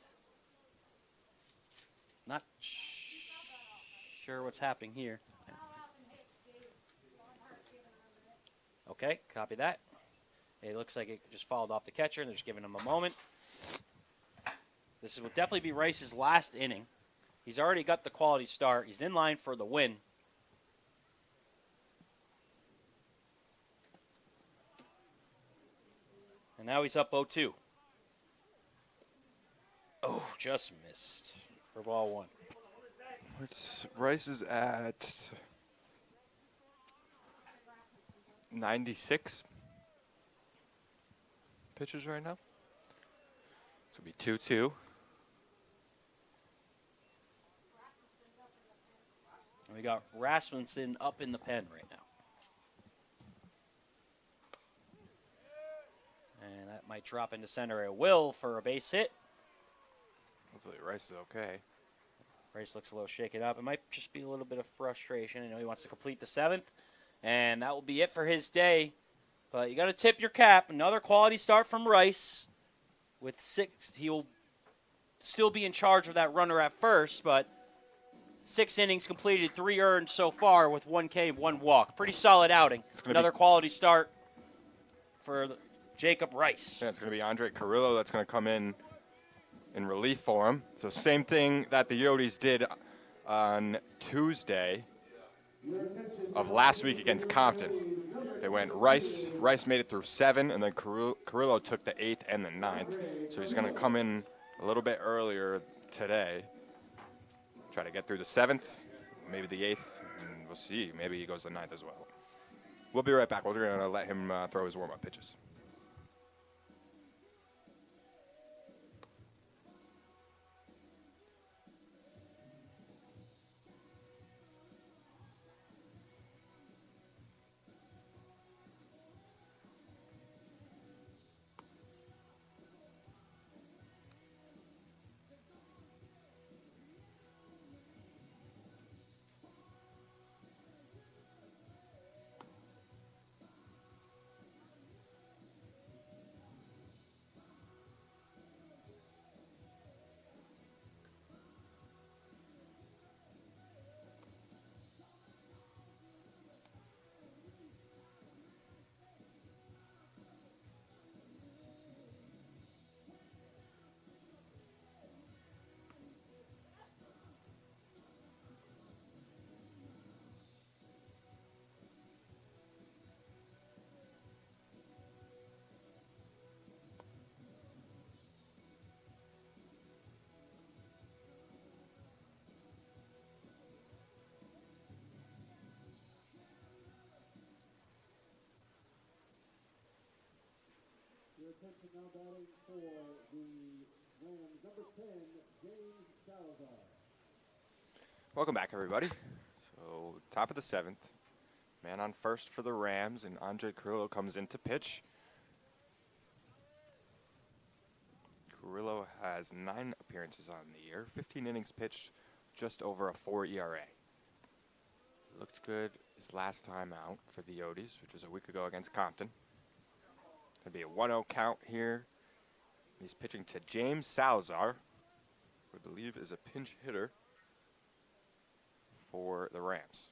Not sure what's happening here. Okay, copy that. It looks like it just followed off the catcher, and they're just giving him a moment. This will definitely be Rice's last inning. He's already got the quality start. He's in line for the win. And now he's up 0-2. Oh, just missed for ball 1. Rice is at 96 pitches right now. So it'll be 2-2. And we got Rasmussen up in the pen right now. And that might drop into center. It will for a base hit. Hopefully Rice is okay. Rice looks a little shaken up. It might just be a little bit of frustration. I know he wants to complete the 7th. And that will be it for his day. But you got to tip your cap. Another quality start from Rice. With 6, he will still be in charge of that runner at first. But 6 innings completed, 3 earned so far with 1 K, 1 walk. Pretty solid outing. Another quality start for Jacob Rice. Yeah, it's going to be Andre Carrillo that's going to come in relief for him. So same thing that the Yotes did on Tuesday of last week against Compton. They went Rice made it through 7, and then Carrillo took the 8th and the 9th. So he's going to come in a little bit earlier today, try to get through the 7th, maybe the 8th, and we'll see. Maybe he goes the 9th as well. We'll be right back. We're going to let him throw his warm-up pitches. attention now batting for the Rams, number 10, James Salazar. Welcome back, everybody. So, top of the 7th. Man on first for the Rams, and Andre Carrillo comes in to pitch. Carrillo has 9 appearances on the year, 15 innings pitched, just over a 4 ERA. Looked good his last time out for the Yotes, which was a week ago against Compton. Going to be a 1-0 count here. He's pitching to James Salazar, who I believe is a pinch hitter for the Rams.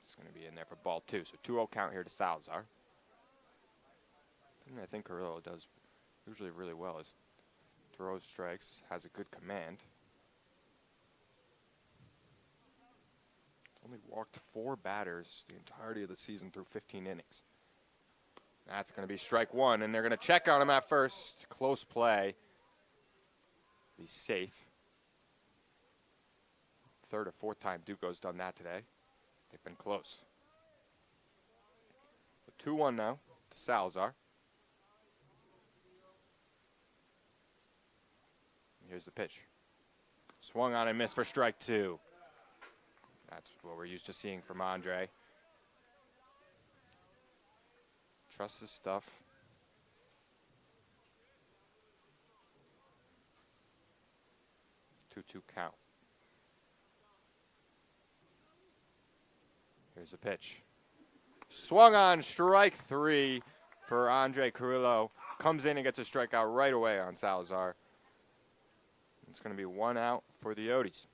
It's going to be in there for ball 2. So 2-0 count here to Salazar. I think Carrillo does usually really well is throws strikes, has a good command. Only walked 4 batters the entirety of the season through 15 innings. That's going to be strike 1, and they're going to check on him at first. Close play. Be safe. 3rd or 4th time Duco's done that today. They've been close. So 2-1 now to Salazar. Here's the pitch. Swung on and missed for strike 2. That's what we're used to seeing from Andre. Trusts his stuff. Two count. Here's the pitch. Swung on, strike 3 for Andre Carrillo. Comes in and gets a strikeout right away on Salazar. It's going to be 1 out for the Yotes.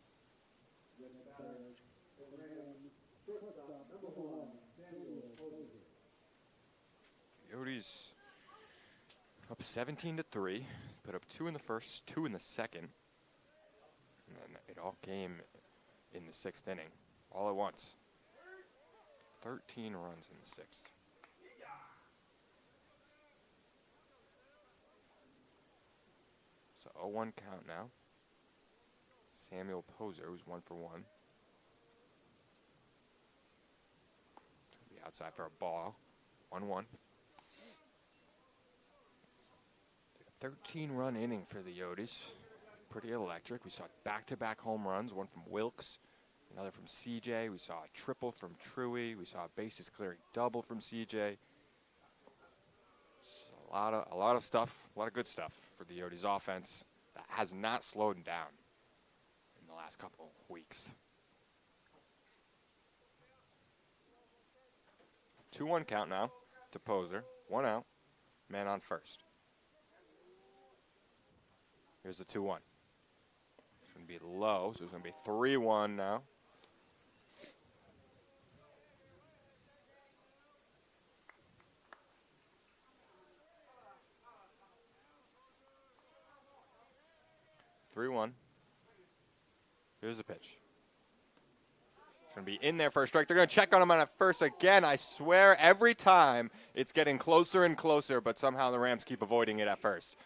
Yotes up 17-3. Put up 2 in the first, 2 in the second. And then it all came in the 6th inning, all at once. 13 runs in the 6th. So 0-1 count now. Samuel Poser, who's 1 for 1. Be outside for a ball. 1-1. 13-run inning for the Yotes. Pretty electric. We saw back-to-back home runs, one from Wilkes, another from CJ. We saw a triple from Truey. We saw a bases clearing double from CJ. So a lot of stuff, a lot of good stuff for the Yotes offense that has not slowed down in the last couple weeks. 2-1 count now to Poser. 1 out. Man on first. Here's the 2-1. It's going to be low, so it's going to be 3-1 now. Here's the pitch. It's going to be in there for a strike. They're going to check on him on at first again. I swear every time it's getting closer and closer, but somehow the Rams keep avoiding it at first.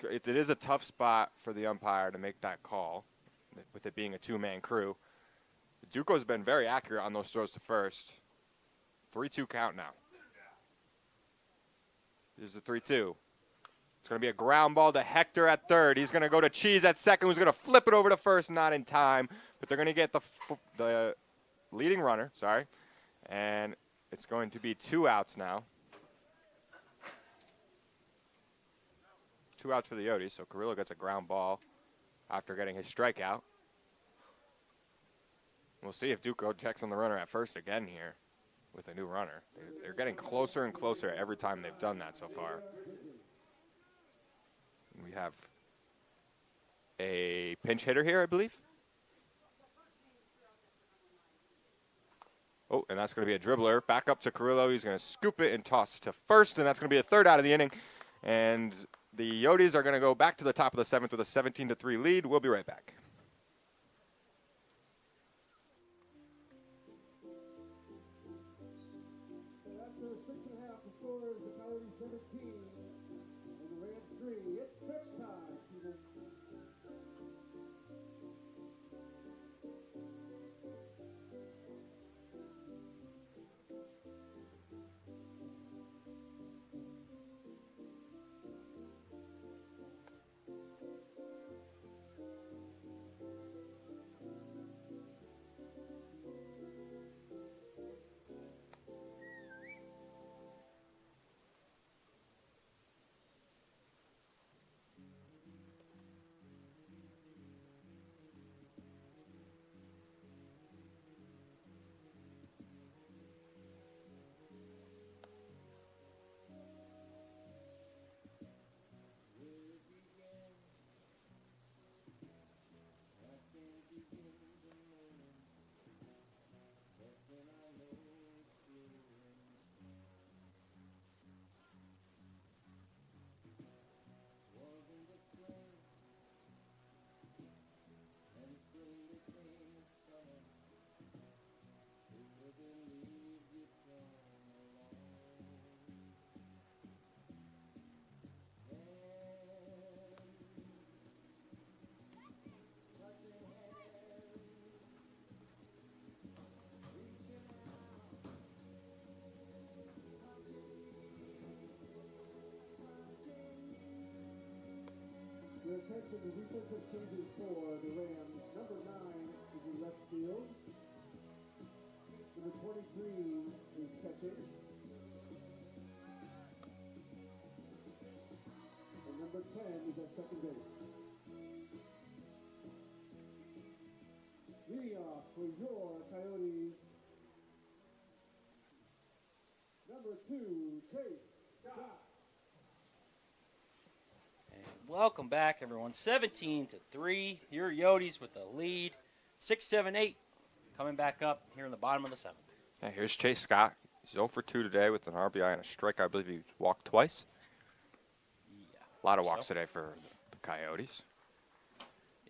It is a tough spot for the umpire to make that call, with it being a 2-man crew. Duco's been very accurate on those throws to first. 3-2 count now. Here's the 3-2. It's going to be a ground ball to Hector at third. He's going to go to Cheese at second, who's going to flip it over to first, not in time. But they're going to get the leading runner, and it's going to be 2 outs now. 2 outs for the Yotes, so Carrillo gets a ground ball after getting his strikeout. We'll see if Duco checks on the runner at first again here with a new runner. They're getting closer and closer every time they've done that so far. We have a pinch hitter here, I believe. Oh, and that's going to be a dribbler. Back up to Carrillo. He's going to scoop it and toss to first, and that's going to be a 3rd out of the inning. And the Yotes are going to go back to the top of the 7th with a 17-3 lead. We'll be right back. After 6.5, the score is the Coyotes 17 and the Rams 3. It's pitch time, people. Your attention, the defensive changes for the Rams. Number 9 is in left field. Number 23 is catching. And number 10 is at second base. Leading off for your Coyotes, number 2, Chase Scott. Welcome back, everyone. 17-3. Your Yotes with the lead. 6-7-8. Coming back up here in the bottom of the 7th. Yeah, here's Chase Scott. He's 0 for 2 today with an RBI and a strike. I believe he walked twice. Yeah. A lot of walks today for the Coyotes.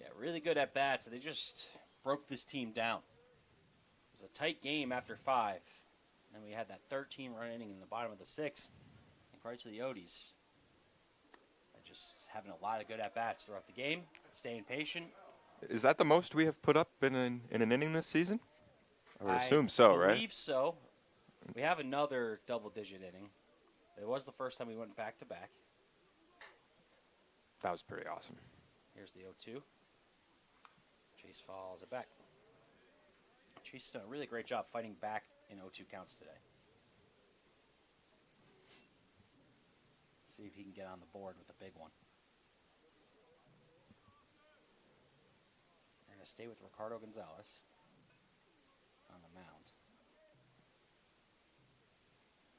Yeah, really good at bats. They just broke this team down. It was a tight game after 5. And we had that 13-run inning in the bottom of the 6th. And credit to the Yotes. Just having a lot of good at-bats throughout the game, staying patient. Is that the most we have put up in an inning this season? I would assume so, right? I believe so. We have another double-digit inning. It was the first time we went back-to-back. That was pretty awesome. Here's the 0-2. Chase follows it back. Chase has done a really great job fighting back in 0-2 counts today. See if he can get on the board with a big one. They're going to stay with Ricardo Gonzalez on the mound.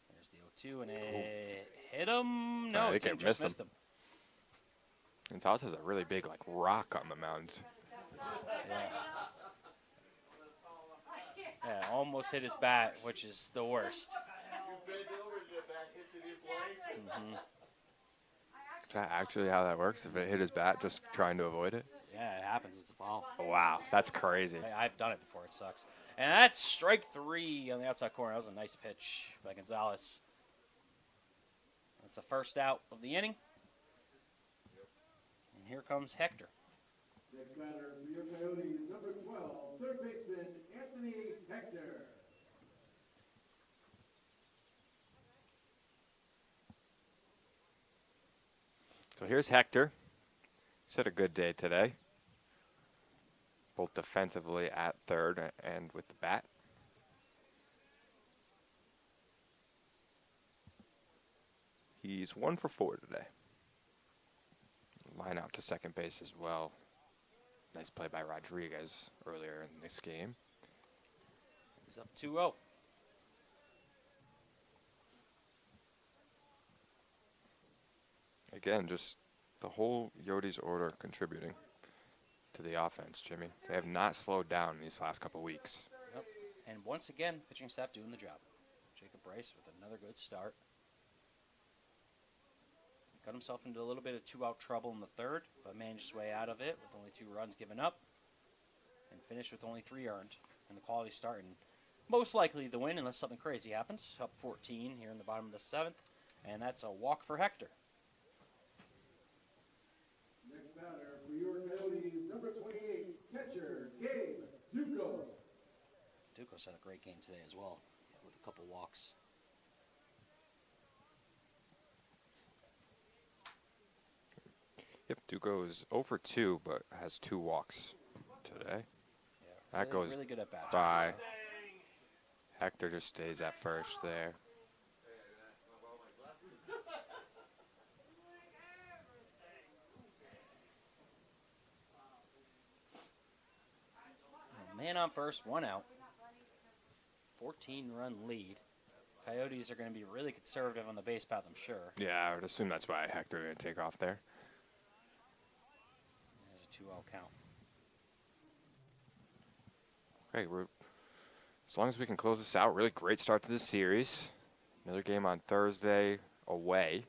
There's the 0-2, and it hit him. No, it just missed him. Gonzalez has a really big rock on the mound. Yeah, almost hit his bat, which is the worst. Mm-hmm. Is that actually how that works? If it hit his bat, just trying to avoid it? Yeah, it happens. It's a foul. Wow, that's crazy. I've done it before. It sucks. And that's strike 3 on the outside corner. That was a nice pitch by Gonzalez. That's the first out of the inning. And here comes Hector. Next batter for your Coyotes, number 12, third baseman, Anthony Hector. So here's Hector. He's had a good day today, both defensively at third and with the bat. He's 1 for 4 today. Line out to second base as well. Nice play by Rodriguez earlier in this game. He's up 2-0. Again, just the whole Yotes order contributing to the offense, Jimmy. They have not slowed down in these last couple weeks. Yep. And once again, pitching staff doing the job. Jacob Bryce with another good start. Got himself into a little bit of 2-out trouble in the 3rd, but managed his way out of it with only 2 runs given up. And finished with only 3 earned. And the quality start, and most likely the win unless something crazy happens. Up 14 here in the bottom of the 7th. And that's a walk for Hector. Next batter for your Coyotes, number 28, catcher, Gabe Duco. Duco's had a great game today as well, with a couple walks. Yep, Duco is 0 for 2, but has 2 walks today. Yeah, That goes really good at bats. by. Hector just stays at first there. Man on first, 1 out. 14-run lead. Coyotes are going to be really conservative on the base path, I'm sure. Yeah, I would assume that's why Hector didn't take off there. There's a 2-0 count. Okay, as long as we can close this out, really great start to this series. Another game on Thursday away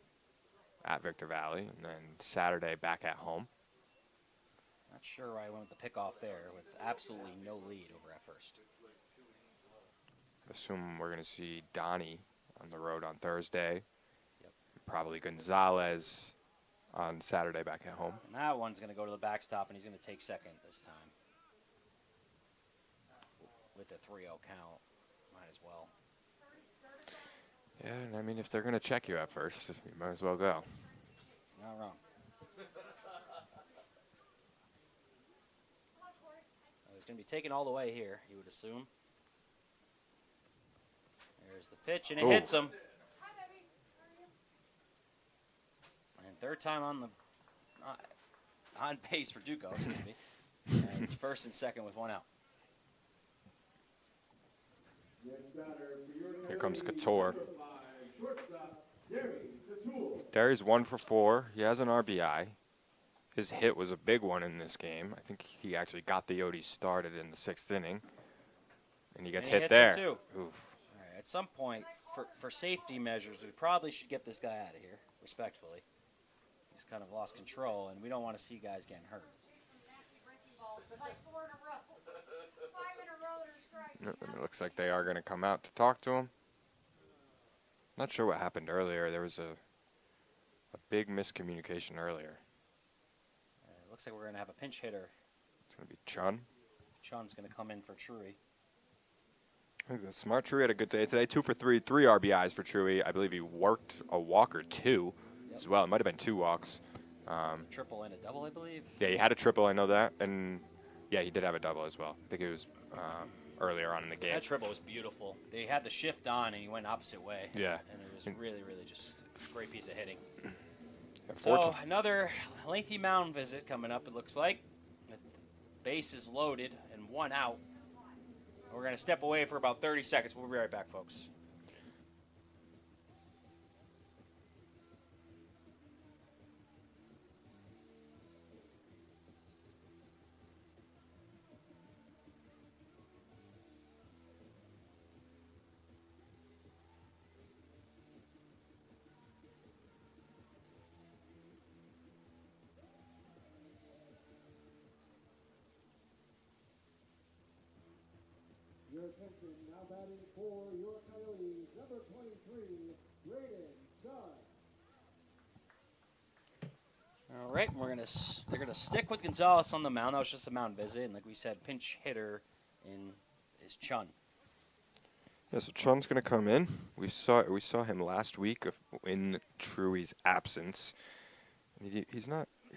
at Victor Valley, and then Saturday back at home. Not sure why I went with the pickoff there with absolutely no lead over at first. assume we're going to see Donnie on the road on Thursday. Yep. Probably Gonzalez on Saturday back at home. And that one's going to go to the backstop, and he's going to take second this time. With a 3-0 count, might as well. Yeah, and I mean, if they're going to check you at first, you might as well go. Not wrong. He's going to be taken all the way here, you would assume. There's the pitch, and it hits him. And third time on the on base for Duco, excuse me. And it's first and second with one out. Here comes Couture. Derry's 1 for 4. He has an RBI. His hit was a big one in this game. I think he actually got the Odie started in the 6th inning. And he gets hit there. Too. Oof. All right, at some point, for safety measures, we probably should get this guy out of here, respectfully. He's kind of lost control, and we don't want to see guys getting hurt. And it looks like they are going to come out to talk to him. Not sure what happened earlier. There was a big miscommunication earlier. It looks like we're going to have a pinch hitter. It's going to be Chun. Chun's going to come in for Truey. I think the smart Truey had a good day today. 2 for 3, 3 RBIs for Truey. I believe he worked a walk or 2 as well. It might have been 2 walks. Triple and a double, I believe. Yeah, he had a triple. I know that. And, yeah, he did have a double as well. I think it was earlier on in the game. That triple was beautiful. They had the shift on, and he went opposite way. Yeah. And it was really, really just a great piece of hitting. Yeah, So another lengthy mound visit coming up, it looks like. The base is loaded and 1 out. We're going to step away for about 30 seconds. We'll be right back, folks. Your attention now batting for your Coyotes, number 23, Braden Dunn. All right, they're gonna stick with Gonzalez on the mound. That was just a mound visit, and like we said, pinch hitter is Chun. Yeah, so Chun's going to come in. We saw him last week in Truey's absence. He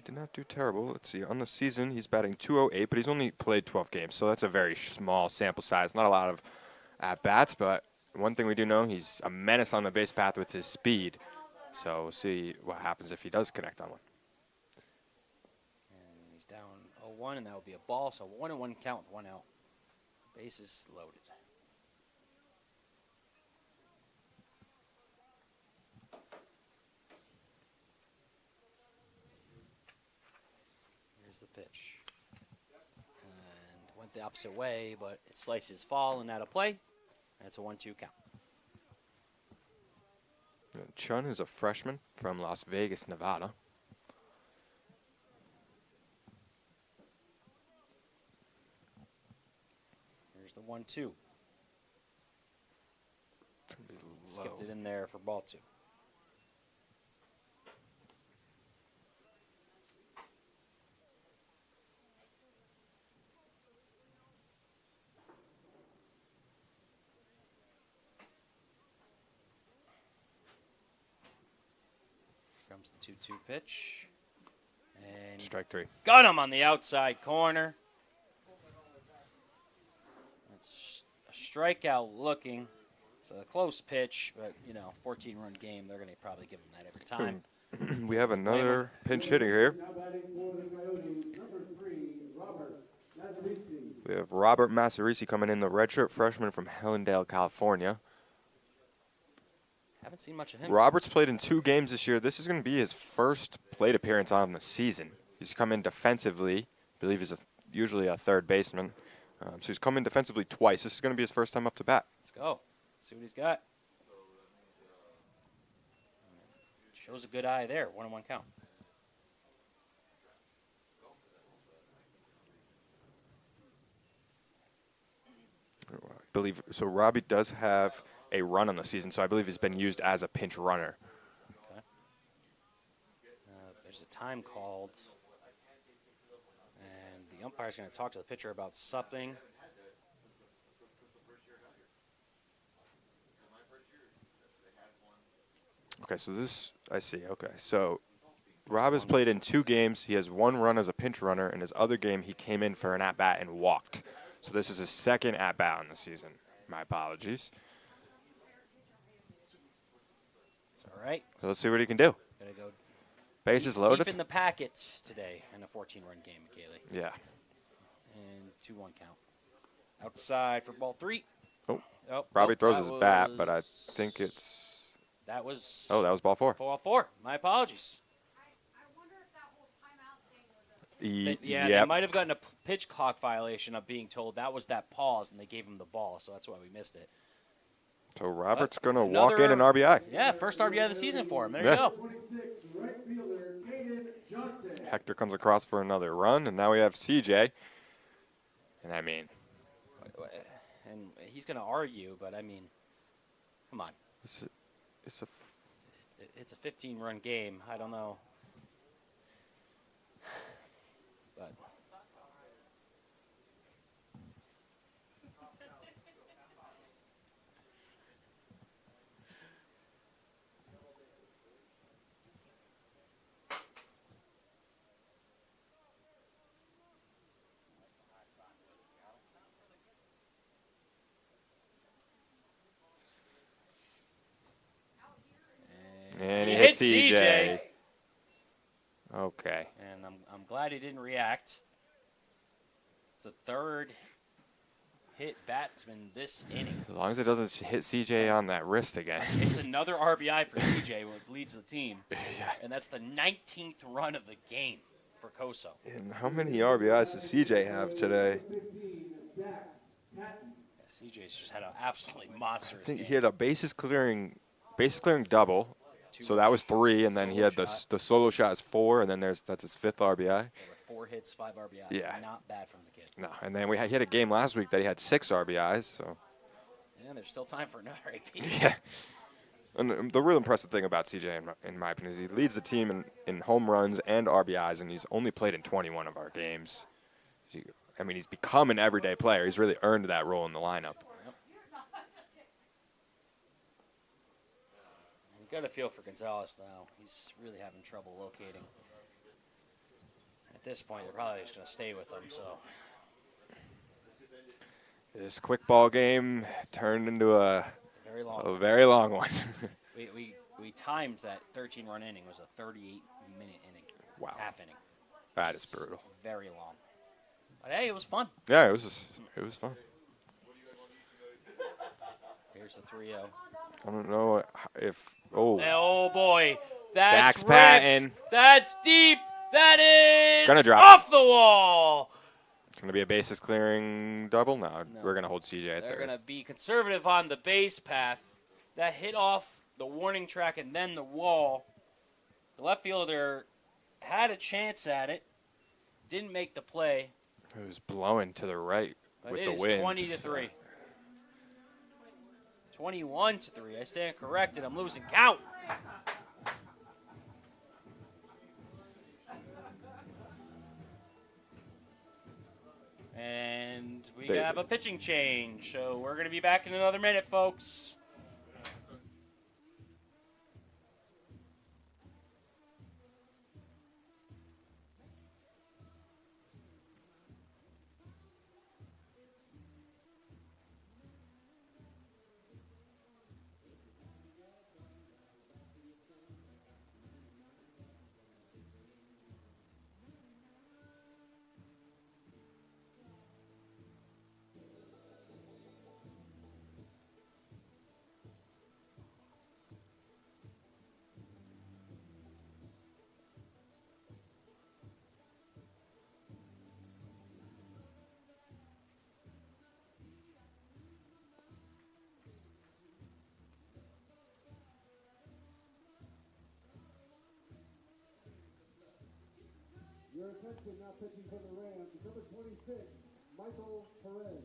did not do terrible. Let's see. On the season, he's batting .208, but he's only played 12 games, so that's a very small sample size. Not a lot of at-bats, but one thing we do know, he's a menace on the base path with his speed. So we'll see what happens if he does connect on one. And he's down 0-1, and that would be a ball, so 1-1 count with 1 out. Bases loaded. The pitch. And went the opposite way, but it slices fall and out of play. That's a 1-2 count. Chun is a freshman from Las Vegas, Nevada. Here's the 1-2. Skipped it in there for ball 2. Comes the 2-2 pitch. And Strike 3. Got him on the outside corner. It's a strikeout looking. It's a close pitch, but, 14-run game. They're going to probably give him that every time. We have another pinch hitter here. Now batting for the Coyotes, number 3, Robert Mazzarisi. We have Robert Massarisi coming in, the redshirt freshman from Hellendale, California. Haven't seen much of him. Robert's played in 2 games this year. This is going to be his first plate appearance on the season. He's come in defensively. I believe he's usually a third baseman. So he's come in defensively twice. This is going to be his first time up to bat. Let's go. Let's see what he's got. Shows a good eye there. 1-1 count. believe so. Robbie does have a run on the season, so I believe he's been used as a pinch runner. Okay. There's a time called, and the umpire's going to talk to the pitcher about something. Okay, so this I see. Okay, so Rob has played in 2 games. He has 1 run as a pinch runner. In his other game, he came in for an at-bat and walked. So this is his 2nd at-bat in the season. My apologies. It's all right. So let's see what he can do. Gonna go Bases deep loaded. in the packets today in a 14-run game, McKaylee. Yeah. And 2-1 count. Outside for ball 3. Oh, Robbie throws that his bat, was- but I think it's. That was. Oh, that was ball 4. Ball 4. My apologies. Yeah, they Yep. might have gotten a pitch clock violation of being told that was that pause, and they gave him the ball, so that's why we missed it. So Robert's going to Another- walk in an RBI. Yeah, first RBI of the season for him. There Yeah. you go. 26, right fielder, Caden Johnson. Hector comes across for another run, and now we have CJ. And I mean, And he's going to argue, but I mean, come on. it's a It's a 15-run game. I don't know. But and he hit hit CJ. Okay. And I'm glad he didn't react. It's the 3rd hit batsman this inning. As long as it doesn't hit CJ on that wrist again. It's another RBI for CJ, which leads the team. And that's the 19th run of the game for Coso. And how many RBIs does CJ have today? 15, Dax Patton. CJ's just had an absolutely monstrous I think game. he had a bases clearing double. So that was 3, and then he had the solo shot is 4, and then that's his 5th RBI. There were 4 hits, 5 RBIs. Yeah. Not bad from the kid. No, and then he had a game last week that he had 6 RBIs. So And there's still time for another AP. yeah. And the real impressive thing about CJ, in my opinion, is he leads the team in home runs and RBIs, and he's only played in 21 of our games. I mean, he's become an everyday player. He's really earned that role in the lineup. You got to feel for Gonzalez, though. He's really having trouble locating. At this point, they're probably just going to stay with him. So This quick ball game turned into a very long one. we timed that 13-run inning. It was a 38-minute inning. Wow. Half inning. That is brutal. Very long. But hey, it was fun. Yeah, it was fun. Here's the 3-0. I don't know if Oh boy, that's Dax ripped. Patton. That's deep. That is Gonna drop. off the wall. It's gonna be a bases clearing double. No, we're gonna hold CJ at They're 3rd. gonna be conservative on the base path. That hit off the warning track and then the wall. The left fielder had a chance at it, didn't make the play. It was blowing to the right But with it the is wind. 20-3. 21-3. I stand corrected. I'm losing count. And we have a pitching change. So we're going to be back in another minute, folks. Your attention now pitching for the Rams, number 26, Michael Perez.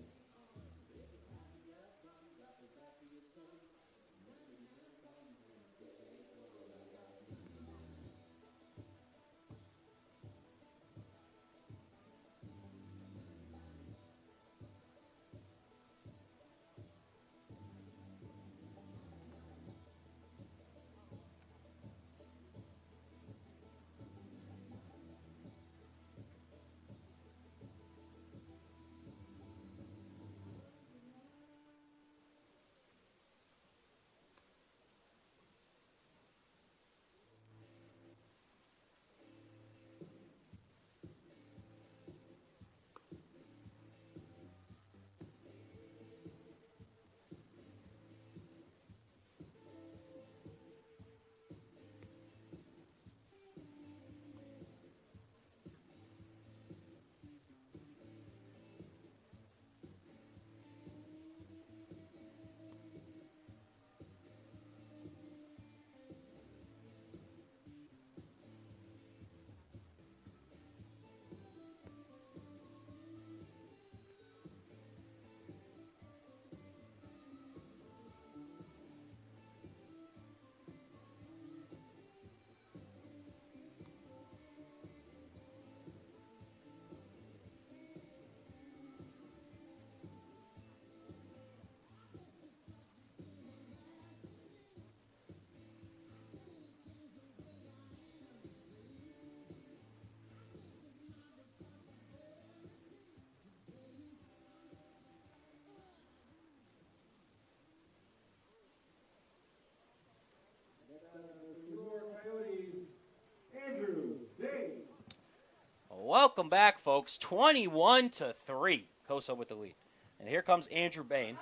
Welcome back, folks. 21-3. Coso with the lead. And here comes Andrew Bain.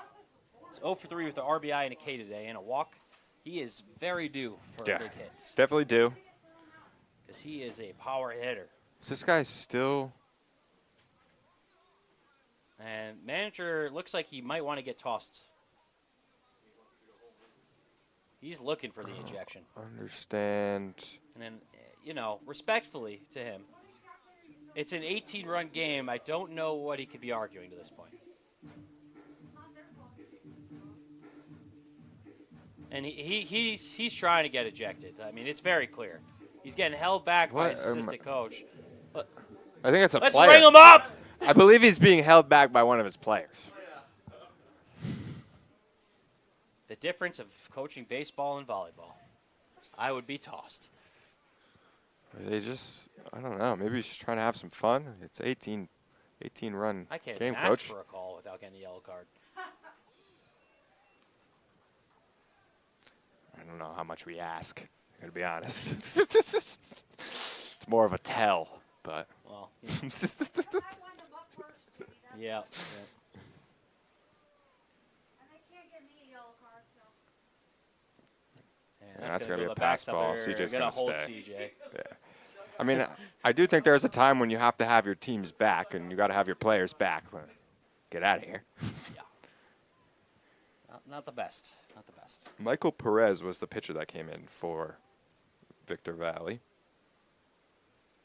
He's 0 for 3 with the RBI and a K today and a walk. He is very due for a big hit. Definitely due. Because he is a power hitter. Is this guy still? And manager looks like he might want to get tossed. He's looking for the ejection. Understand. And then, respectfully to him, it's an 18-run game. I don't know what he could be arguing to this point. And he's trying to get ejected. I mean, it's very clear. He's getting held back by his assistant coach. I think it's a Let's player. bring him up! I believe he's being held back by one of his players. The difference of coaching baseball and volleyball. I would be tossed. They just, I don't know. Maybe he's just trying to have some fun. It's 18-run I can't game, even ask coach. for a call without getting a yellow card. I don't know how much we ask. I gotta be honest. It's more of a tell, but. Well, yeah. Yeah, that's going to be a pass ball. CJ's going to hold stay. CJ. Yeah. I mean, I do think there's a time when you have to have your teams back and you got to have your players back. Get out of here. Yeah. Not the best. Not the best. Michael Perez was the pitcher that came in for Victor Valley.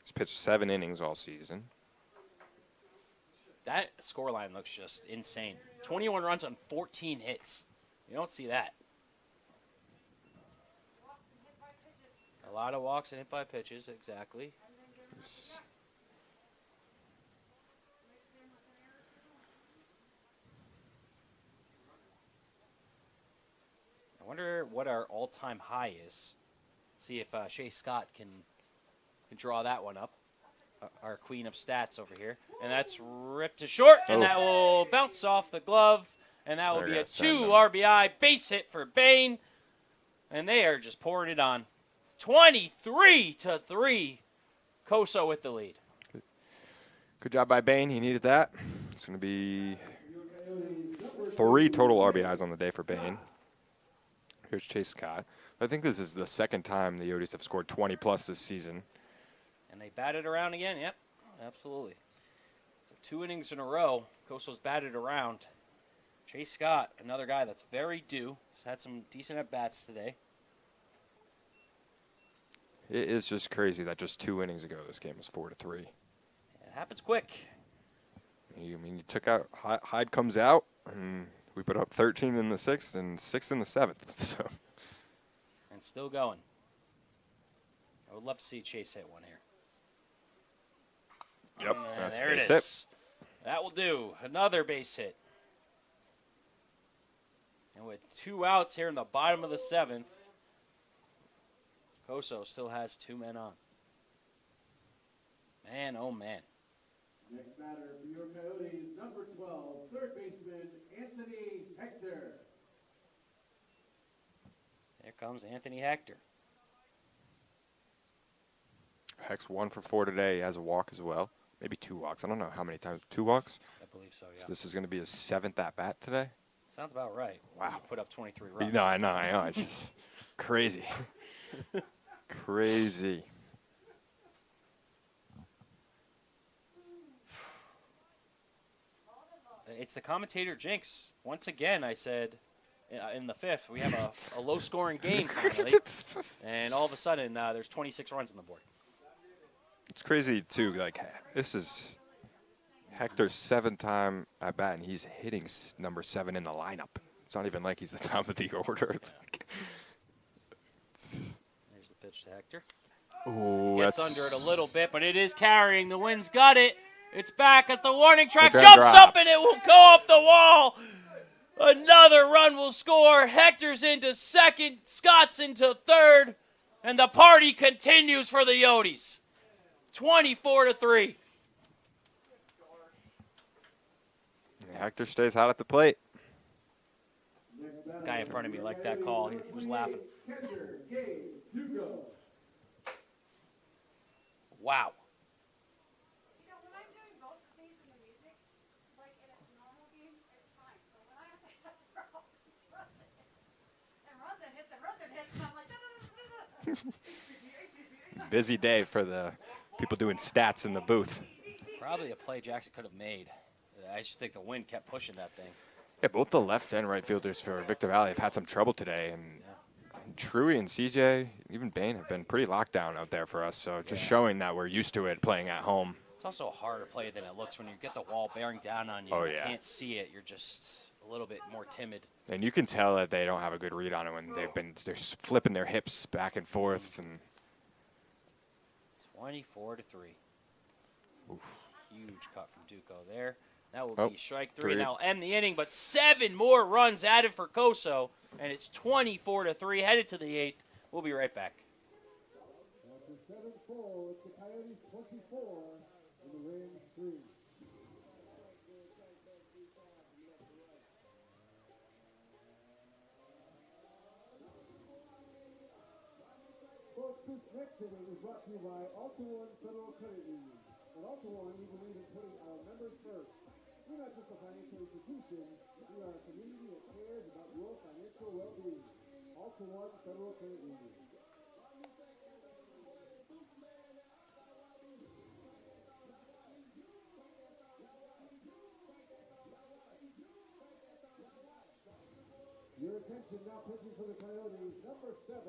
He's pitched 7 innings all season. That scoreline looks just insane. 21 runs on 14 hits. You don't see that. A lot of walks and hit by pitches, exactly. I wonder what our all-time high is. See if Shea Scott can draw that one up. Our queen of stats over here. And that's ripped to short, and that will bounce off the glove, and that will be a 2 RBI base hit for Bain. And they are just pouring it on. 23-3. Coso with the lead. Good job by Bain. He needed that. It's going to be 3 total RBIs on the day for Bain. Here's Chase Scott. I think this is the second time the Yotes have scored 20-plus this season. And they batted around again? Yep, absolutely. So 2 innings in a row. Coso's batted around. Chase Scott, another guy that's very due. He's had some decent at-bats today. It is just crazy that just 2 innings ago this game was 4-3. It happens quick. You took out Hyde comes out, and we put up 13 in the 6th and 6 in the 7th. So. And still going. I would love to see Chase hit one here. Yep, And that's there a base it hit. is. That will do. Another base hit. And with 2 outs here in the bottom of the 7th, Coso still has 2 men on. Man, oh man. Next batter for your Coyotes, number 12, third baseman, Anthony Hector. There comes Anthony Hector. Heck's 1 for 4 today. He has a walk as well. Maybe 2 walks. I don't know how many times. 2 walks? I believe so, yeah. So this is going to be his 7th at-bat today? Sounds about right. Wow. He put up 23 runs. No, I know. It's just crazy. Crazy. It's the commentator jinx. Once again, I said in the 5th, we have a low-scoring game finally. And all of a sudden, there's 26 runs on the board. It's crazy, too. Like, this is Hector's 7th time at bat, and he's hitting number 7 in the lineup. It's not even like he's the top of the order. There's the pitch to Hector. Ooh, Gets that's under it a little bit, but it is carrying. The wind's got it. It's back at the warning track. It's gonna Jumps drop. up, and it will go off the wall. Another run will score. Hector's into second. Scott's into third. And the party continues for the Yotes. 24-3. Hector stays hot at the plate. Guy in front of me liked that call. He was laughing. Wow. Busy day for the people doing stats in the booth. Probably a play Jackson could have made. I just think the wind kept pushing that thing. Yeah, both the left and right fielders for Victor Valley have had some trouble today, and Truey and CJ, even Bain, have been pretty locked down out there for us. So just showing that we're used to it playing at home. It's also a harder play than it looks when you get the wall bearing down on you. Oh, You yeah. can't see it. You're just a little bit more timid. And you can tell that they don't have a good read on it when they're flipping their hips back and forth. And 24-3. Huge cut from Duco there. That will Oh, be strike 3. three. And that'll end the inning, but 7 more runs added for Coso, and it's 24-3, headed to the 8th. We'll be right back. After 7 full, it's the Coyotes 24 and the Rams 3. Folks, this next inning is brought to you by Alta One Federal Credit Union. At Alta One, we believe in putting our members first. We're not just a financial institution, we are a community that cares about your financial well-being. Alta One Federal Credit Union. Your attention now pitching for the Coyotes, number 7,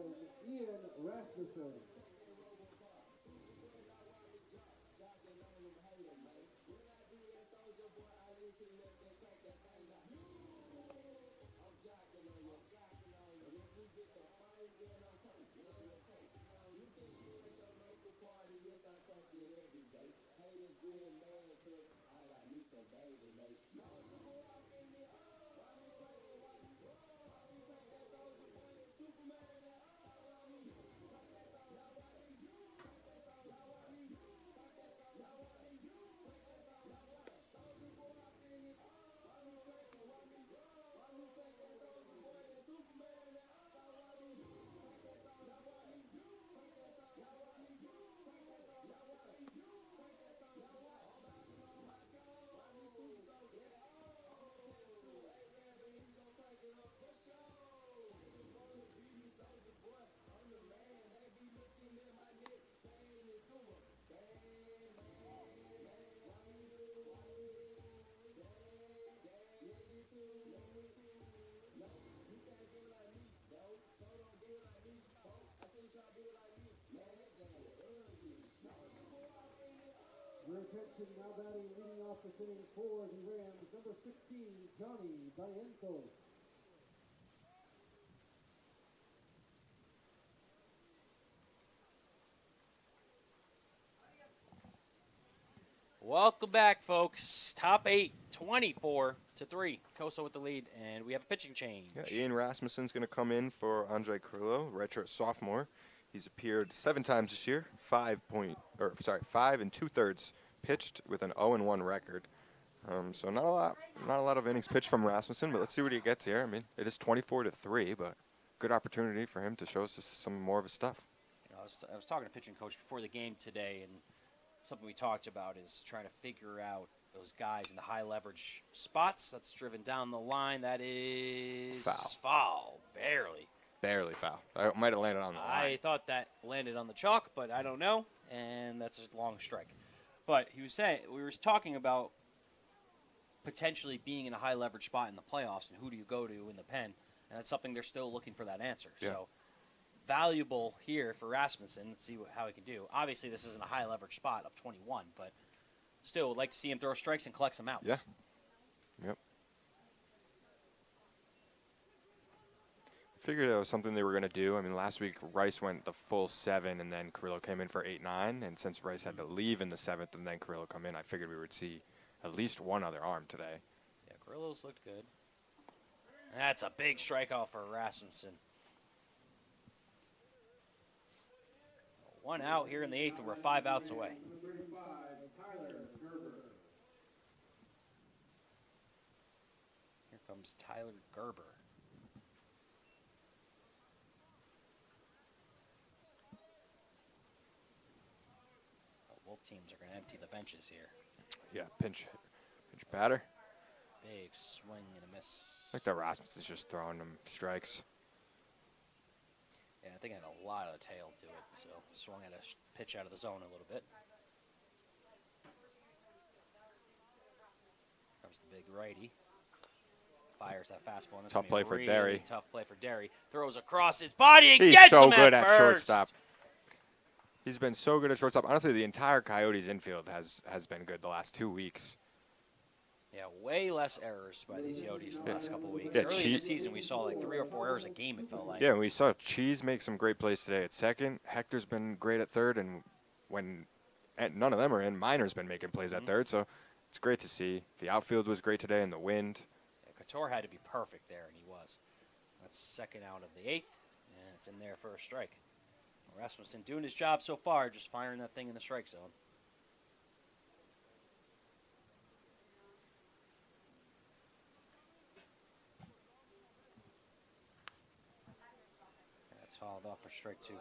Ian Rasmussen. Your attention now batting leading off the inning for the Rams, number 16, Johnny Dianto. Welcome back, folks. Top 8, 24-3. Coso with the lead, and we have a pitching change. yeah, Ian Rasmussen's going to come in for Andre Carrillo, redshirt sophomore. He's appeared 7 times this year, 5 and 2/3 pitched with an 0-1 record. So not a lot of innings pitched from Rasmussen, but let's see what he gets here. I mean, it is 24-3, but good opportunity for him to show us some more of his stuff. You know, I was talking to pitching coach before the game today, and something we talked about is trying to figure out those guys in the high leverage spots. That's driven down the line. That is foul. Barely foul. I might have landed on the line. I thought that landed on the chalk, but I don't know, and that's a long strike. But he was saying, we were talking about potentially being in a high leverage spot in the playoffs, and who do you go to in the pen, and that's something they're still looking for that answer. Yeah. So valuable here for Rasmussen. Let's see how he can do. Obviously, this isn't a high leverage spot up 21, but still would like to see him throw strikes and collect some outs. Yeah. Yep. Figured it was something they were going to do. I mean, last week Rice went the full 7, and then Carrillo came in for 8-9. And since Rice had to leave in the 7th and then Carrillo come in, I figured we would see at least one other arm today. Yeah, Carrillo's looked good. That's a big strikeout for Rasmussen. 1 out here in the 8th, and we're 5 outs away. Here comes Tyler Gerber. Both teams are going to empty the benches here. Yeah, pinch batter. Big swing and a miss. I think that Rasmus is just throwing them strikes. Yeah, I think it had a lot of tail to it, so swung at a pitch out of the zone a little bit. Comes the big righty. Fires that fastball. And Tough play for really Derry. Tough play for Derry. Throws across his body and He's gets so him good at at first. shortstop. He's been so good at shortstop. Honestly, the entire Coyotes infield has been good the last 2 weeks. Yeah, way less errors by these Yotes the last couple of weeks. Yeah, Early in the season, we saw like 3 or 4 errors a game, it felt like. Yeah, we saw Cheese make some great plays today at second. Hector's been great at third, and when none of them are in, Miner's been making plays at third, so it's great to see. The outfield was great today, and the wind. Yeah, Couture had to be perfect there, and he was. That's second out of the 8th, and it's in there for a strike. Rasmussen doing his job so far, just firing that thing in the strike zone. That's fouled off for strike 2.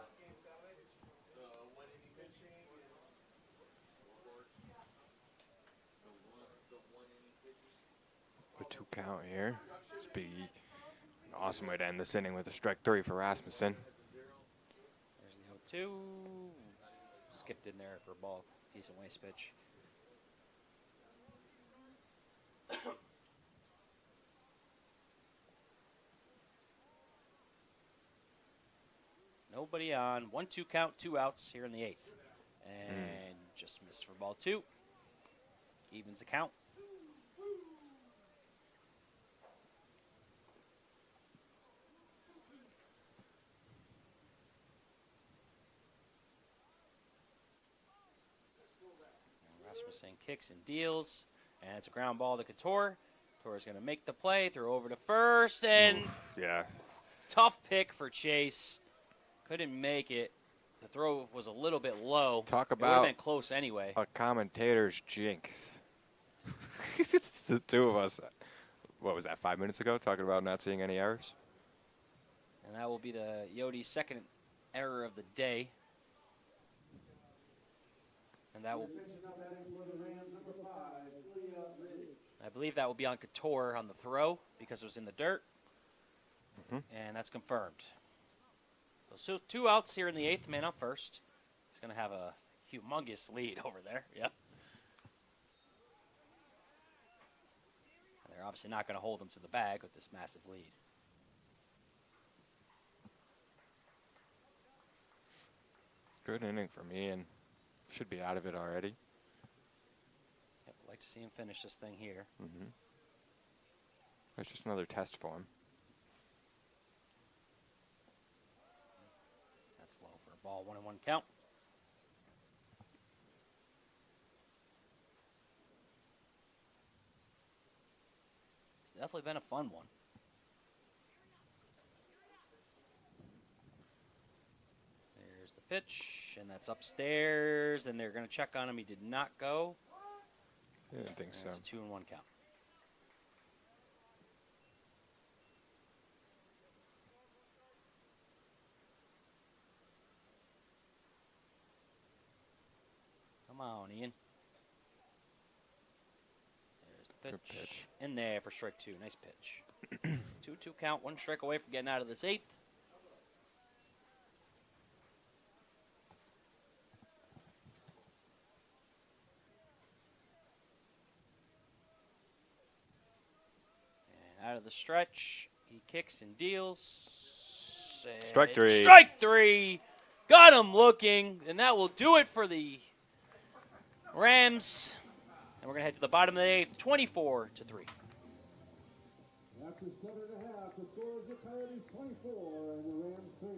A 2 count here. It's be an awesome way to end this inning with a strike 3 for Rasmussen. There's the 0-2. Skipped in there for a ball. Decent waste pitch. Nobody on. 1-2 count, 2 outs here in the 8th. And just missed for ball 2. Evens the count. Rasmussen kicks and deals. And it's a ground ball to Couture. Couture's going to make the play. Throw over to first. And Yeah. tough pick for Chase. Couldn't make it. The throw was a little bit low. Talk It would have about been close anyway. a commentator's jinx. The two of us, what was that, 5 minutes ago, talking about not seeing any errors? And that will be the Yote's second error of the day. And that will, I believe that will be on Couture on the throw because it was in the dirt. And that's confirmed. So 2 outs here in the 8th, man up first. He's going to have a humongous lead over there. Yep. And they're obviously not going to hold him to the bag with this massive lead. Good inning for me, and should be out of it already. Yep, I'd like to see him finish this thing here. It's just another test for him. That's low for a ball, 1-1 count. It's definitely been a fun one. There's the pitch, and that's upstairs, and they're going to check on him. He did not go. I didn't think so. It's a 2-1 count. Come on, Ian. There's the Good pitch. pitch. In there for strike 2. Nice pitch. 2-2 count. 1 strike away from getting out of this 8th. And out of the stretch, he kicks and deals. And Strike 3. Strike 3. Got him looking, and that will do it for the Rams. And we're going to head to the bottom of the 8th, 24-3. After 7.5, the score is the Coyotes 24 and the Rams 3.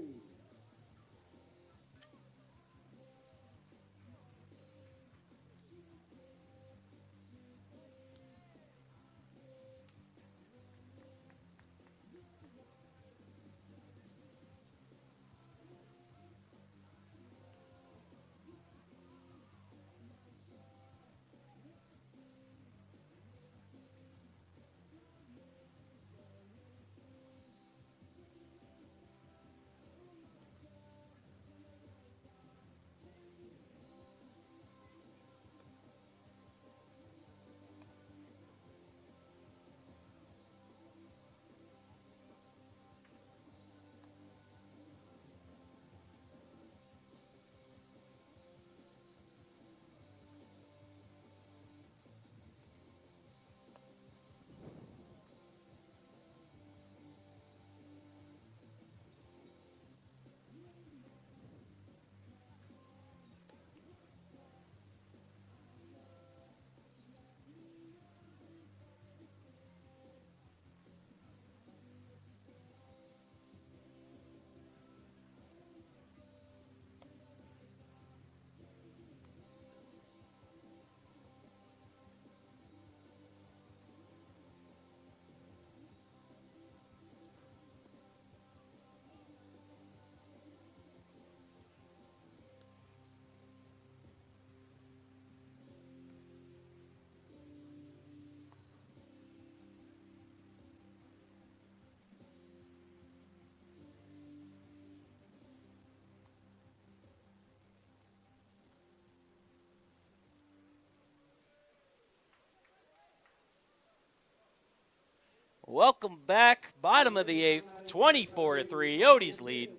Welcome back. Bottom of the 8th, 24-3. Yotes lead.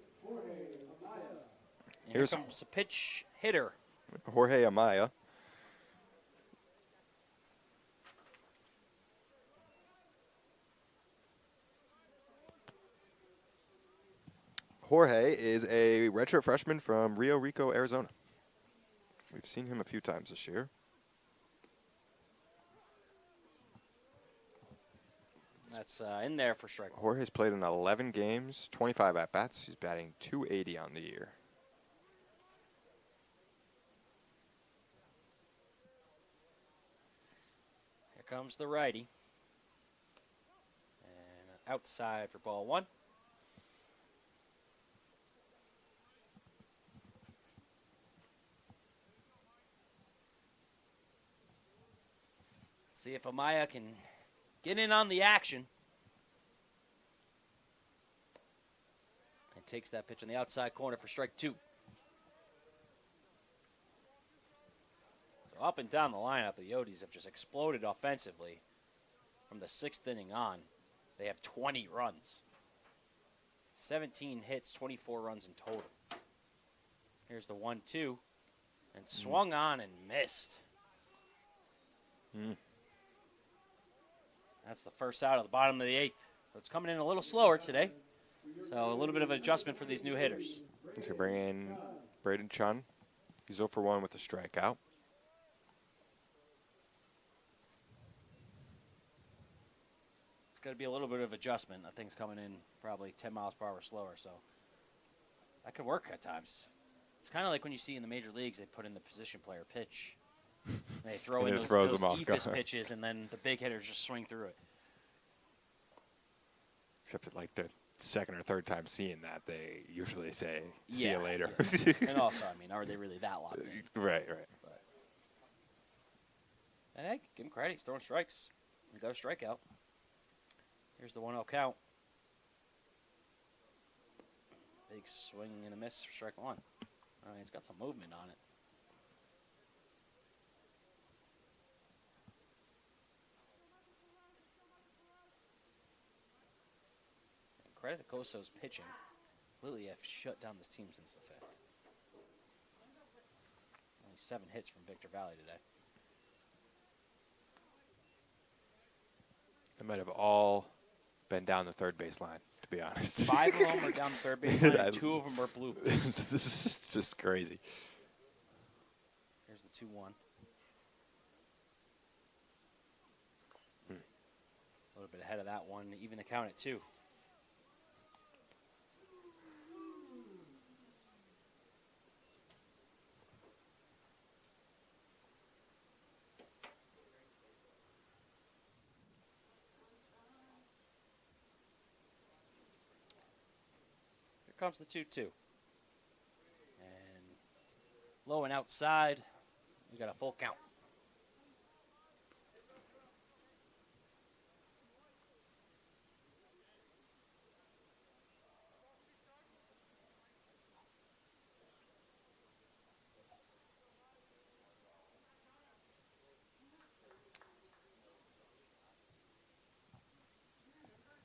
And here comes a pitch hitter. Jorge Amaya. Jorge is a redshirt freshman from Rio Rico, Arizona. We've seen him a few times this year. That's in there for strike. Jorge's played in 11 games, 25 at-bats. He's batting .280 on the year. Here comes the righty. And outside for ball 1. See if Amaya can get in on the action. And takes that pitch on the outside corner for strike 2. So up and down the lineup, the Yotes have just exploded offensively. From the 6th inning on, they have 20 runs. 17 hits, 24 runs in total. Here's the 1-2. And swung on and missed. That's the first out of the bottom of the 8th. So it's coming in a little slower today. So a little bit of an adjustment for these new hitters. He's going to bring in Braden Chun. He's 0 for 1 with a strikeout. It's going to be a little bit of adjustment. That thing's coming in probably 10 miles per hour slower. So that could work at times. It's kind of like when you see in the major leagues, they put in the position player pitch. They throw in those eephus pitches, and then the big hitters just swing through it. Except at like the second or third time seeing that, they usually say, see you later. Yeah. And also, I mean, are they really that locked in? Right. But. And hey, give him credit. He's throwing strikes. He got a strikeout. Here's the 1-0 count. Big swing and a miss for strike 1. I mean, it's got some movement on it. Credit to Coso's pitching. Lily have shut down this team since the 5th. Only 7 hits from Victor Valley today. They might have all been down the third base line, to be honest. 5 of them are down the third base line, and 2 of them are blue. This is just crazy. Here's the 2-1. A little bit ahead of that one, even the count at 2. Comes the 2-2. And low and outside, we got a full count.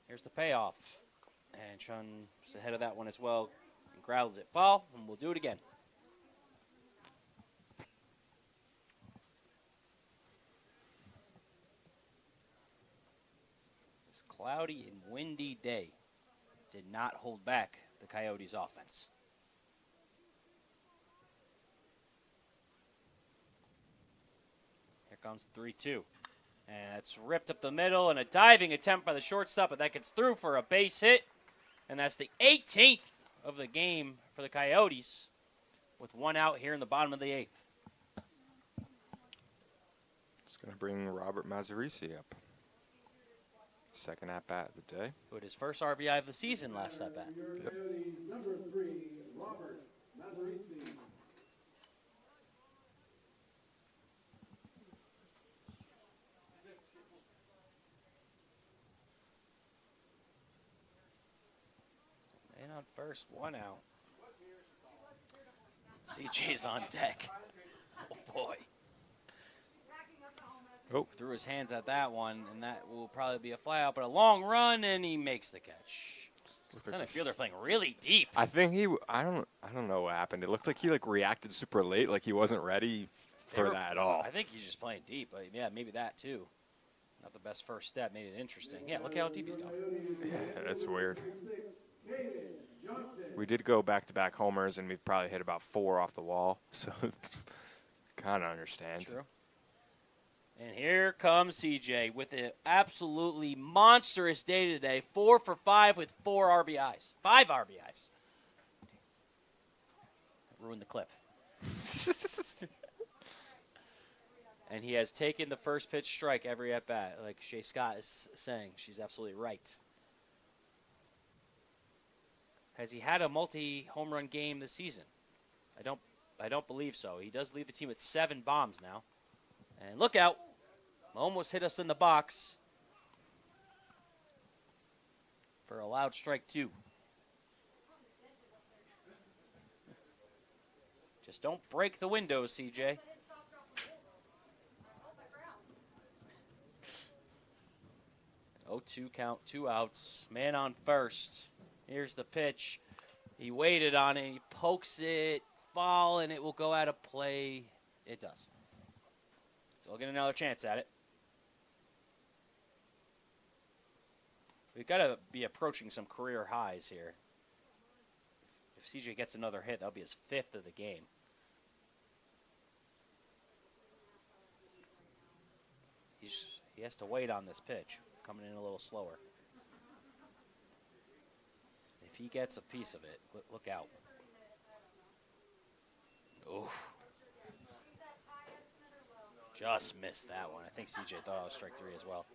Here's the payoff. And Chun is ahead of that one as well. And growls it foul, and we'll do it again. This cloudy and windy day did not hold back the Coyotes' offense. Here comes 3-2. And it's ripped up the middle, and a diving attempt by the shortstop, but that gets through for a base hit. And that's the 18th of the game for the Coyotes, with 1 out here in the bottom of the 8th. It's going to bring Robert Mazzarisi up. Second at-bat of the day. Who had his first RBI of the season last at-bat. Yep. Number 3, Robert Mazzarisi. And on first, 1 out. CJ's on deck. Oh, boy. Oh. Threw his hands at that one, and that will probably be a flyout, but a long run, and he makes the catch. Center fielder playing really deep. I think I don't know what happened. It looked like he reacted super late, like he wasn't ready for that at all. I think he's just playing deep, but yeah, maybe that too. Not the best first step, made it interesting. Yeah, look how deep he's going. Yeah, that's weird. We did go back-to-back homers, and we probably hit about 4 off the wall, so kind of understand. True. And here comes CJ with an absolutely monstrous day today. 4 for 5 with 4 RBIs. 5 RBIs. Ruined the clip. And he has taken the first pitch strike every at-bat. Like Shay Scott is saying, she's absolutely right. Has he had a multi-home run game this season? I don't believe so. He does lead the team with 7 bombs now. And look out. Almost hit us in the box for a loud strike 2. Just don't break the windows, CJ. Oh, 2 count, 2 outs. Man on first. Here's the pitch. He waited on it. He pokes it, foul, and it will go out of play. It does. So we'll get another chance at it. We've got to be approaching some career highs here. If CJ gets another hit, that'll be his 5th of the game. He has to wait on this pitch. Coming in a little slower. If he gets a piece of it, look out. Oh. Just missed that one. I think CJ thought it was strike 3 as well.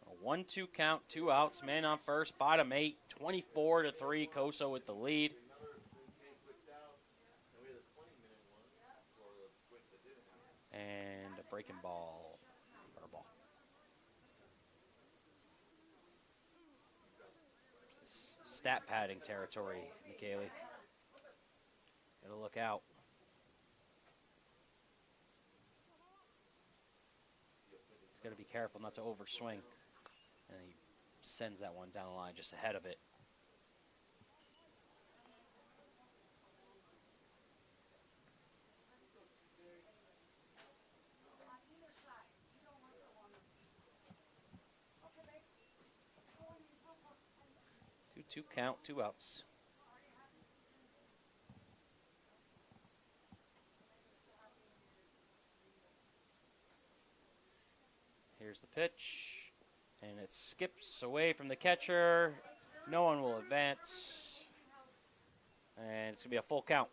A 1-2 count, 2 outs, man on first, bottom 8, 24-3. Coso with the lead. And a breaking ball. Or ball. Stat padding territory, McKaylee. Gotta look out. He's gotta be careful not to overswing. And he sends that one down the line just ahead of it. Two count, 2 outs. Here's the pitch, and it skips away from the catcher. No one will advance, and it's going to be a full count.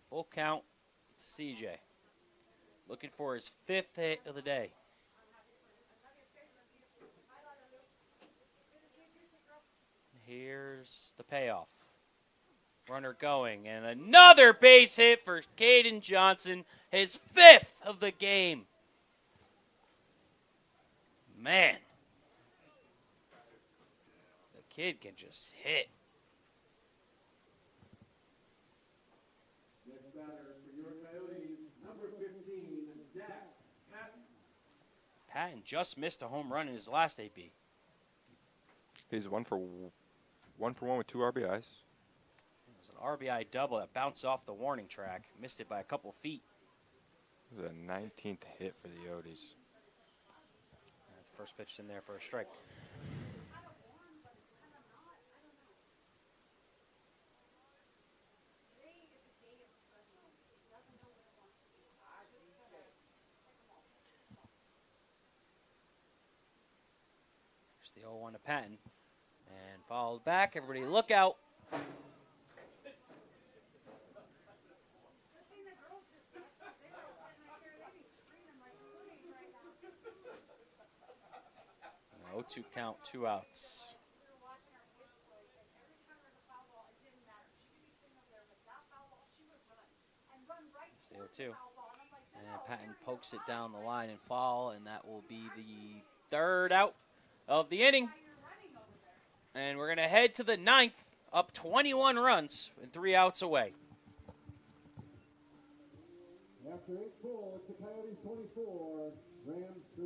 Full count to CJ. Looking for his 5th hit of the day. Here's the payoff. Runner going, and another base hit for Caden Johnson, his 5th of the game. Man. The kid can just hit. Next batter for your Coyotes, number 15, Dax Patton. Patton just missed a home run in his last AB. He's 1 for 1 with 2 RBIs. It was an RBI double that bounced off the warning track. Missed it by a couple feet. It was a 19th hit for the Odis. The first pitch in there for a strike. Here's the 0-1 to Patton. And followed back. Everybody look out. An 0-2 count, 2 outs. There's the 0-2. And Patton pokes it down the line and foul, and that will be the third out of the inning. And we're going to head to the ninth, up 21 runs and 3 outs away. After 8 full, it's the Coyotes 24, Rams 3.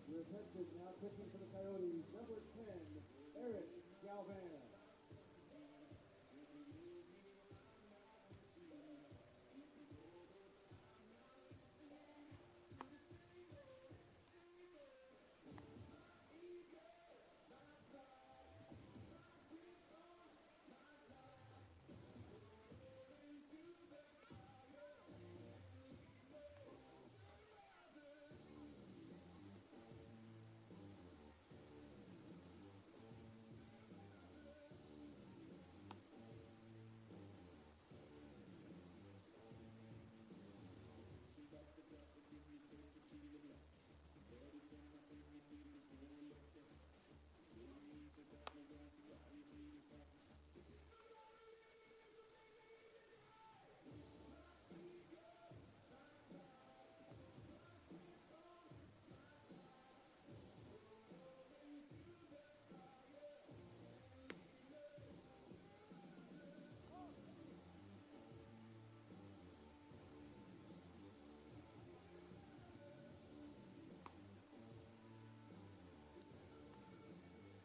Your attention now pitching for the Coyotes, number 10, Eric Galvan.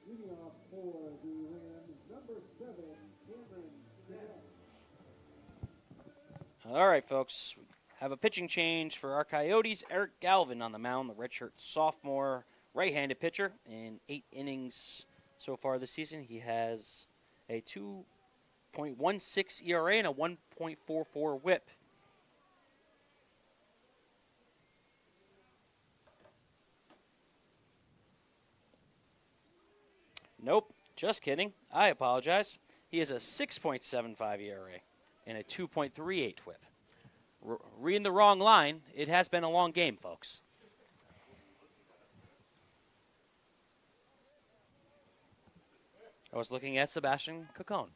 Leading off for the Rams, number 7, Cameron Cadet. All right, folks. We have a pitching change for our Coyotes. Eric Galvin on the mound, the redshirt sophomore right-handed pitcher. In 8 innings so far this season, he has a 2.16 ERA and a 1.44 WHIP. Nope, just kidding. I apologize. He has a 6.75 ERA and a 2.38 WHIP. Reading the wrong line. It has been a long game, folks. I was looking at Sebastian Cacone.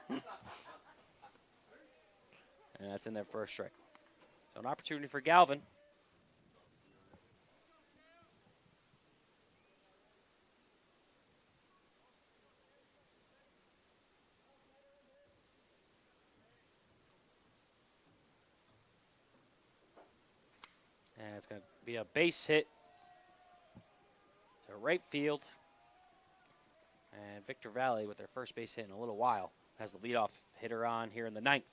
And that's in their first strike. So an opportunity for Galvin. And it's going to be a base hit to right field. And Victor Valley, with their first base hit in a little while, has the leadoff hitter on here in the ninth.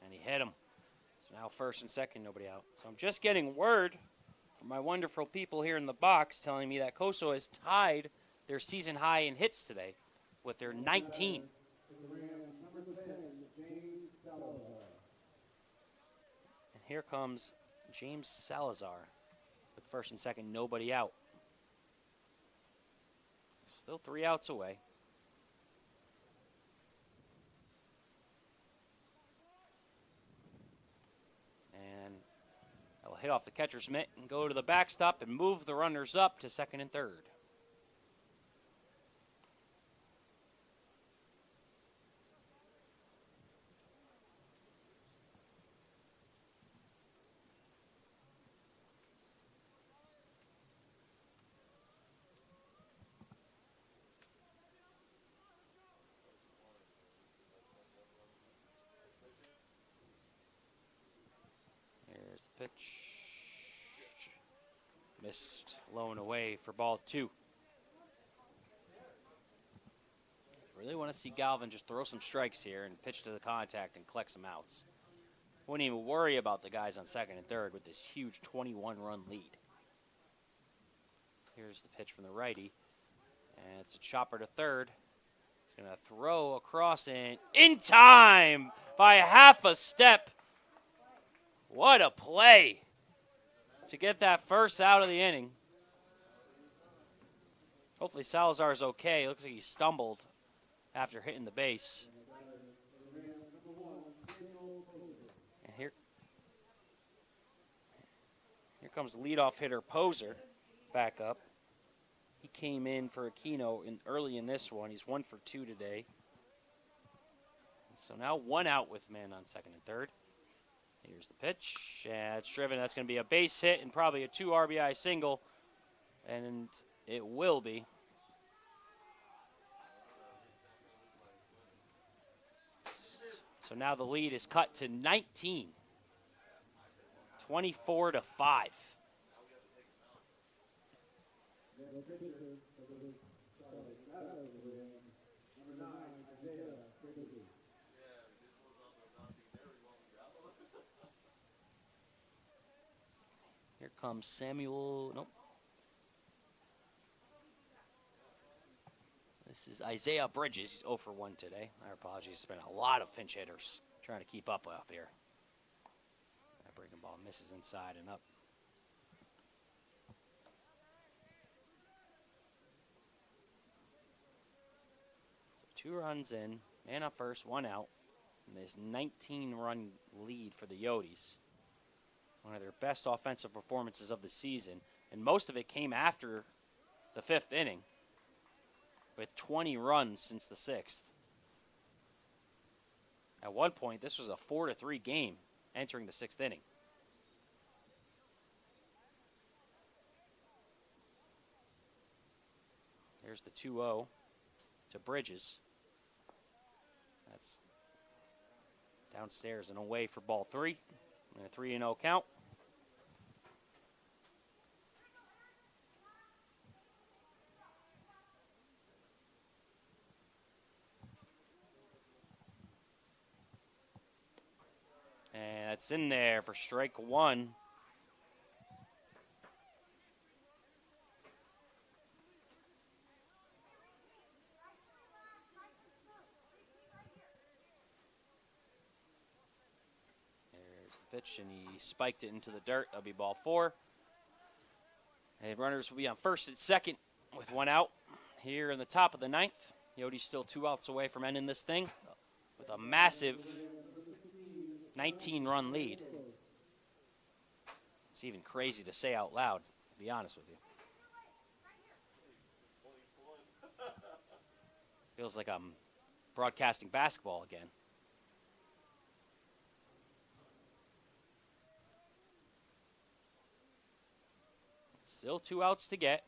And he hit him. So now first and second, nobody out. So I'm just getting word from my wonderful people here in the box telling me that Coso has tied their season high in hits today with their 19. And here comes James Salazar with first and second, nobody out. Still 3 outs away. And that'll hit off the catcher's mitt and go to the backstop and move the runners up to second and third. Here's the pitch. Missed, low and away for ball 2. Really want to see Galvin just throw some strikes here and pitch to the contact and collect some outs. Wouldn't even worry about the guys on second and third with this huge 21-run lead. Here's the pitch from the righty. And it's a chopper to third. He's going to throw across and in time by half a step. What a play to get that first out of the inning. Hopefully Salazar's okay. Looks like he stumbled after hitting the base. And here comes leadoff hitter Poser back up. He came in for Aquino early in this one. He's 1 for 2 today. So now 1 out with men on second and third. Here's the pitch. Yeah, it's driven. That's going to be a base hit and probably a 2 RBI single. And it will be. So now the lead is cut to 19. 24-5. Here comes Samuel. Nope. This is Isaiah Bridges. He's 0 for 1 today. My apologies. It's been a lot of pinch hitters trying to keep up here. That breaking ball misses inside and up. So 2 runs in, man up first, 1 out. And this 19-run lead for the Yotes. One of their best offensive performances of the season. And most of it came after the 5th inning, with 20 runs since the 6th. At one point, this was a 4-3 game entering the 6th inning. Here's the 2-0 to Bridges. That's downstairs and away for ball 3. And a 3-0 count. And that's in there for strike 1. There's the pitch, and he spiked it into the dirt. That'll be ball 4. And runners will be on first and second with 1 out here in the top of the 9th. Yotes still 2 outs away from ending this thing with a massive 19-run lead. It's even crazy to say out loud, to be honest with you. Feels like I'm broadcasting basketball again. Still 2 outs to get.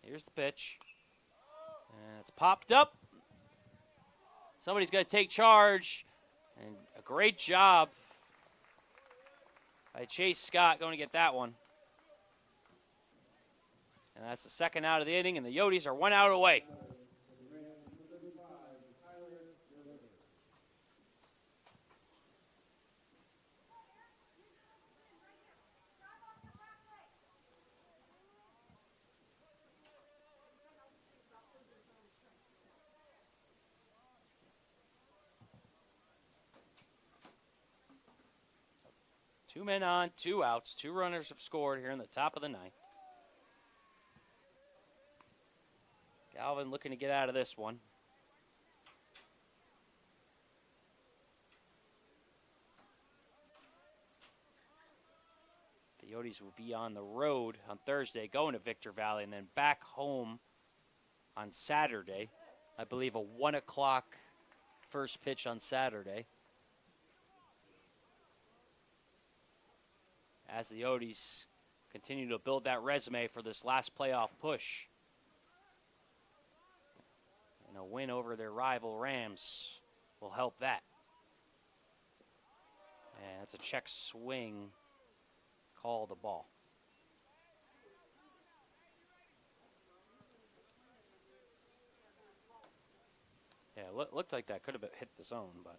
Here's the pitch. And it's popped up. Somebody's going to take charge. And a great job by Chase Scott going to get that one. And that's the 2nd out of the inning, and the Yotes are 1 out away. Two men on, 2 outs. 2 runners have scored here in the top of the 9th. Galvin looking to get out of this one. The Yotes will be on the road on Thursday, going to Victor Valley, and then back home on Saturday. I believe a 1 o'clock first pitch on Saturday. As the Yotes continue to build that resume for this last playoff push. And a win over their rival Rams will help that. And that's a check swing call the ball. Yeah, looked like that could have hit the zone, but.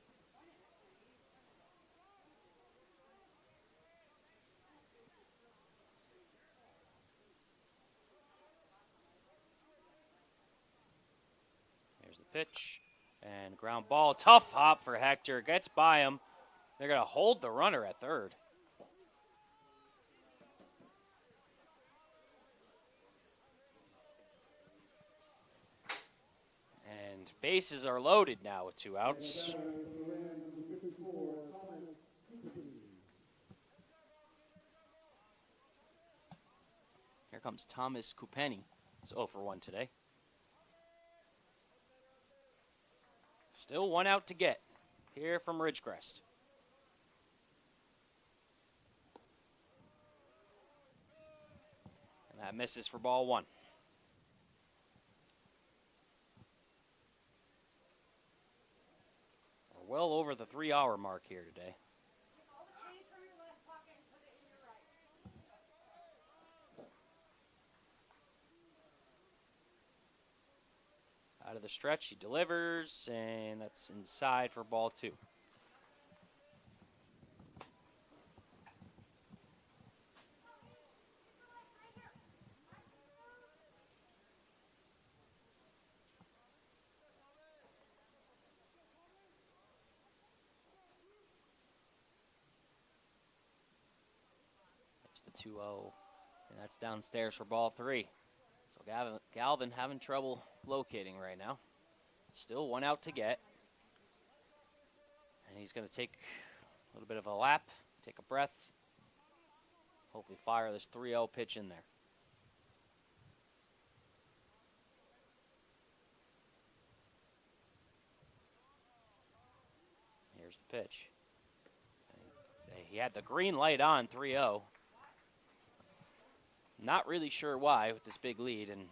Here's the pitch. And ground ball. Tough hop for Hector. Gets by him. They're going to hold the runner at third. And bases are loaded now with 2 outs. Here comes Thomas Kupeni. He's 0 for 1 today. Still 1 out to get here from Ridgecrest. And that misses for ball 1. We're well over the 3-hour mark here today. Out of the stretch, he delivers, and that's inside for ball 2. There's the 2-0, and that's downstairs for ball 3. So Galvin having trouble locating right now. Still 1 out to get. And he's going to take a little bit of a lap, take a breath. Hopefully fire this 3-0 pitch in there. Here's the pitch. He had the green light on, 3-0. Not really sure why with this big lead, and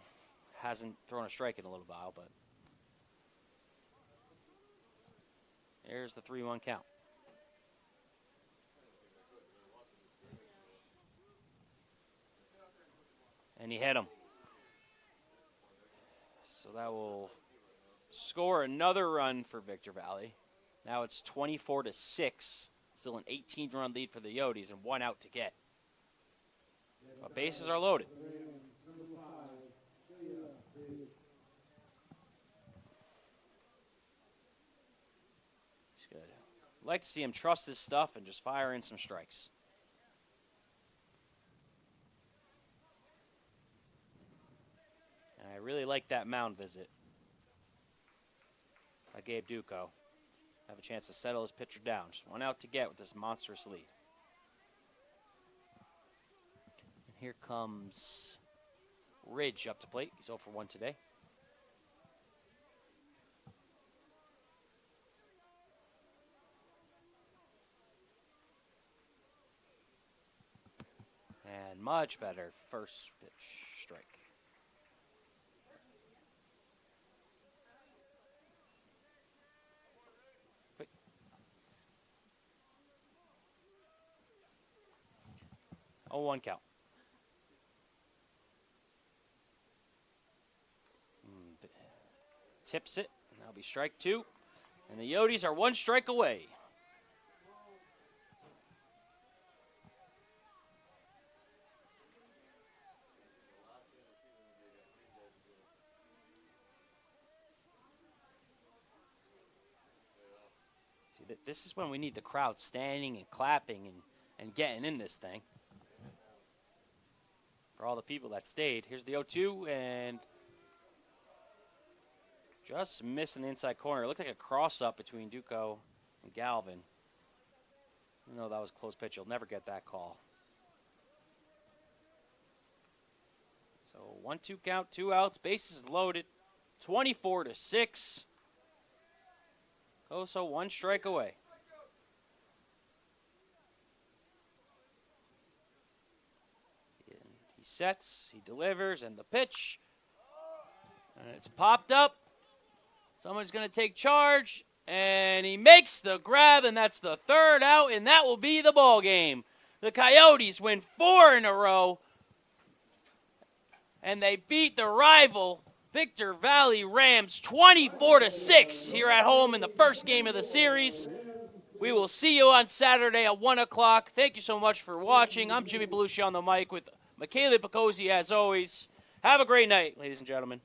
hasn't thrown a strike in a little while, but there's the 3-1 count. And he hit him. So that will score another run for Victor Valley. Now it's 24-6. Still an 18-run lead for the Yotes and 1 out to get. But bases are loaded. Just good. Like to see him trust his stuff and just fire in some strikes. And I really like that mound visit by Gabe Duco. Have a chance to settle his pitcher down. Just 1 out to get with this monstrous lead. And here comes Ridge up to plate. He's 0 for 1 today. And much better first pitch strike. Wait. 0-1 count. Tips it, and that'll be strike 2. And the Yotes are 1 strike away. See, this is when we need the crowd standing and clapping and getting in this thing. For all the people that stayed. Here's the 0-2, and just missing the inside corner. It looked like a cross-up between Duco and Galvin. Even though that was a close pitch, you'll never get that call. So 1-2 count, 2 outs, bases loaded, 24-6. Coso 1 strike away. He sets, he delivers, and the pitch. And it's popped up. Someone's going to take charge, and he makes the grab, and that's the 3rd out, and that will be the ball game. The Coyotes win 4 in a row, and they beat the rival Victor Valley Rams 24-6 here at home in the first game of the series. We will see you on Saturday at 1 o'clock. Thank you so much for watching. I'm Jimmy Belushi on the mic with Michaela Picozzi as always. Have a great night, ladies and gentlemen.